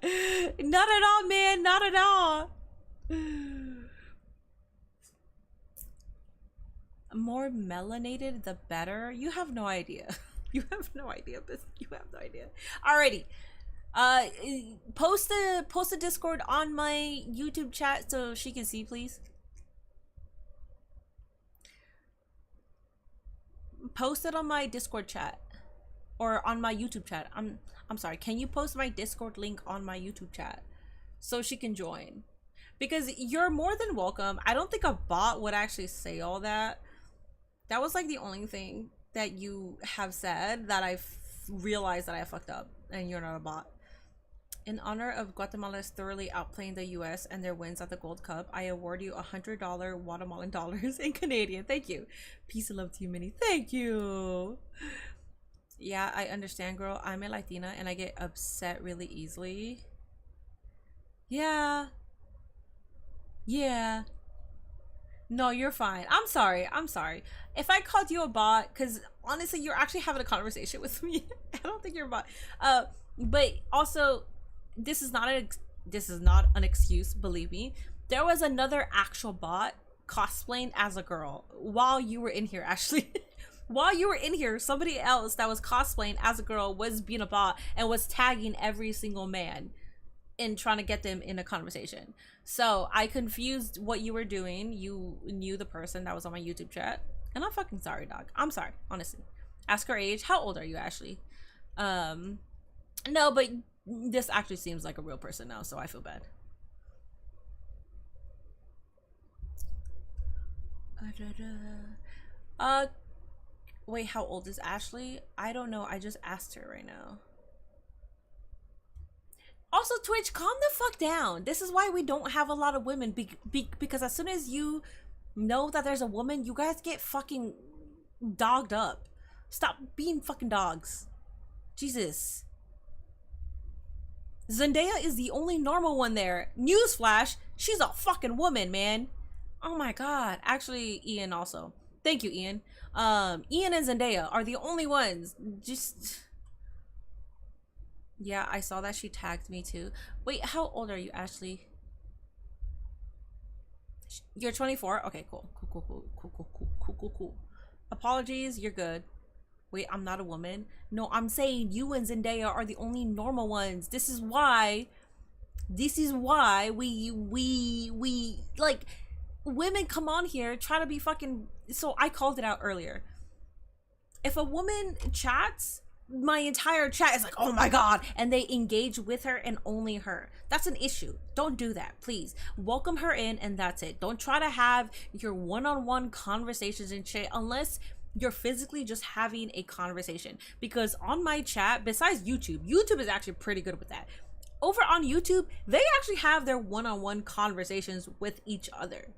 Not at all, man. Not at all. More melanated, the better. You have no idea. You have no idea. You have no idea. Alrighty. Post the Discord on my YouTube chat so she can see, please. Post it on my Discord chat or on my YouTube chat. I'm sorry. Can you post my Discord link on my YouTube chat so she can join? Because you're more than welcome. I don't think a bot would actually say all that. That was like the only thing that you have said that I've realized that I fucked up, and you're not a bot. In honor of Guatemala's thoroughly outplaying the US and their wins at the Gold Cup, I award you $100 Guatemalan dollars in Canadian. Thank you. Peace and love to you, Minnie. Thank you. Yeah, I understand, girl. I'm a Latina and I get upset really easily. Yeah. Yeah. No, you're fine. I'm sorry. I'm sorry. If I called you a bot, because honestly, you're actually having a conversation with me. I don't think you're a bot. But also, this is not an excuse, believe me. There was another actual bot cosplaying as a girl while you were in here, Ashley. While you were in here, somebody else that was cosplaying as a girl was being a bot and was tagging every single man and trying to get them in a conversation. So I confused what you were doing. You knew the person that was on my YouTube chat, and I'm fucking sorry, dog. I'm sorry, honestly. Ask her age. How old are you, Ashley? No, but this actually seems like a real person now, so I feel bad. Wait, how old is Ashley? I don't know. I just asked her right now. Also, Twitch, calm the fuck down. This is why we don't have a lot of women, because as soon as you know that there's a woman, you guys get fucking dogged up. Stop being fucking dogs. Jesus. Zendaya is the only normal one there. Newsflash, she's a fucking woman, man. Oh my god. Actually, Ian also. Thank you, Ian. Ian and Zendaya are the only ones. Just... Yeah, I saw that she tagged me too. Wait, how old are you, Ashley? You're 24? Okay, cool. Cool. Apologies, you're good. Wait, I'm not a woman. No, I'm saying you and Zendaya are the only normal ones. This is why we like, women come on here try to be fucking... So I called it out earlier. If a woman chats, my entire chat is like, oh my god, and they engage with her and only her. That's an issue. Don't do that, please. Welcome her in and that's it. Don't try to have your one-on-one conversations and shit unless you're physically just having a conversation. Because on my chat, besides YouTube is actually pretty good with that. Over on YouTube, they actually have their one-on-one conversations with each other.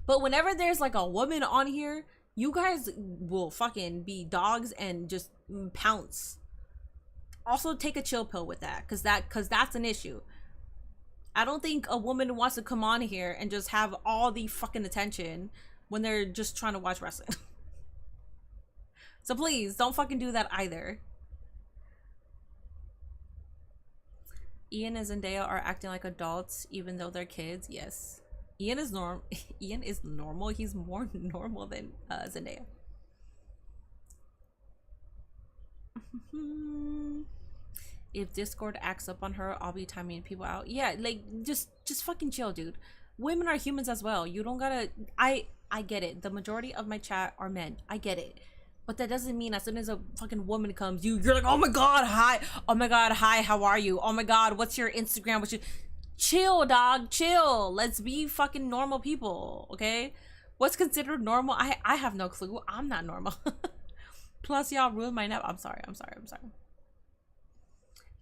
But whenever there's like a woman on here, you guys will fucking be dogs and just pounce. Also, take a chill pill with that, because that's an issue. I don't think a woman wants to come on here and just have all the fucking attention when they're just trying to watch wrestling. So please, don't fucking do that either. Ian and Zendaya are acting like adults even though they're kids. Yes. Ian is normal. He's more normal than Zendaya. If Discord acts up on her, I'll be timing people out. Yeah, like just fucking chill, dude. Women are humans as well. You don't gotta... I get it. The majority of my chat are men. I get it. But that doesn't mean as soon as a fucking woman comes, you're like, oh my god, hi. Oh my god, hi, how are you? Oh my god, what's your Instagram? Chill, dog, chill. Let's be fucking normal people, okay? What's considered normal? I have no clue. I'm not normal. Plus, y'all ruined my nap. I'm sorry.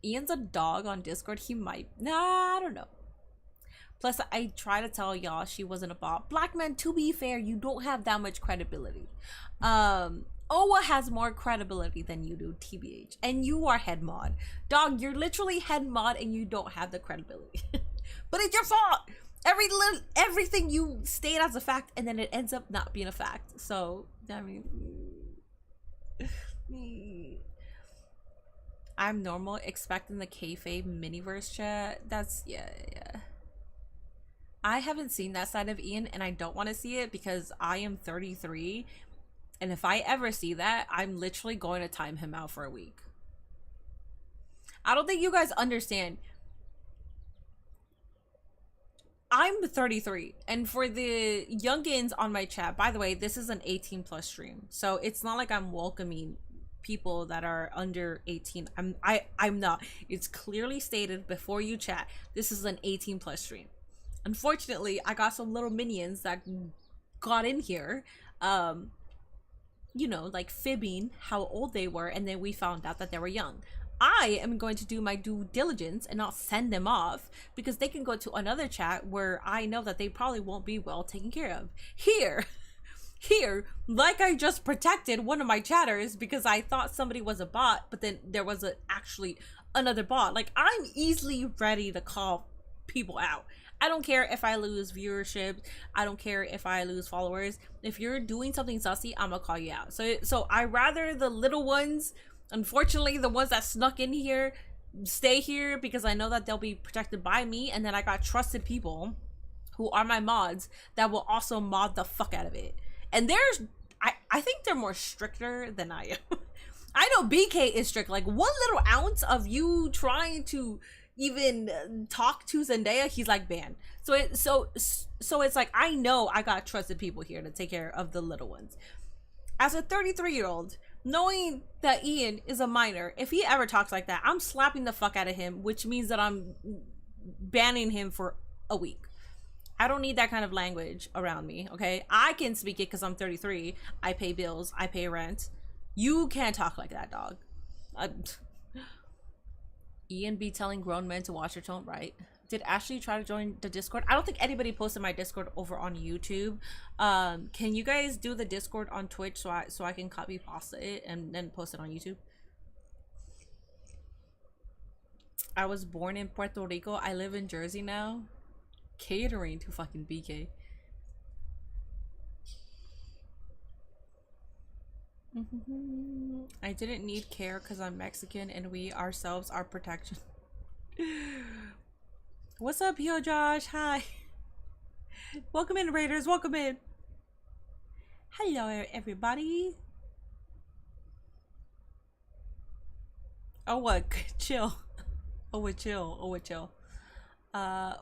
Ian's a dog on Discord. He might. Nah, I don't know. Plus, I try to tell y'all she wasn't a bot. Black man, to be fair, you don't have that much credibility. Owa has more credibility than you do, TBH. And you are head mod. Dog, you're literally head mod and you don't have the credibility. But it's your fault! Everything you state as a fact and then it ends up not being a fact. So, I mean... I'm normal, expecting the kayfabe miniverse chat. That's, yeah. I haven't seen that side of Ian and I don't want to see it because I am 33. And if I ever see that, I'm literally going to time him out for a week. I don't think you guys understand. I'm 33. And for the youngins on my chat, by the way, this is an 18 plus stream. So it's not like I'm welcoming people that are under 18. I'm not. It's clearly stated before you chat. This is an 18 plus stream. Unfortunately, I got some little minions that got in here. You know, like fibbing how old they were, and then we found out that they were young. I am going to do my due diligence and not send them off because they can go to another chat where I know that they probably won't be well taken care of. Here, like I just protected one of my chatters because I thought somebody was a bot, but then there was actually another bot. Like, I'm easily ready to call people out. I don't care if I lose viewership. I don't care if I lose followers. If you're doing something sussy, I'm gonna call you out. So I rather the little ones, unfortunately, the ones that snuck in here, stay here because I know that they'll be protected by me. And then I got trusted people who are my mods that will also mod the fuck out of it. And I think they're more stricter than I am. I know BK is strict. Like, one little ounce of you trying to even talk to Zendaya, he's like banned. So it's like, I know I got trusted people here to take care of the little ones. As a 33-year-old, knowing that Ian is a minor, if he ever talks like that, I'm slapping the fuck out of him, which means that I'm banning him for a week. I don't need that kind of language around me, okay? I can speak it because I'm 33. I pay bills. I pay rent. You can't talk like that, dog. Ian be telling grown men to watch your tone, right? Did Ashley try to join the Discord? I don't think anybody posted my Discord over on YouTube. Can you guys do the Discord on Twitch so I can copy pasta it and then post it on YouTube? I was born in Puerto Rico. I live in Jersey now. Catering to fucking BK. I didn't need care because I'm Mexican and we ourselves are protection. What's up, yo Josh? Hi. Welcome in, Raiders. Welcome in. Hello, everybody. Oh, what? Chill. Oh, chill. Oh, chill.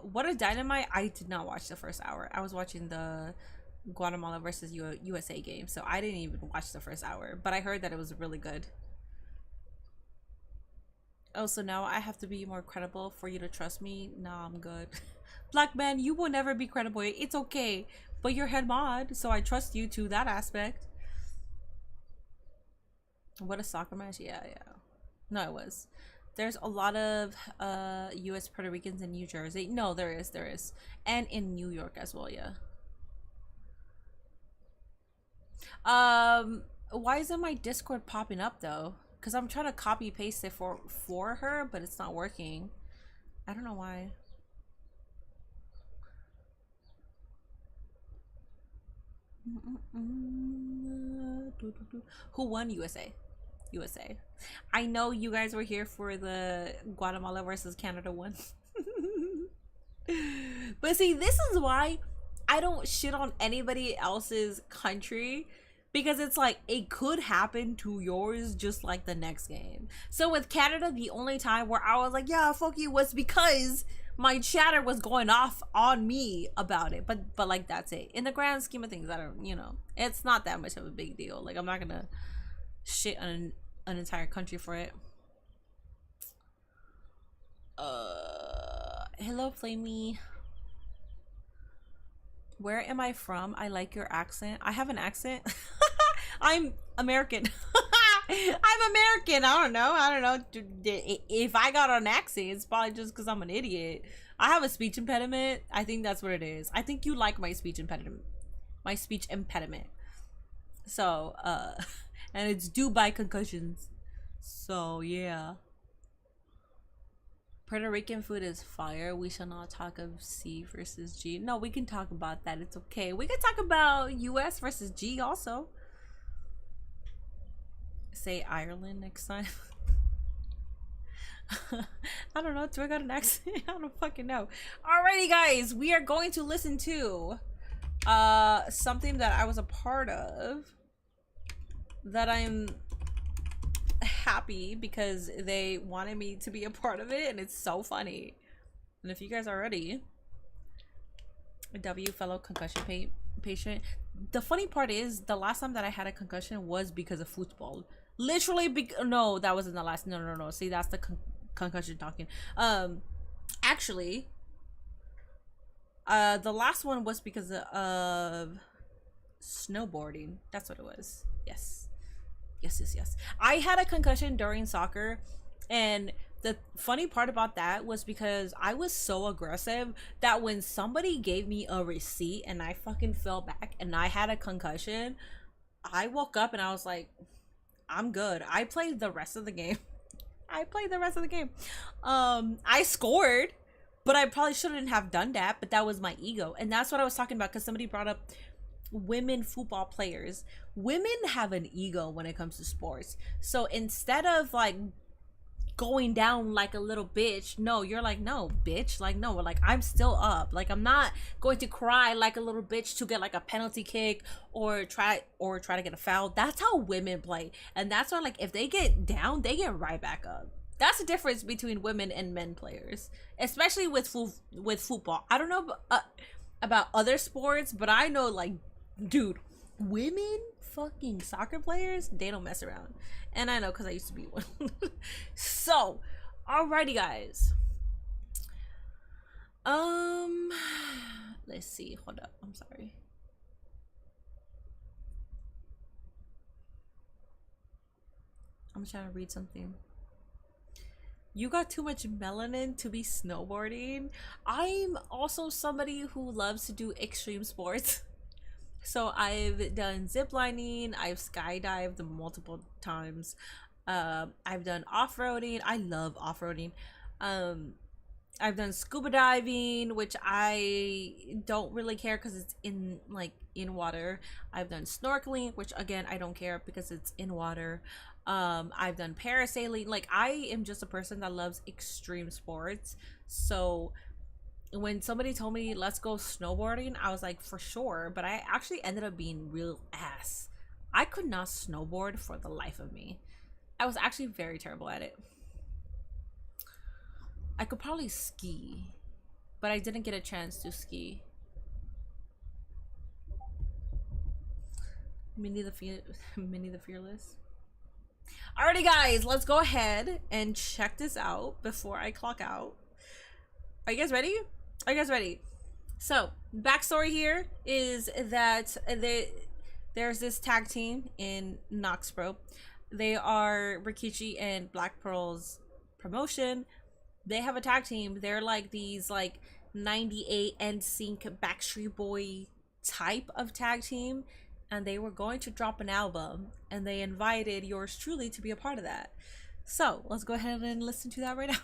What a Dynamite. I did not watch the first hour. I was watching the Guatemala versus USA game, so I didn't even watch the first hour, but I heard that it was really good. Oh, so now I have to be more credible for you to trust me? Nah, I'm good. Black man, you will never be credible. It's okay, but you're head mod, so I trust you to that aspect. What a soccer match. Yeah. No, it was. There's a lot of US Puerto Ricans in New Jersey. No, there is. And in New York as well, yeah. Why isn't my Discord popping up though? Because I'm trying to copy paste it for her, but it's not working. I don't know why. Who won? USA. I know you guys were here for the Guatemala versus Canada one. But see, this is why I don't shit on anybody else's country, because it's like it could happen to yours just like the next game. So with Canada, the only time where I was like, yeah, fuck you, was because my chatter was going off on me about it. But like, that's it. In the grand scheme of things, I don't, you know, it's not that much of a big deal. Like, I'm not gonna shit on an entire country for it. Hello, Flamey. Where am I from? I like your accent. I have an accent. I'm American. I'm American. I don't know. If I got an accent, it's probably just because I'm an idiot. I have a speech impediment. I think that's what it is. I think you like my speech impediment. My speech impediment. So, and it's due by concussions. So, yeah. Puerto Rican food is fire. We shall not talk of C versus G. No, we can talk about that. It's okay. We can talk about US versus G also. Say Ireland next time. I don't know. Do I got an accent? I don't fucking know. Alrighty, guys. We are going to listen to something that I was a part of that I'm happy because they wanted me to be a part of it, and it's so funny. And if you guys are ready, W, fellow concussion patient. The funny part is the last time that I had a concussion was because of football. Literally, no, that wasn't the last. No. See, that's the concussion talking. Actually, the last one was because of snowboarding. That's what it was. Yes. I had a concussion during soccer, and the funny part about that was because I was so aggressive that when somebody gave me a receipt and I fucking fell back and I had a concussion, I woke up and I was like, I'm good. I played the rest of the game. I scored, but I probably shouldn't have done that, but that was my ego. And that's what I was talking about, because somebody brought up women football players. Women have an ego when it comes to sports. So instead of like going down like a little bitch, no, you're like, no bitch, like no, like I'm still up. Like I'm not going to cry like a little bitch to get like a penalty kick or try to get a foul. That's how women play. And that's why, like, if they get down, they get right back up. That's the difference between women and men players, especially with football. I don't know about other sports, but I know, like, dude, women fucking soccer players, they don't mess around. And I know because I used to be one. So, alrighty, guys. Let's see. Hold up. I'm sorry. I'm trying to read something. You got too much melanin to be snowboarding. I'm also somebody who loves to do extreme sports. So I've done ziplining, I've skydived multiple times, I've done off-roading. I love off-roading. I've done scuba diving, which I don't really care because it's in water. I've done snorkeling, which again I don't care because it's in water. I've done parasailing. Like, I am just a person that loves extreme sports. So when somebody told me let's go snowboarding, I was like, for sure. But I actually ended up being real ass. I could not snowboard for the life of me. I was actually very terrible at it. I could probably ski, but I didn't get a chance to ski. Minnie the Fearless. Alrighty, guys, let's go ahead and check this out before I clock out. Are you guys ready? So, backstory here is that there's this tag team in Knoxboro. They are Rikichi and Black Pearl's promotion. They have a tag team. They're like these 98 NSYNC Backstreet Boy type of tag team, and they were going to drop an album, and they invited yours truly to be a part of that. So let's go ahead and listen to that right now.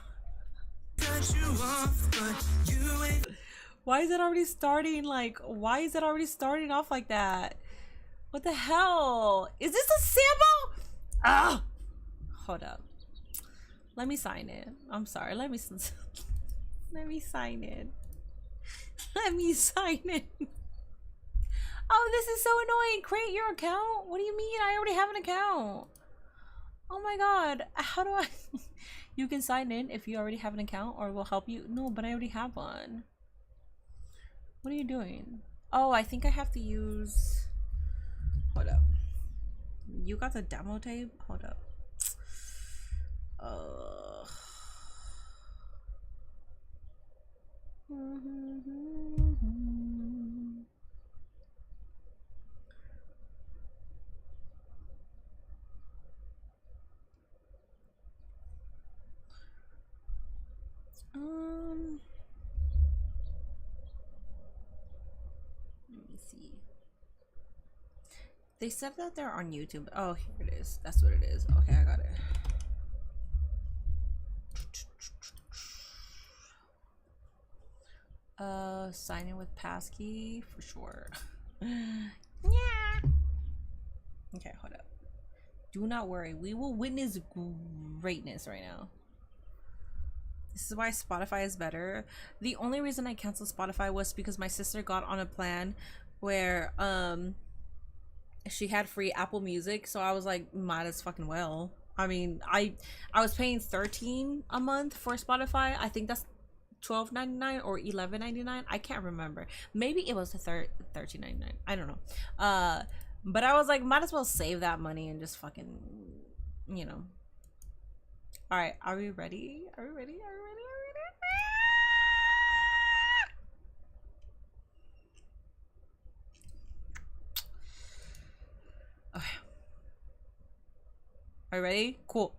Why is it already starting off like that? What the hell? Is this a sample? Ah, hold up. Let me sign in. I'm sorry. Let me sign in. Let me sign in. Oh, this is so annoying. Create your account? What do you mean? I already have an account. Oh my god. How do I... You can sign in if you already have an account, or we'll help you. No, but I already have one. What are you doing? Oh, I think I have to use... Hold up. You got the demo tape? Hold up. Let me see. They said that they're on YouTube. Oh, here it is. That's what it is. Okay, I got it. Sign in with passkey for sure. Yeah. Okay, hold up. Do not worry. We will witness greatness right now. This is why Spotify is better. The only reason I canceled Spotify was because my sister got on a plan where she had free Apple Music, so I was like, might as fucking well. I mean, I was paying $13 a month for Spotify. I think that's $12.99 or $11.99. I can't remember. Maybe it was $13.99. I don't know. But I was like, might as well save that money and just fucking, you know. All right, are we ready? Are we ready? Are we ready? Are we ready? Okay. Are you ready? Cool.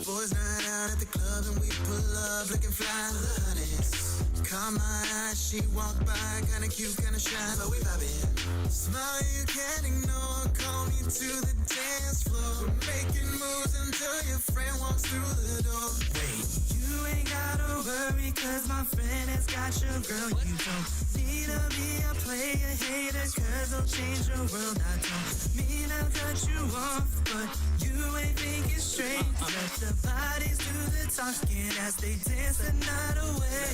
Boys night out at the club and we pull up looking fly. Caught my eye, she walked by, kinda cute, kinda shy, but we vibing. Smile you can't ignore, call me to the dance floor. We're making moves until your friend walks through the door. Wait, you ain't gotta worry, cause my friend has got your girl. You don't need to be a player hater, cause they'll change your world. I don't mean I'll cut you off, but you ain't thinking straight. Let the bodies do the talking as they dance the night away.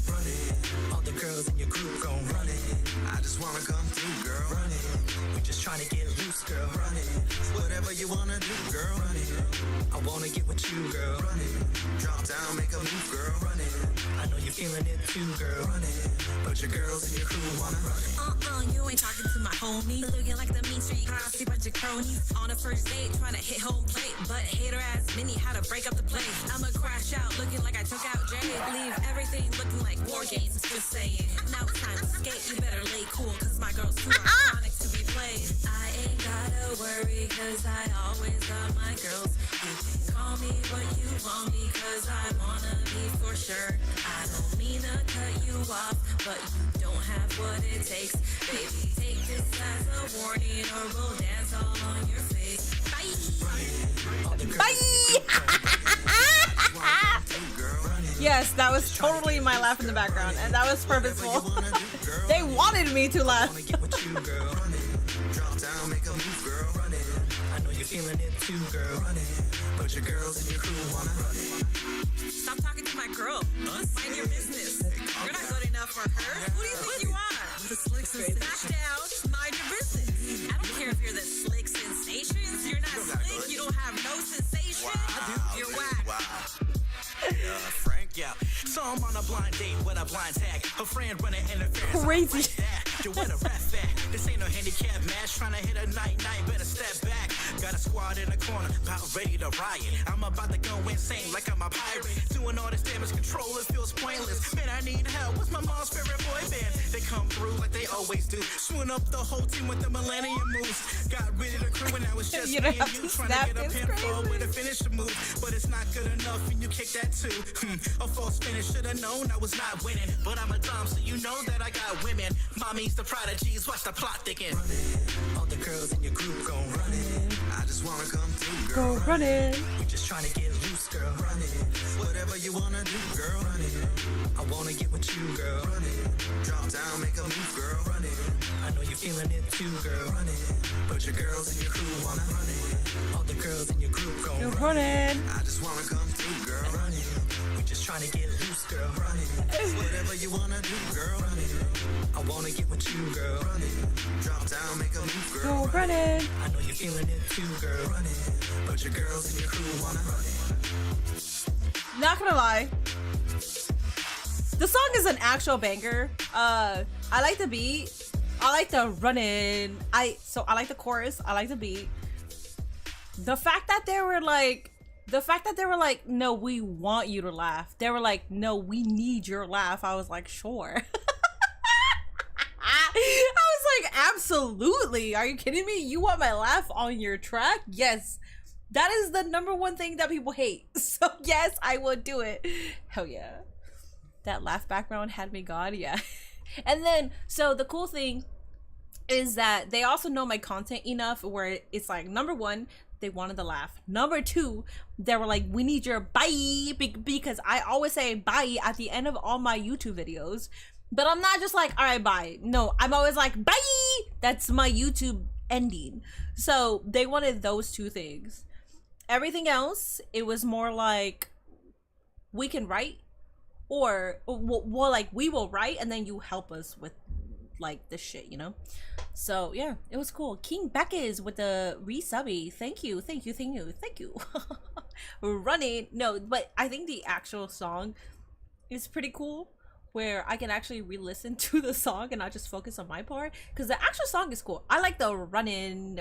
Run it, all the girls in your group gon' run it. I just wanna come through, girl. Run it, we just tryna get loose, girl. Run it, whatever you wanna do, girl. Run it, I wanna get with you, girl. Run it, drop down, make a move, girl. Run it, I know you're feeling it too, girl. Run it, but your girls in your crew wanna run it. You ain't talking to my homie. Looking like the mean street posse, bunch of cronies. On a first date, trying to hit home plate. But hater ass Minnie, how to break up the place. I'ma crash out, looking like I took out Jay. Leave everything looking like war games, just saying. Now it's time to skate, you better lay cool, cause my girl's too iconic to be played. I ain't gotta worry, cause I always got my girls. You can call me what you want me, cause I wanna be for sure. I don't mean to cut you off, but you don't have what it takes. Baby, take this as a warning, or we'll dance all on your face. Bye! Bye! Yes, that was totally my laugh in the background, and that was purposeful. They wanted me to laugh. Feeling it too, girl. But your girls and your crew wanna run it. Stop talking to my girl. Mind your business. You're not good enough for her. Who do you think you are? The slick sensation. Back down. Mind your business. I don't care if you're the slick sensations. You're not slick. You don't have no sensation. Wow. You're whack. Wow. Frank, yeah. So I'm on a blind date with a blind tag. A friend running interference. Crazy. You with a rap back. This ain't no handicap match. Trying to hit a night, better step back. Got a squad in the corner, about ready to riot. I'm about to go insane like I'm a pirate. Doing all this damage control, it feels pointless. Man, I need help. What's my mom's favorite boy band? They come through like they always do. Swoon up the whole team with the millennium moves. Got rid of the crew and now it's just you me don't and have you to trying snap, to get a it's pinfall crazy. with a finish the move. But it's not good enough and you kick that too. A false finish, should've known I was not winning. But I'm a dom, so you know that I got women. Mommy's the prodigies, watch the plot thicken. All the girls in your group gon' run it. I just wanna come through, girl. Go run it. We just trying to get loose, girl. Run it. Whatever you wanna do, girl. Run it. I wanna get with you, girl. Run it. Drop down, make a move, girl. Run it. I know you're feeling it too, girl. Run it. But your girls in your crew wanna run it. All the girls in your group gon' run it. I just wanna come through, girl. Run it. We just trying to get loose, girl. Run it. Whatever you wanna do, girl. Run it. I wanna get with you, girl. Run it. Drop down, make a move, girl. Go run it. I know you're feeling it too, girl. Run it. But your girls in your crew wanna run it. Not gonna lie, the song is an actual banger. I like the beat. I like the running. I like the chorus. I like the beat. The fact that they were like, no, we want you to laugh. They were like, no, we need your laugh. I was like, sure. I was like, absolutely. Are you kidding me? You want my laugh on your track? Yes. That is the #1 thing that people hate. So yes, I would do it. Hell yeah. That laugh background had me gone. Yeah. And then, so the cool thing is that they also know my content enough where it's like, #1, they wanted the laugh. #2, they were like, we need your bye, because I always say bye at the end of all my YouTube videos. But I'm not just like, all right, bye. No, I'm always like, bye. That's my YouTube ending. So they wanted those 2 things. Everything else, it was more like, we can write, or well, like, we will write and then you help us with like the shit, you know? So yeah, it was cool. King Beckes with the resubby. Thank you. Running. No, but I think the actual song is pretty cool, where I can actually re-listen to the song and not just focus on my part, because the actual song is cool. I like the running.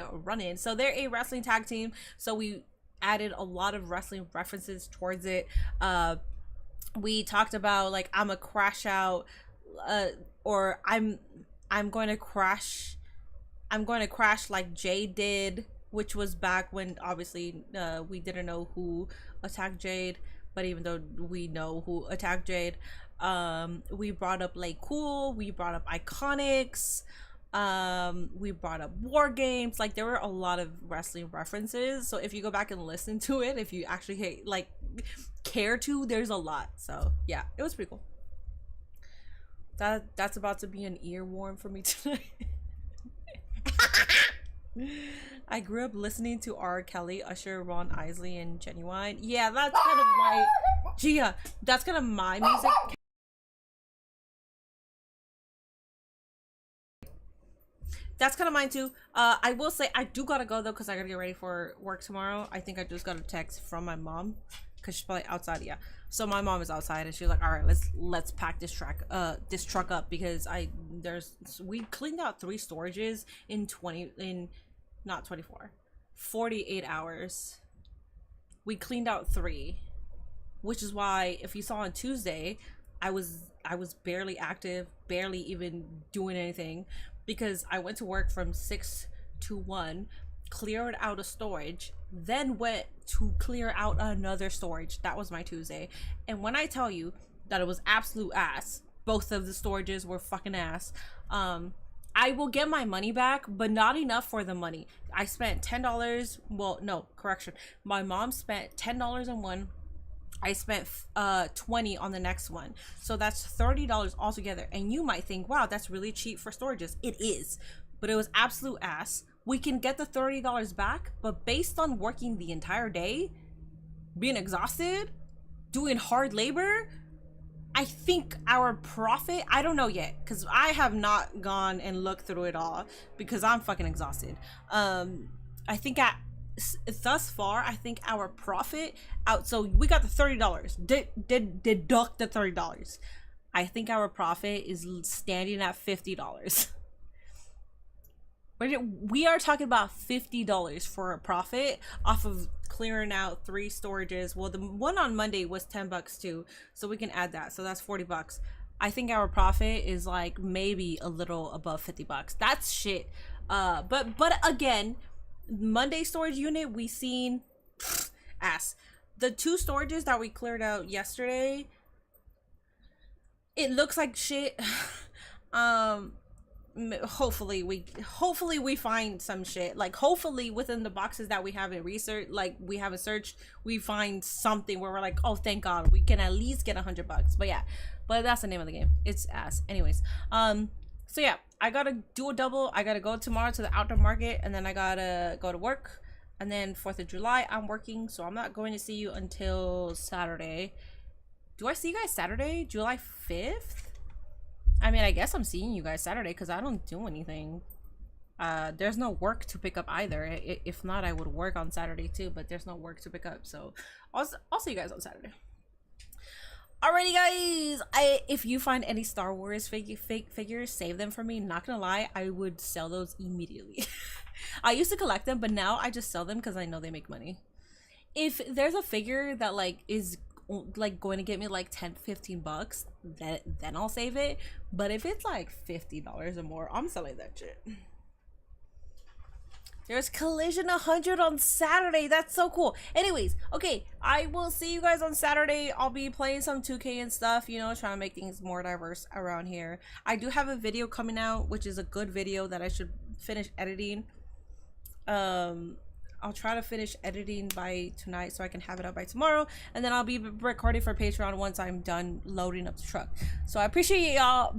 So they're a wrestling tag team, so we added a lot of wrestling references towards it. We talked about like, I'm a crash out, or I'm going to crash like Jade did, which was back when obviously we didn't know who attacked Jade, but even though we know who attacked Jade, we brought up Lay Cool, we brought up Iconics, we brought up War Games. Like, there were a lot of wrestling references, so if you go back and listen to it, if you actually care to, there's a lot. So yeah, it was pretty cool. That's about to be an earworm for me tonight. I grew up listening to R. Kelly, Usher, Ron Isley, and Genuine. Yeah, that's kind of my Gia. That's kind of my music. That's kind of mine too. I will say I do gotta go though, because I gotta get ready for work tomorrow. I think I just got a text from my mom, because she's probably outside. Yeah, so my mom is outside and she's like, all right, let's pack this truck up, because we cleaned out 3 storages in 48 hours. We cleaned out 3, which is why if you saw on Tuesday, I was barely active, barely even doing anything, because I went to work from 6 to 1, cleared out a storage, then went to clear out another storage. That was my Tuesday. And when I tell you that it was absolute ass, both of the storages were fucking ass. I will get my money back, but not enough for the money. I spent $10. Well, no, correction. My mom spent $10 on one. I spent $20 on the next one, so that's $30 altogether. And you might think, wow, that's really cheap for storages. It is, but it was absolute ass. We can get the $30 back, but based on working the entire day, being exhausted, doing hard labor, I think our profit, I don't know yet, because I have not gone and looked through it all because I'm fucking exhausted. I think thus far, I think our profit out, so we got the $30, deduct the $30. I think our profit is standing at $50. We are talking about $50 for a profit off of clearing out 3 storages. Well, the one on Monday was $10 too, so we can add that, so that's $40. I think our profit is like maybe a little above $50. That's shit. But again, Monday storage unit, we seen ass. The 2 storages that we cleared out yesterday, it looks like shit. Hopefully we find some shit. Like, hopefully within the boxes that we haven't researched, like we haven't searched, we find something where we're like, oh, thank God, we can at least get $100. But yeah, but that's the name of the game. It's ass. Anyways, so yeah, I gotta do a double. I gotta go tomorrow to the outdoor market, and then I gotta go to work, and then 4th of July I'm working, so I'm not going to see you until Saturday. Do I see you guys Saturday, July 5th? I mean, I guess I'm seeing you guys Saturday because I don't do anything. There's no work to pick up either. If not, I would work on Saturday too, but there's no work to pick up, so I'll see you guys on Saturday. Alrighty, guys, if you find any Star Wars fake figures, save them for me. Not gonna lie, I would sell those immediately. I used to collect them, but now I just sell them because I know they make money. If there's a figure that like is like going to get me like 10-15 bucks, then I'll save it. But if it's like $50 or more, I'm selling that shit. There's Collision 100 on Saturday. That's so cool. Anyways, okay, I will see you guys on Saturday. I'll be playing some 2K and stuff, you know, trying to make things more diverse around here. I do have a video coming out, which is a good video that I should finish editing. I'll try to finish editing by tonight so I can have it up by tomorrow, and then I'll be recording for Patreon once I'm done loading up the truck. So I appreciate y'all.